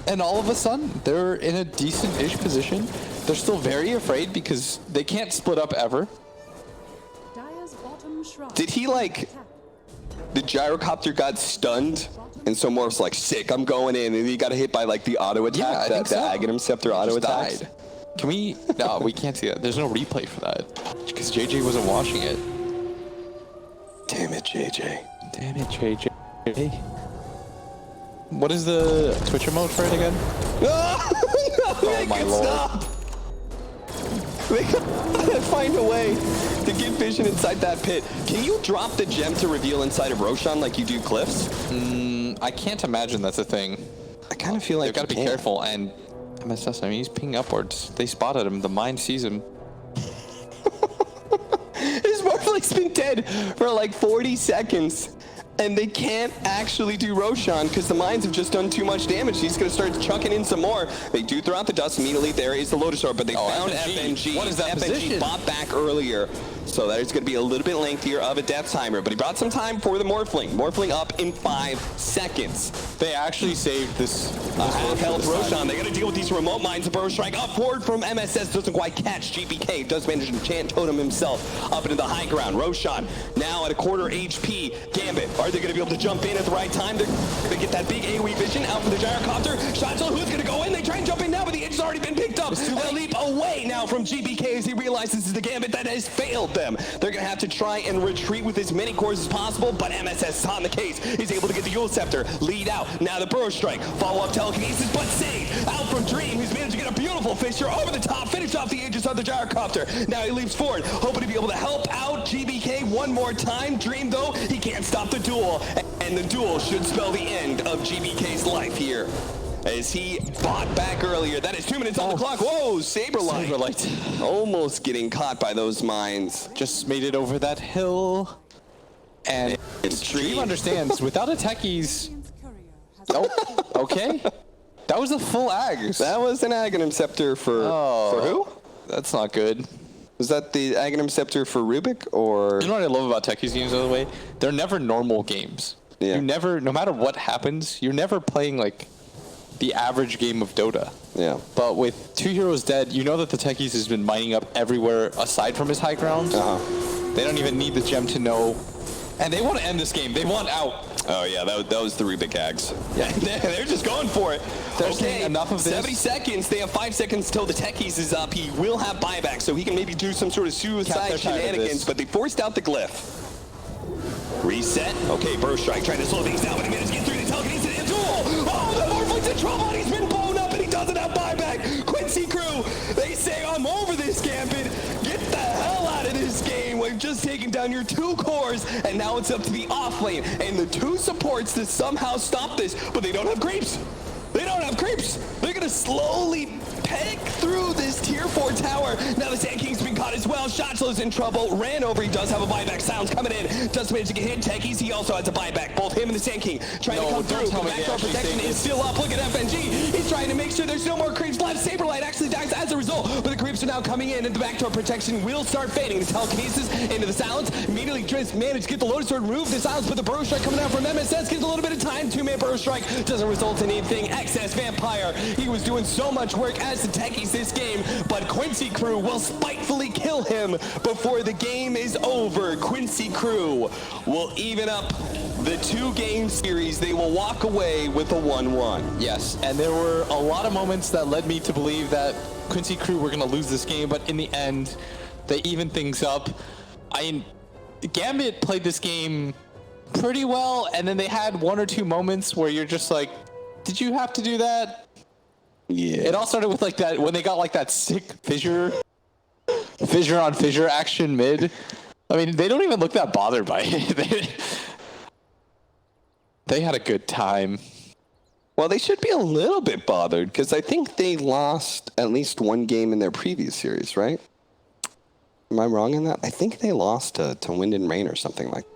And all of a sudden, they're in a decent-ish position. They're still very afraid because they can't split up ever. Dire's bottom shrine. Did he like... The gyrocopter got stunned, and so Morph's like, sick, I'm going in, and he got hit by like the auto attack, Yeah, I think the so. Aghanim Scepter auto attack. Died. Can we? No, we can't see that. There's no replay for that because JJ wasn't watching it. Damn it, JJ. Damn it, JJ. What is the Twitch emote for it again? Oh my lord. Stop. They gotta find a way to get vision inside that pit. Can you drop the gem to reveal inside of Roshan like you do Cliffs? I can't imagine that's a thing. I kind of feel like They've got to be careful. And MSS, I mean, he's pinging upwards. They spotted him. The mine sees him. His Morphling's been dead for like 40 seconds. And they can't actually do Roshan because the mines have just done too much damage. He's going to start chucking in some more. They do throw out the dust immediately. There is the Lotus Orb, but they found FNG. What is that FNG position? bought back earlier. So that is going to be a little bit lengthier of a death timer. But he brought some time for the Morphling. Morphling up in 5 seconds. They actually saved this. Half health Roshan. They got to deal with these remote mines. The Burrow Strike up forward from MSS. Doesn't quite catch GBK. Does manage to chant totem himself up into the high ground. Roshan now at a quarter HP. Gambit. Are they going to be able to jump in at the right time? They're going to get that big AoE vision out for the gyrocopter. Shotzel, who's going to go in? They try and jump in now, but the edge has already been picked up. A leap away now from GBK as he realizes this is the Gambit that has failed them. They're going to have to try and retreat with as many cores as possible, but MSS is on the case. He's able to get the Yule Scepter, lead out. Now the Burrow Strike, follow-up telekinesis, but saved out from Dream, who's managed to get a beautiful fissure over the top, finish off the edges of the gyrocopter. Now he leaps forward, hoping to be able to help out GBK one more time. Dream, though, he can't stop the duel, and the duel should spell the end of GBK's life here. As he bought back earlier. That is 2 minutes on the clock. Whoa, Saberlight. Saberlight. Almost getting caught by those mines. Just made it over that hill. And Dream understands, without a techies... Oh, okay. That was a full Ags. That was an Aghanim Scepter for who? That's not good. Was that the Aghanim Scepter for Rubik, or...? You know what I love about techies games, by the way? They're never normal games. Yeah. You never, no matter what happens, you're never playing, like, the average game of Dota. Yeah. But with 2 heroes dead, you know that the techies has been mining up everywhere aside from his high ground. They don't even need the gem to know. And they want to end this game. They want out. Oh, yeah, that was the Rubik Ags. Yeah, they're just going for it. They're saying enough of this. 70 seconds. They have 5 seconds till the techies is up. He will have buyback, so he can maybe do some sort of suicide shenanigans, but they forced out the glyph. Reset. Okay, Burst Strike trying to slow things down, but he managed to get through the telekinesis and duel. Oh, the Morphling's in trouble, and he's been blown up, and he doesn't have buyback. Quincy Crew, they say, I'm over this, Gambit. Get the hell out of this game. We've just taken down your 2 cores, and now it's up to the off lane and the 2 supports to somehow stop this, but they don't have creeps. They don't have creeps. They're going to slowly peg through this tier 4 tower. Now the Sand King's been caught as well. Shotslow's in trouble. Ran over. He does have a buyback. Sounds coming in. Does manage to get hit. Techies, he also has a buyback. Both him and the Sand King trying to come through. The backdoor protection is still up. Look at FNG. He's trying to make sure there's no more creeps left. Saberlight actually dies as a result, but the creeps are now coming in, and the backdoor protection will start fading. The telekinesis into the silence. Immediately managed to get the Lotus Sword, remove the silence, but the Burrow Strike coming out from MSS gives a little bit of time. 2-man Burrow Strike doesn't result in anything. Excess Vampire. He was doing so much work as the techies this game, but Quincy Crew will spitefully kill him before the game is over. Quincy Crew will even up the 2-game series. They will walk away with a 1-1. Yes, and there were a lot of moments that led me to believe that Quincy Crew were going to lose this game, but in the end, they even things up. Gambit played this game pretty well, and then they had 1 or 2 moments where you're just like, did you have to do that? Yeah. It all started with like that, when they got like that sick fissure on fissure action mid. I mean, they don't even look that bothered by it. They had a good time. Well, they should be a little bit bothered because I think they lost at least 1 game in their previous series, right? Am I wrong in that? I think they lost to Wind and Rain or something like that.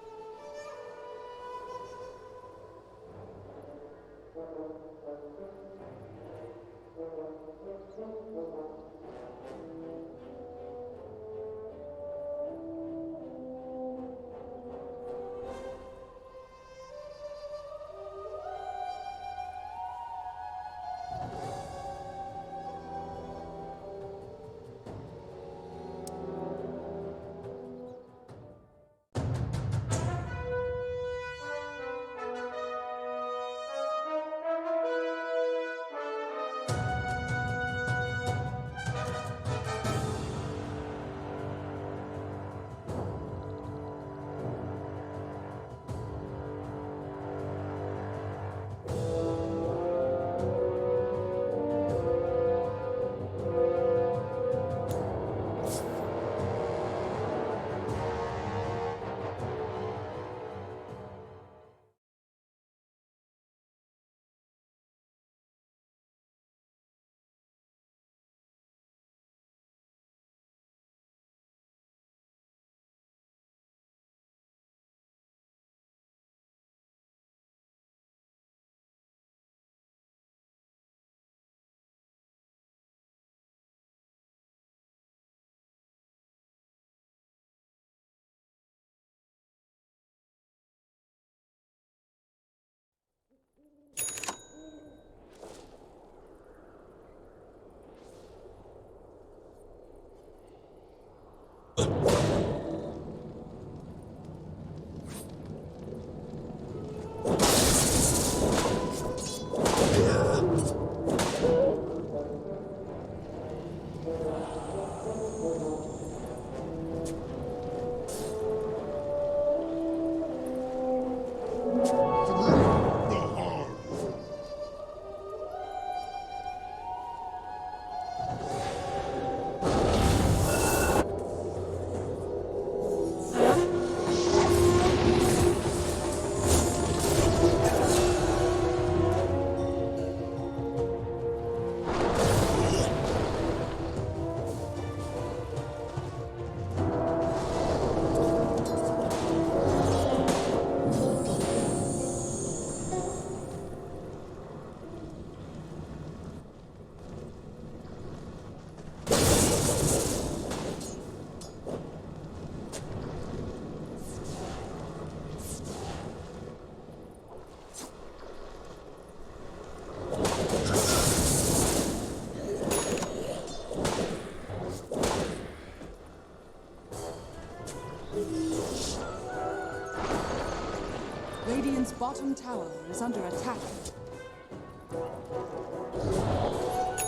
Radiant's bottom tower is under attack.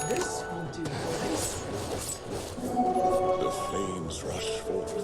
This will do. The flames rush forth.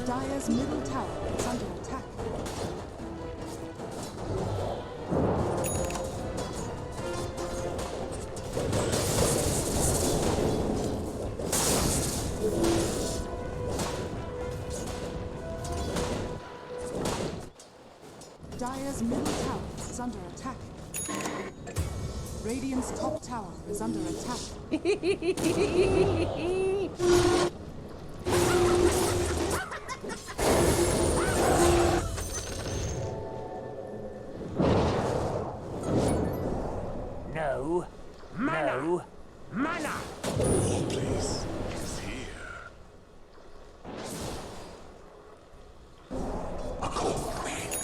Dire's middle tower is under attack. Dire's middle tower is under attack. Radiant's top tower is under attack. No. No. Mana! Please. Is here. A cold wind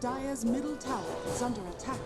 Dire's middle tower is under attack.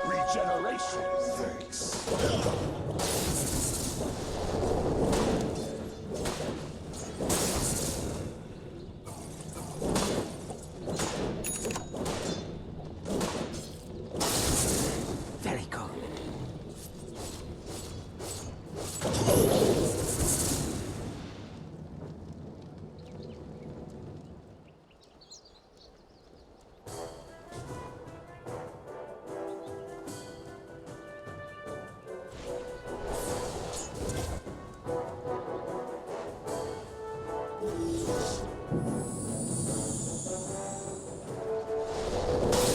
Regeneration. Thanks. Very good.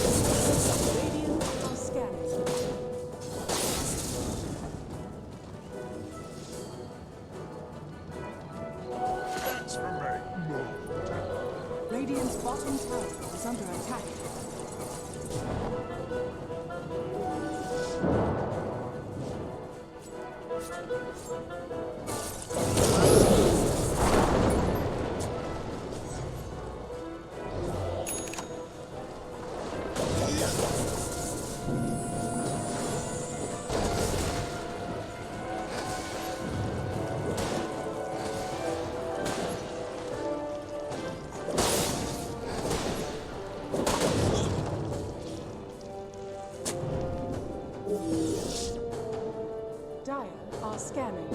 Radiant are scanning. Thanks for me. Radiant's bottom tower is under attack. Dire are scanning.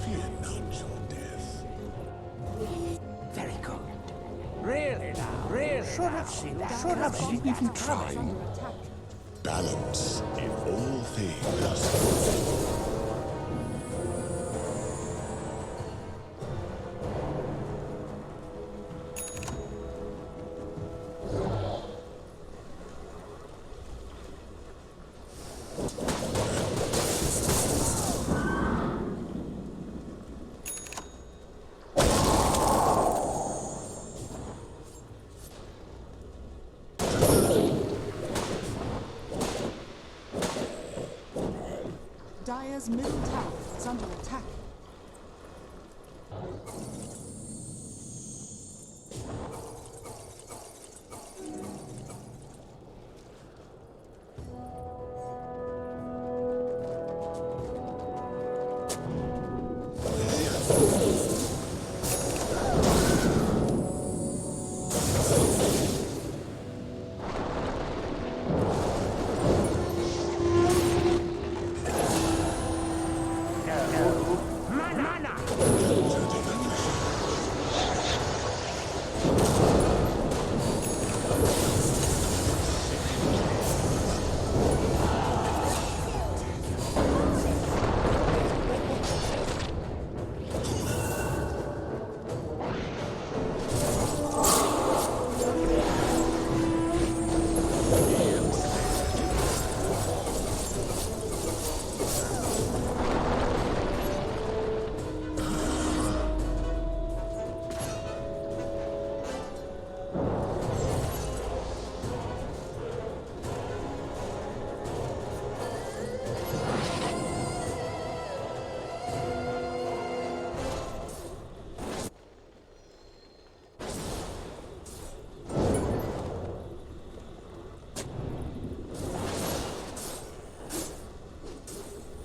Fear not your death. Very good. Really now. Really. Should have seen that. Should have seen Even that. try. Balance in all things. Dire's middle tower is under attack.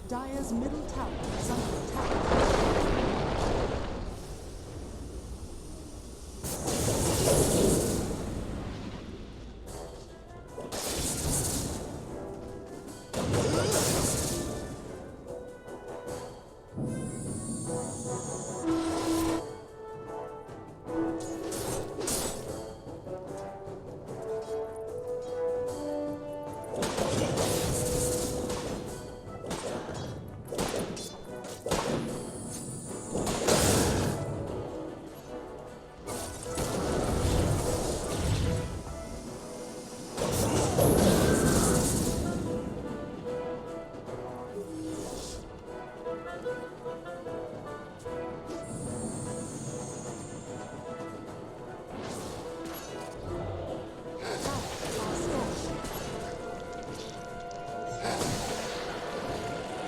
Dire's middle tower is under attack.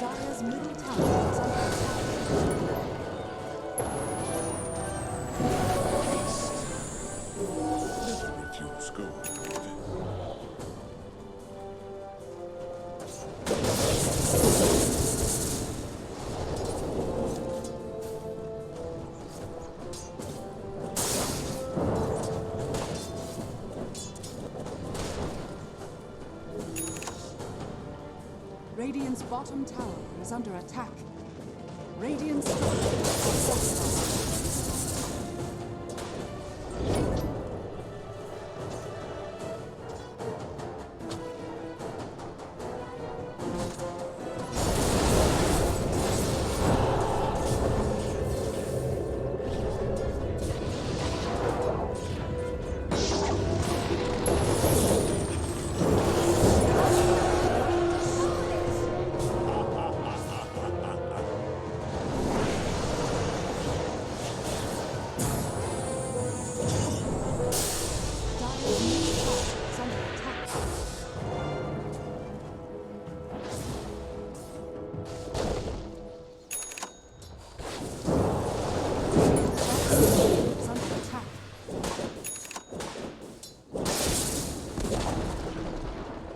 Dire's middle tower is under attack. Radiant's bottom tower is under attack. Radiant's structures are fortified.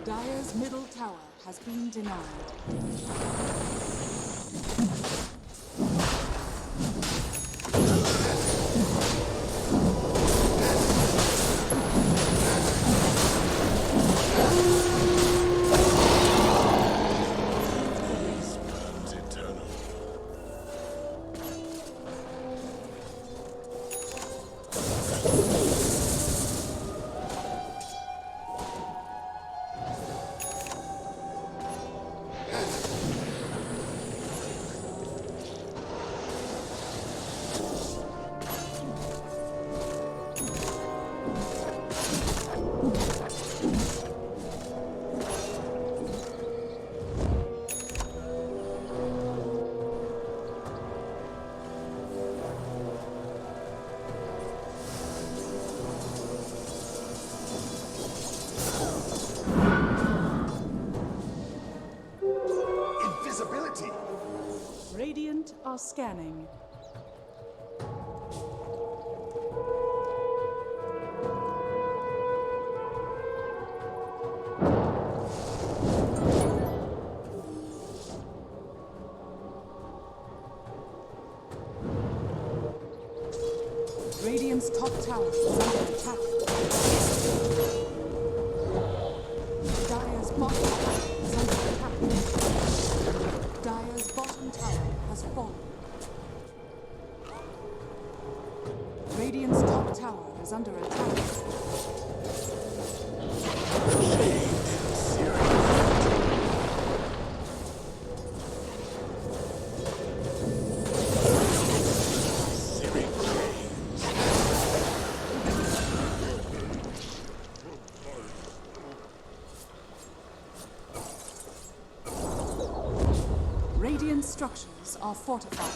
Dire's middle tower has been denied. Radiant are scanning. Radiant's top tower is under attack. Dire's bottom tower is under attack. Dire's bottom tower has fallen. Radiant's top tower is under attack. Radiant structures are fortified.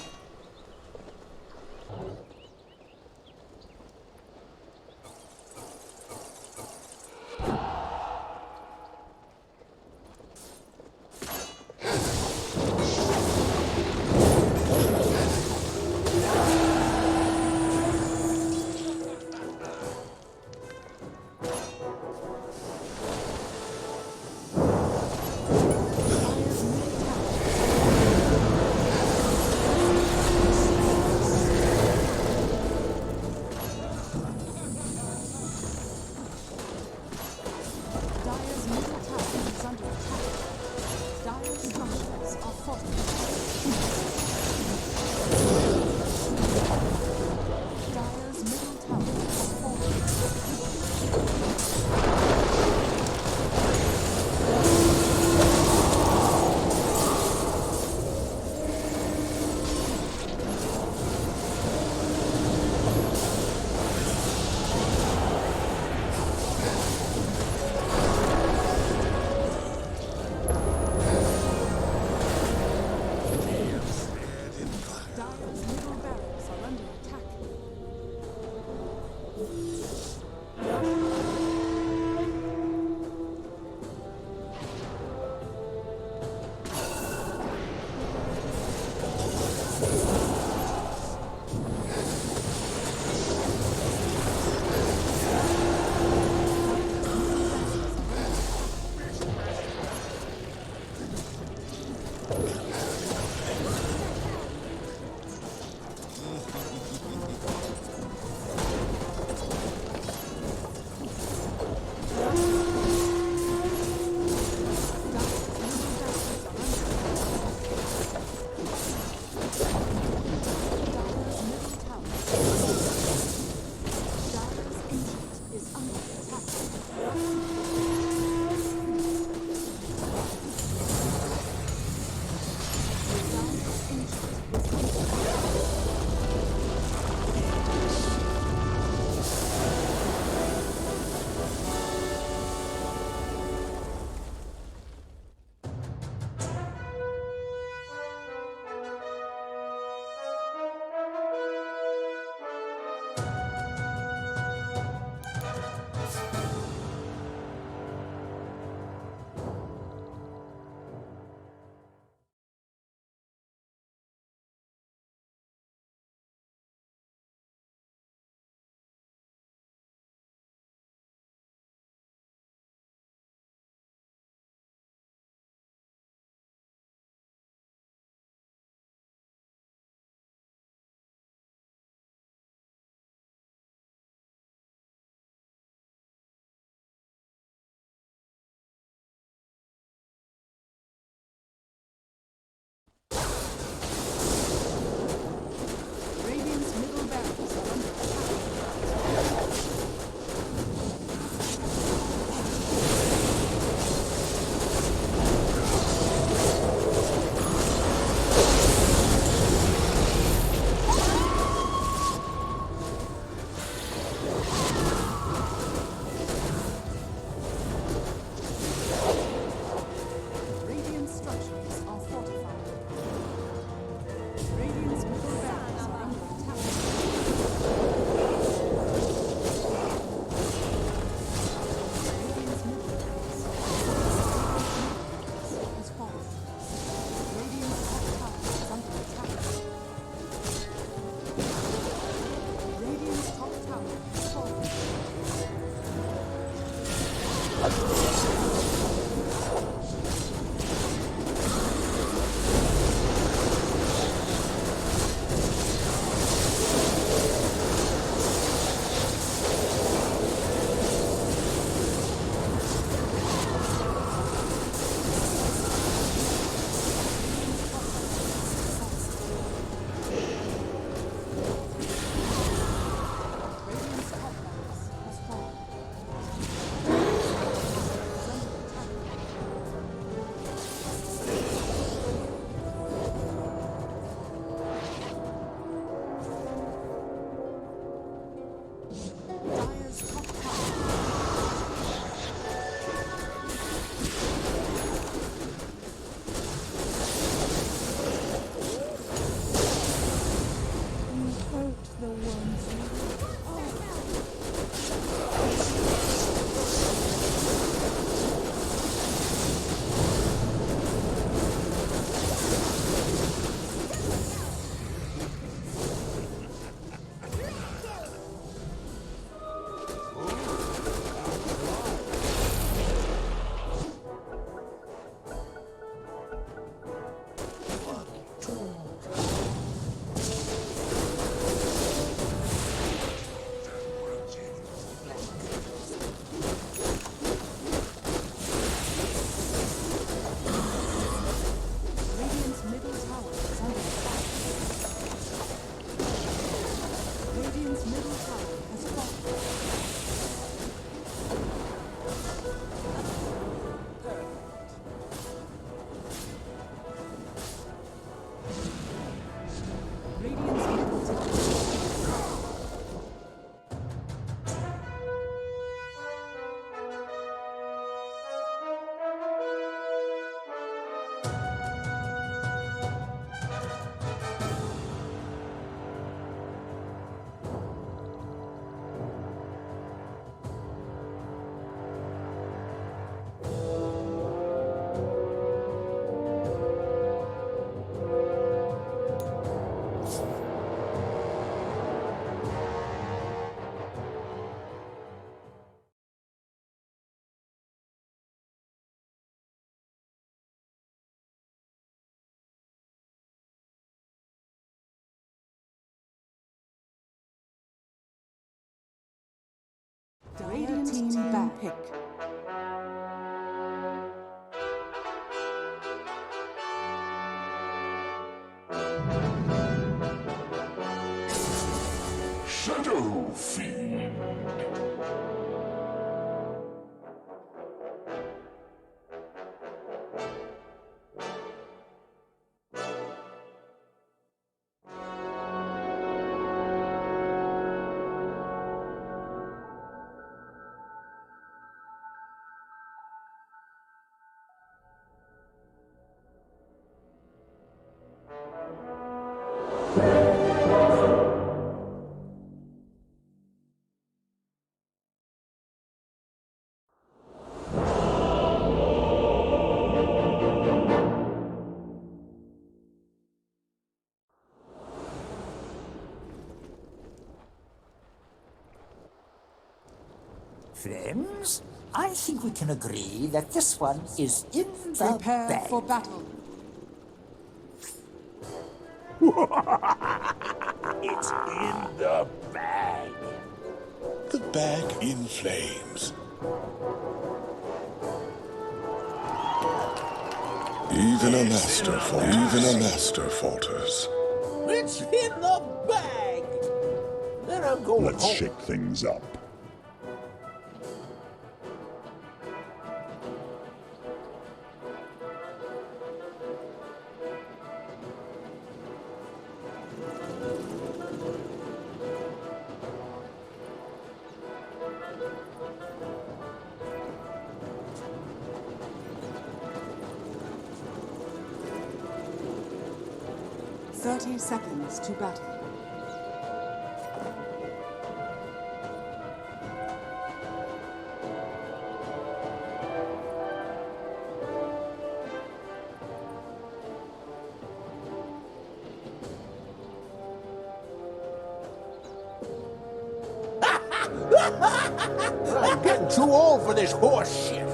Radiant team back. Pick. Shadow Fiend. Friends, I think we can agree that this one is in the Prepare bag. for battle. It's in the bag. The bag in flames. Even a master falters. It's in the bag. Then I'm going Let's home. shake things up. Seconds to battle. I'm getting too old for this horse shit.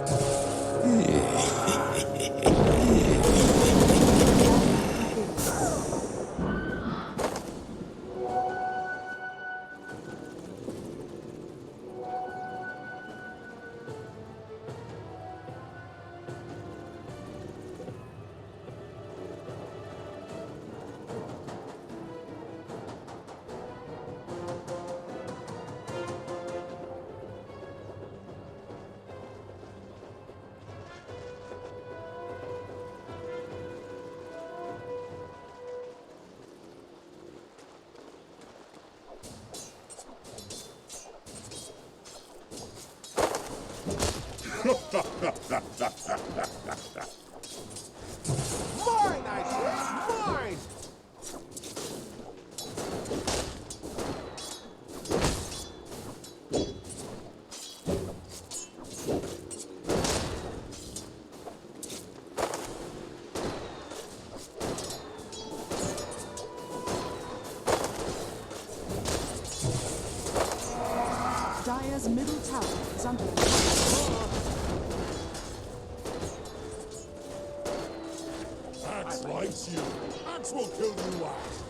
Mine, I say, mine! Dire's middle tower is under attack. Axe likes you. Axe will kill you last.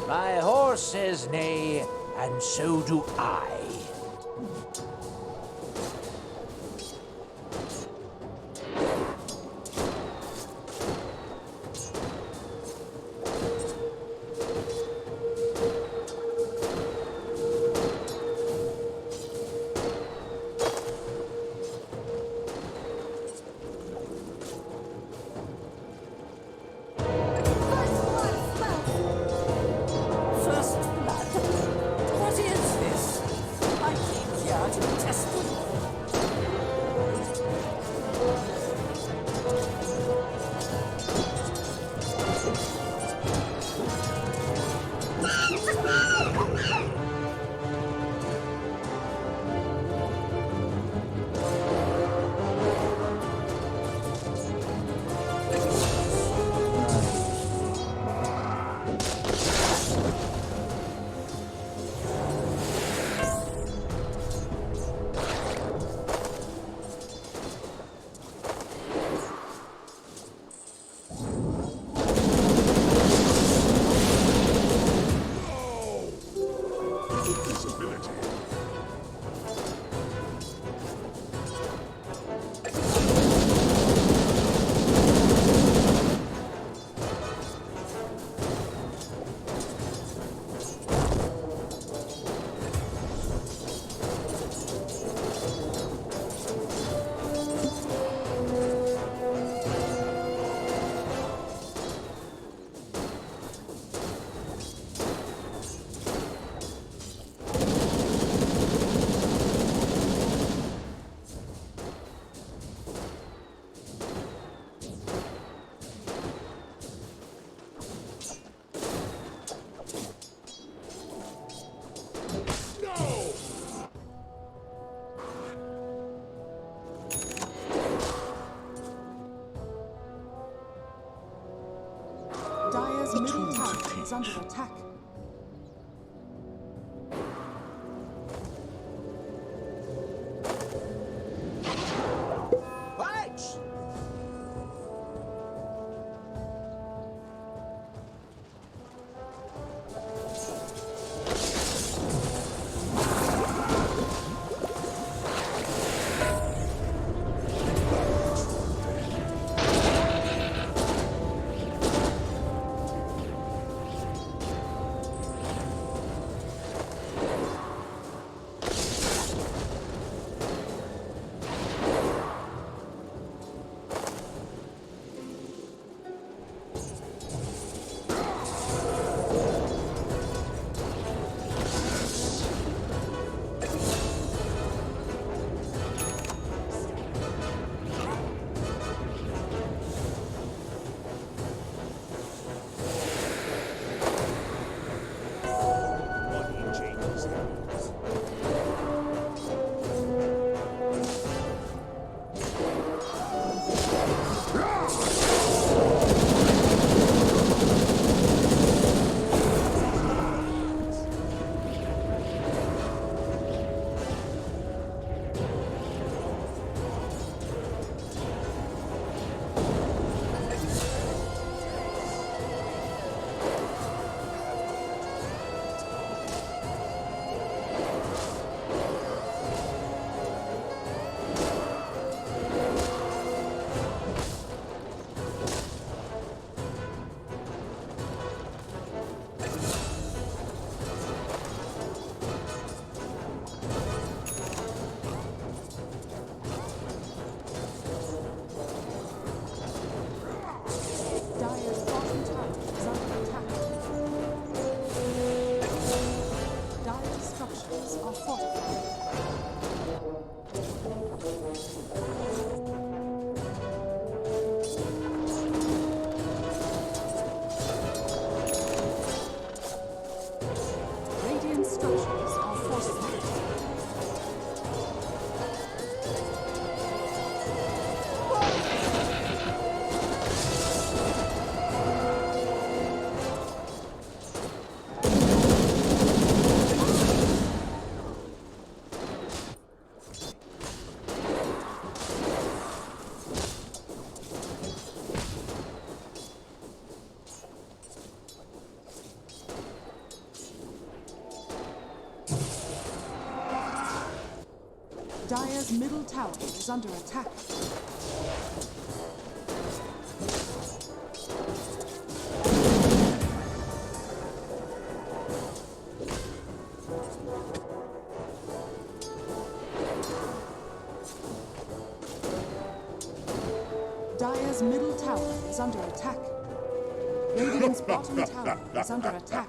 My horse says nay, and so do I. First blood? What is this? attack. Fight! Dire's bottom tower is under attack. Dire's structures are fortified. Radiant structures are fortified. Dire's middle tower is under attack. Dire's middle tower is under attack. Radiant's bottom tower is under attack.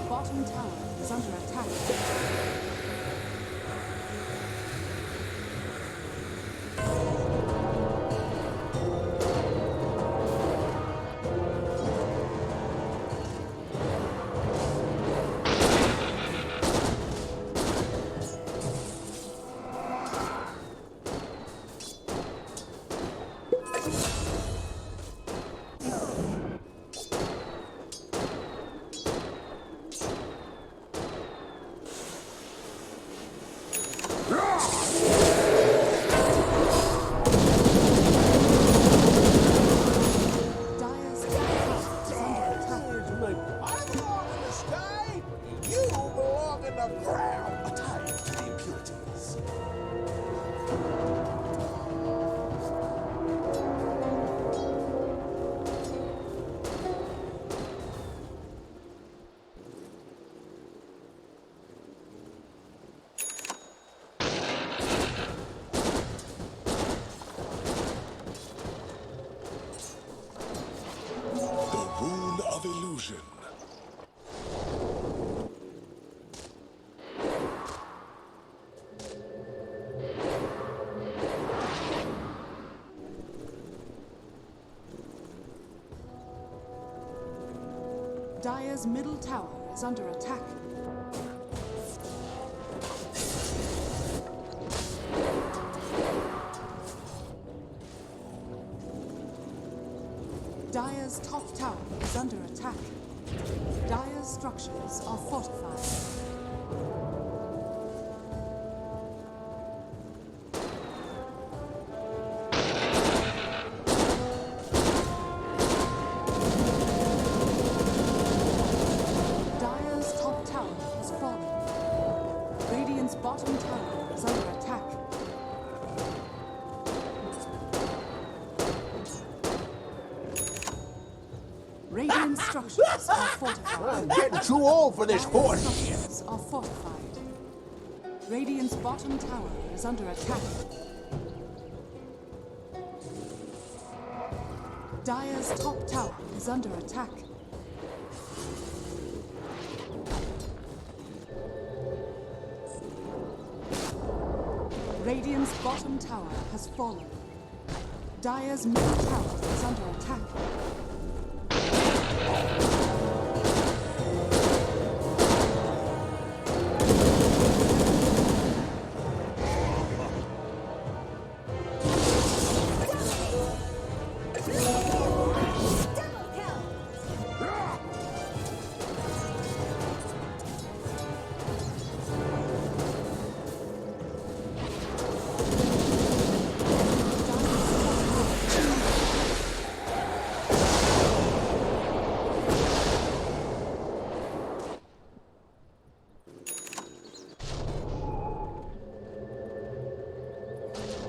bottom tower is under attack. Dire's middle tower is under attack. Dire's top tower is under attack. Dire's structures are fortified. Bottom tower is under attack. Radiant structures are fortified. I'm getting too old for this horse shit. Structures are fortified. Radiant's bottom tower is under attack. Dire's top tower is under attack. Radiant's bottom tower has fallen. Dire's middle tower is under attack.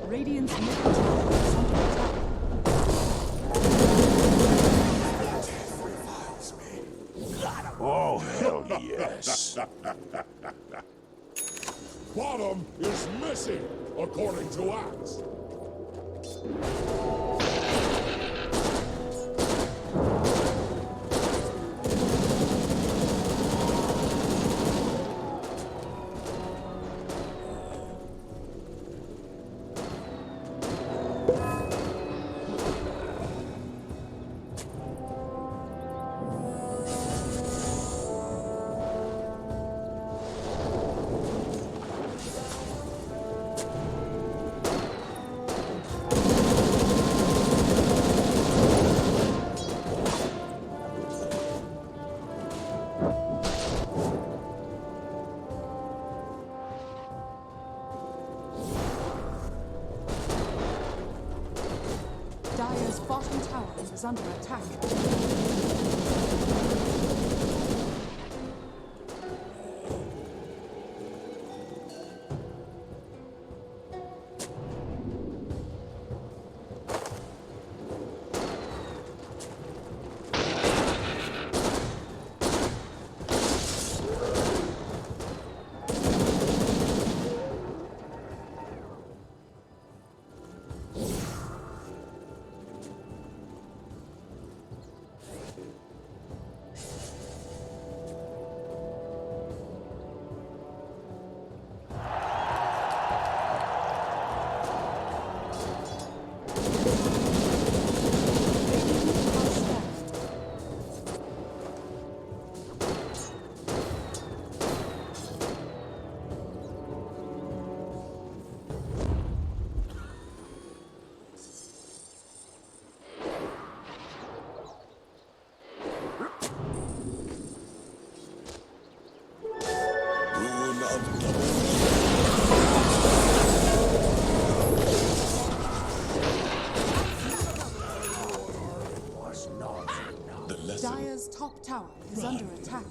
Radiant's middle tower is under attack. Oh, hell yes. Bottom is missing, according to Axe. Dire's bottom tower is under attack. top tower is under attack.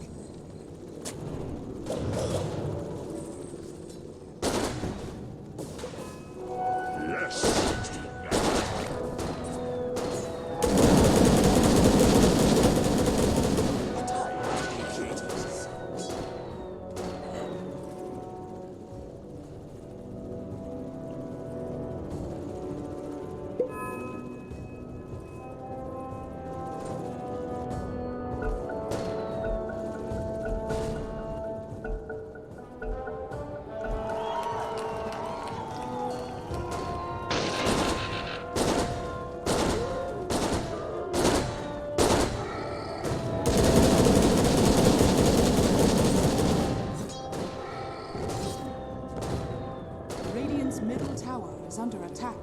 Radiant's middle tower is under attack.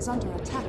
is under attack.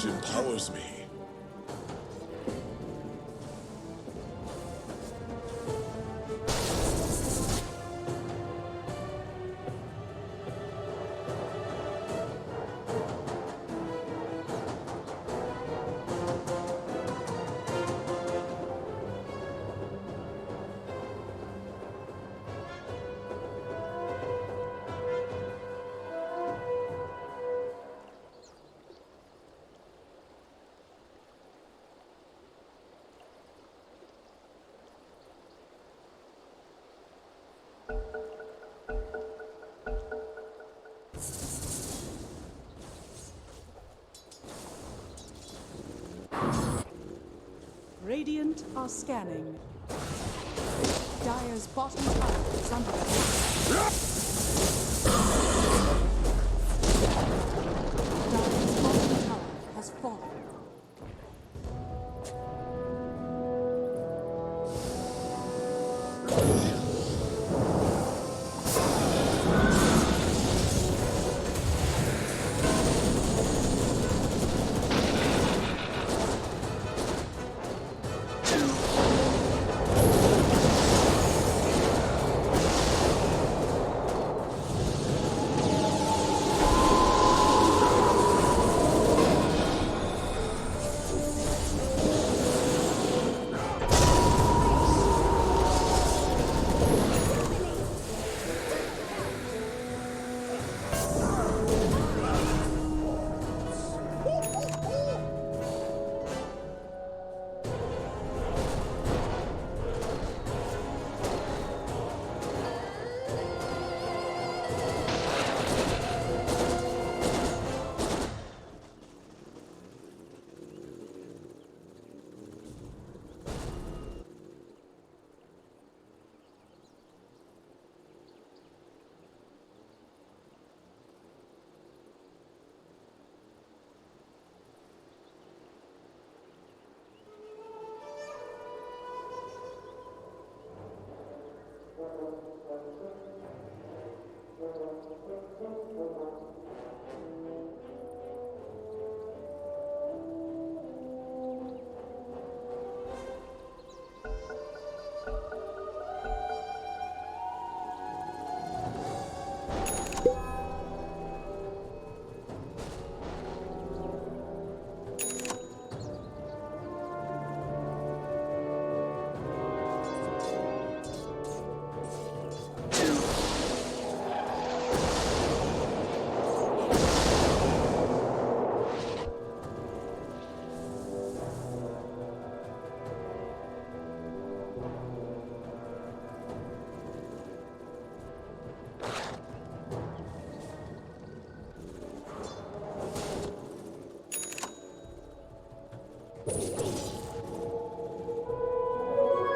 Empowers me. Radiant are scanning. Dire's bottom tower is under attack. Dire's bottom tower has fallen.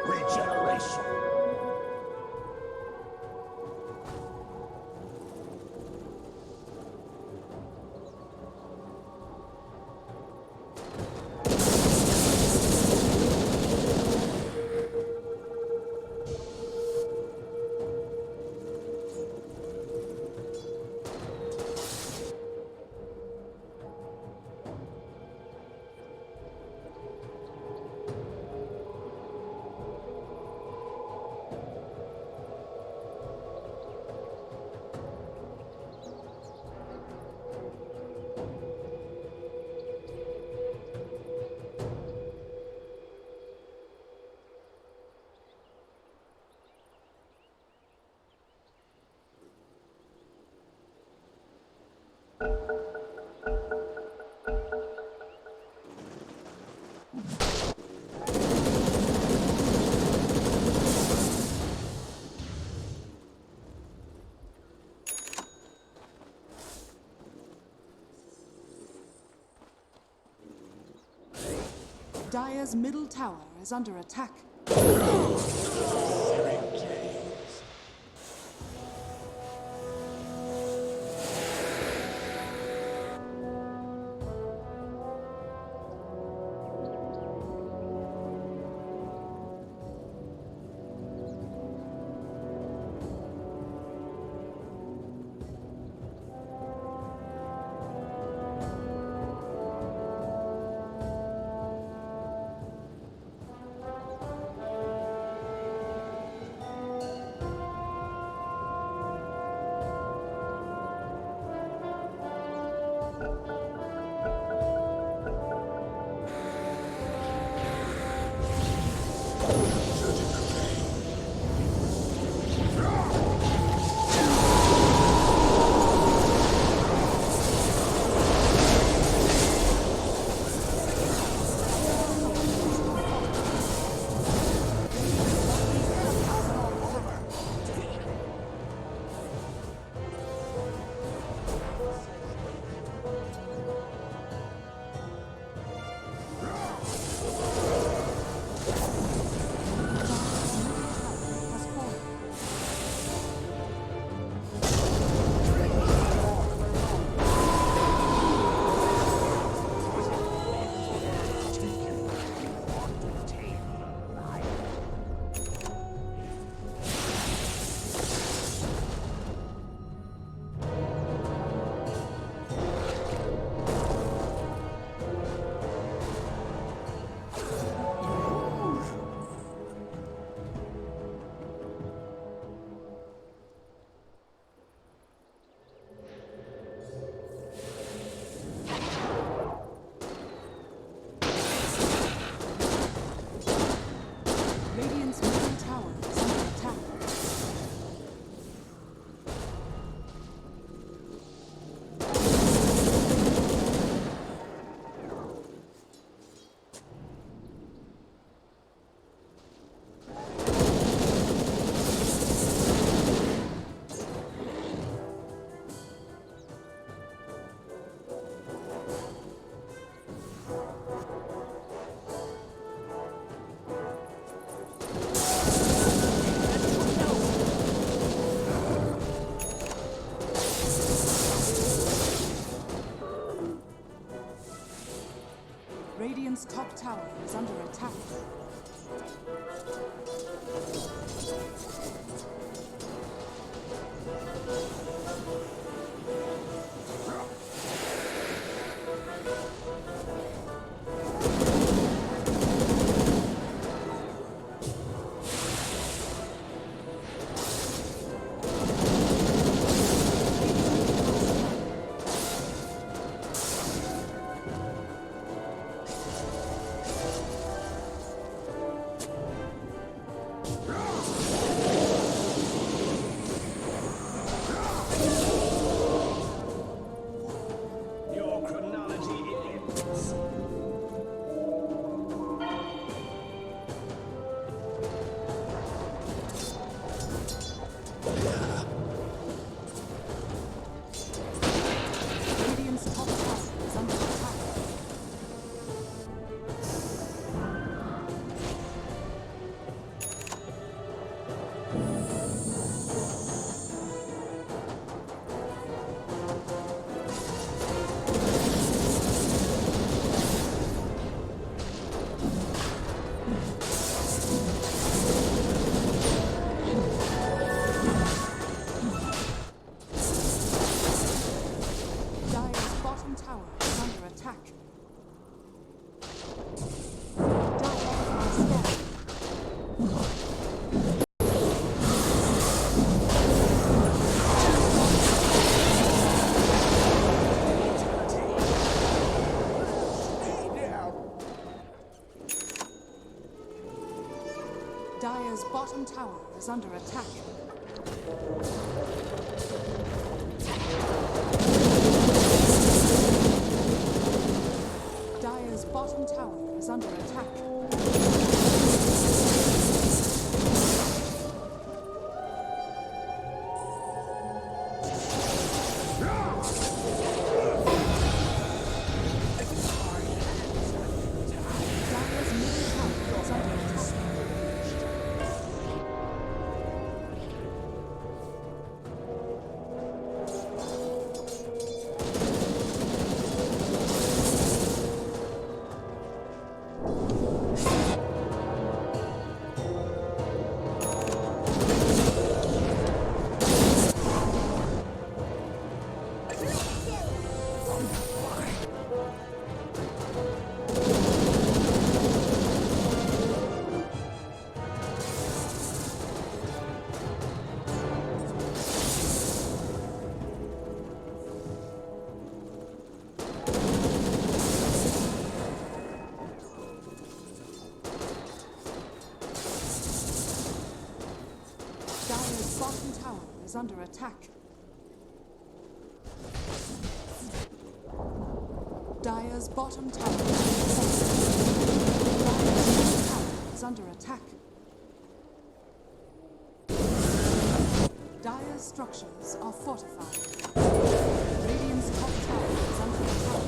Regeneration. Dire's middle tower is under attack. Radiant's top tower is under attack. Your chronology ends. Radiant's top tower is under attack. Dire's bottom tower is under attack. Dire are scared. Dire's bottom tower is under attack. Dire's bottom tower is under attack. Dire's middle tower is under attack. Dire's bottom tower is under attack. Dire's bottom tower is under attack. Dire's structures are fortified. Radiant's top tower is under attack.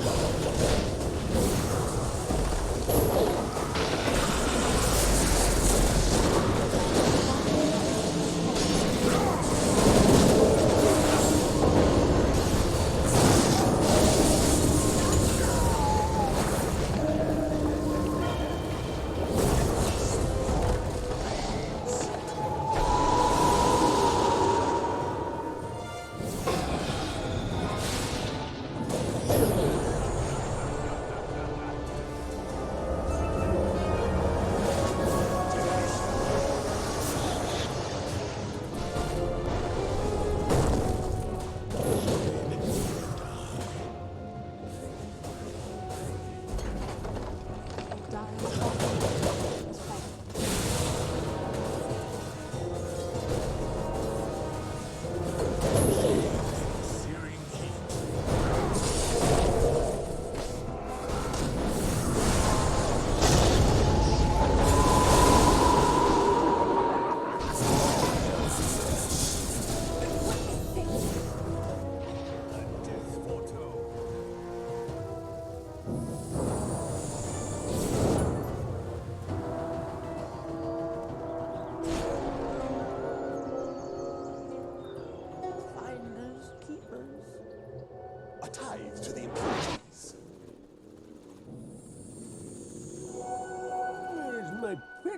A tithe to the impurities.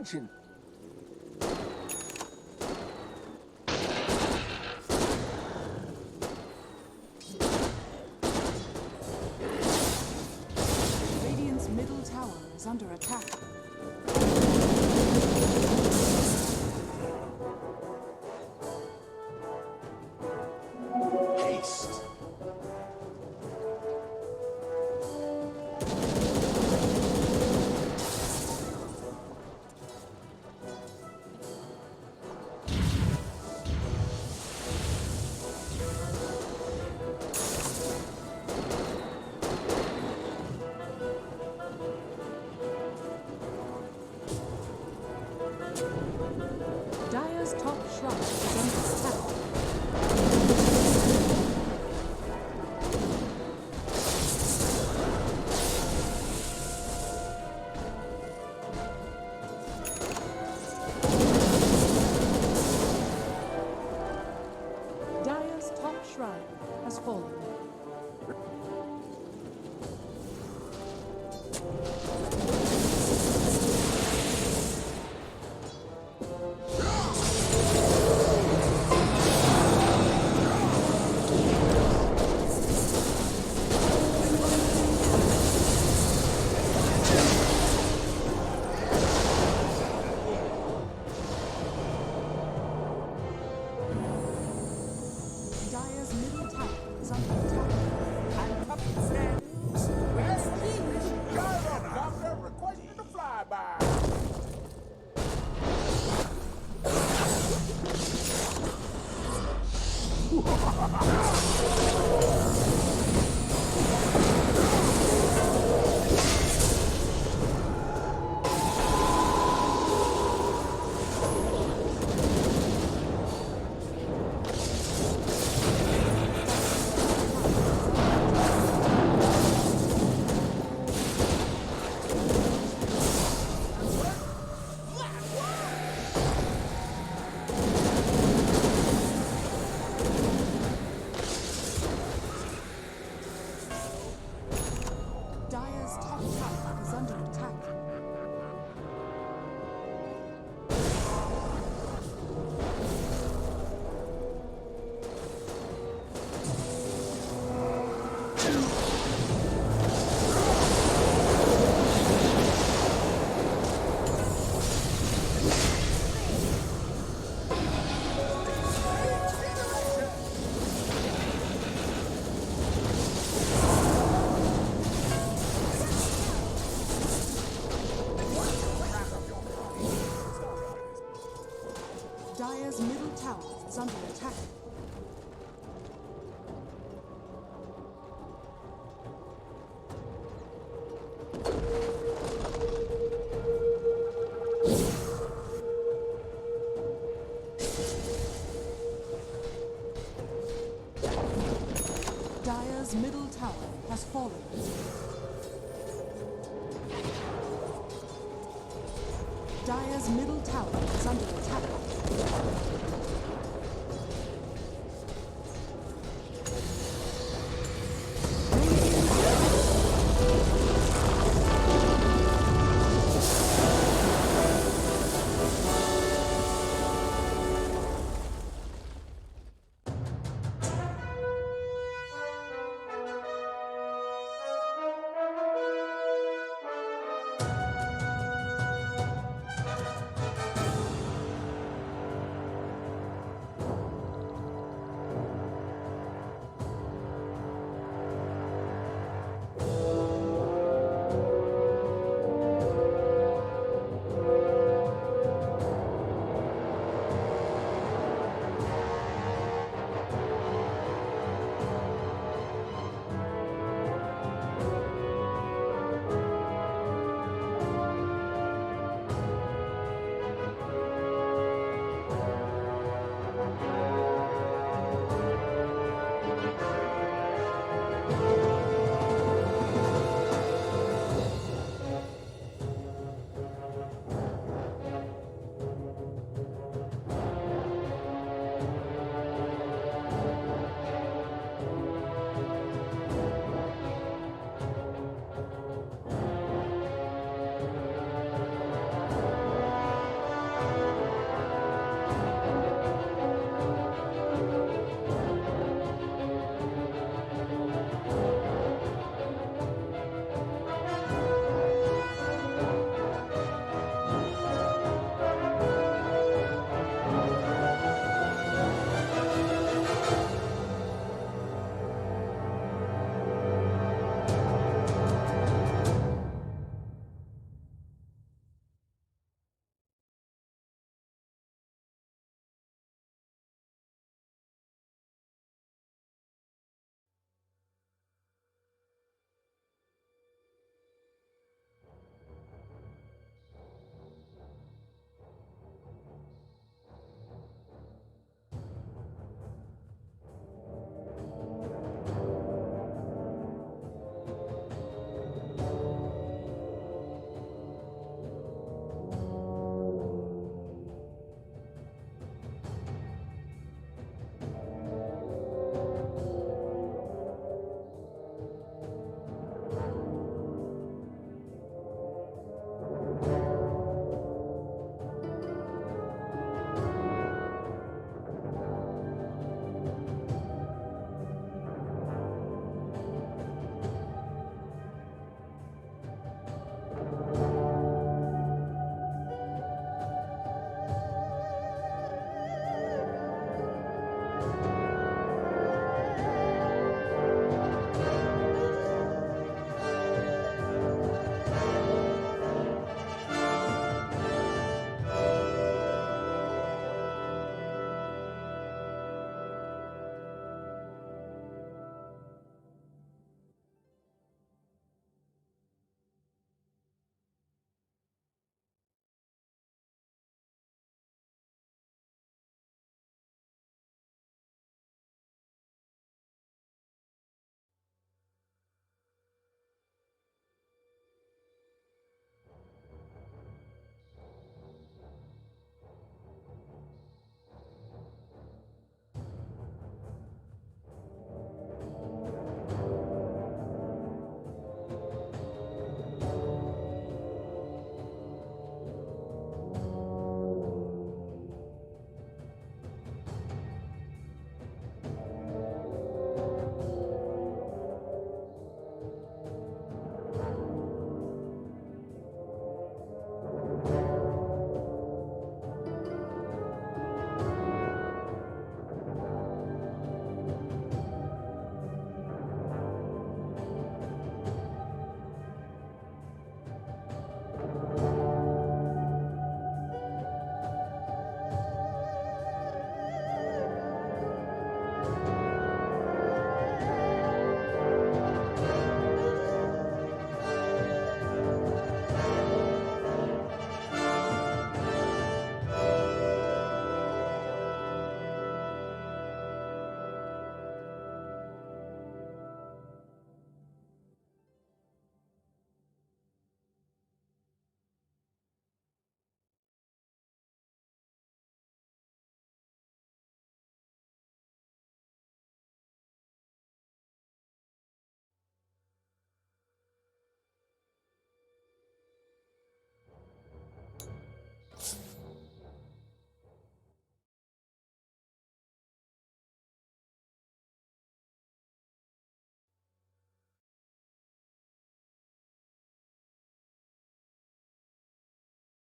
attention. Radiant's middle tower is under attack. Haste. Dire's top shrine is under attack. Dire's top shrine has fallen. Dire's middle tower is under attack. And up friends. Where's King? Gyro Doctor requesting a flyby. Dire's top tower is under attack. Dire's middle tower is under attack. Dire's middle tower has fallen. Dire's middle tower is under attack.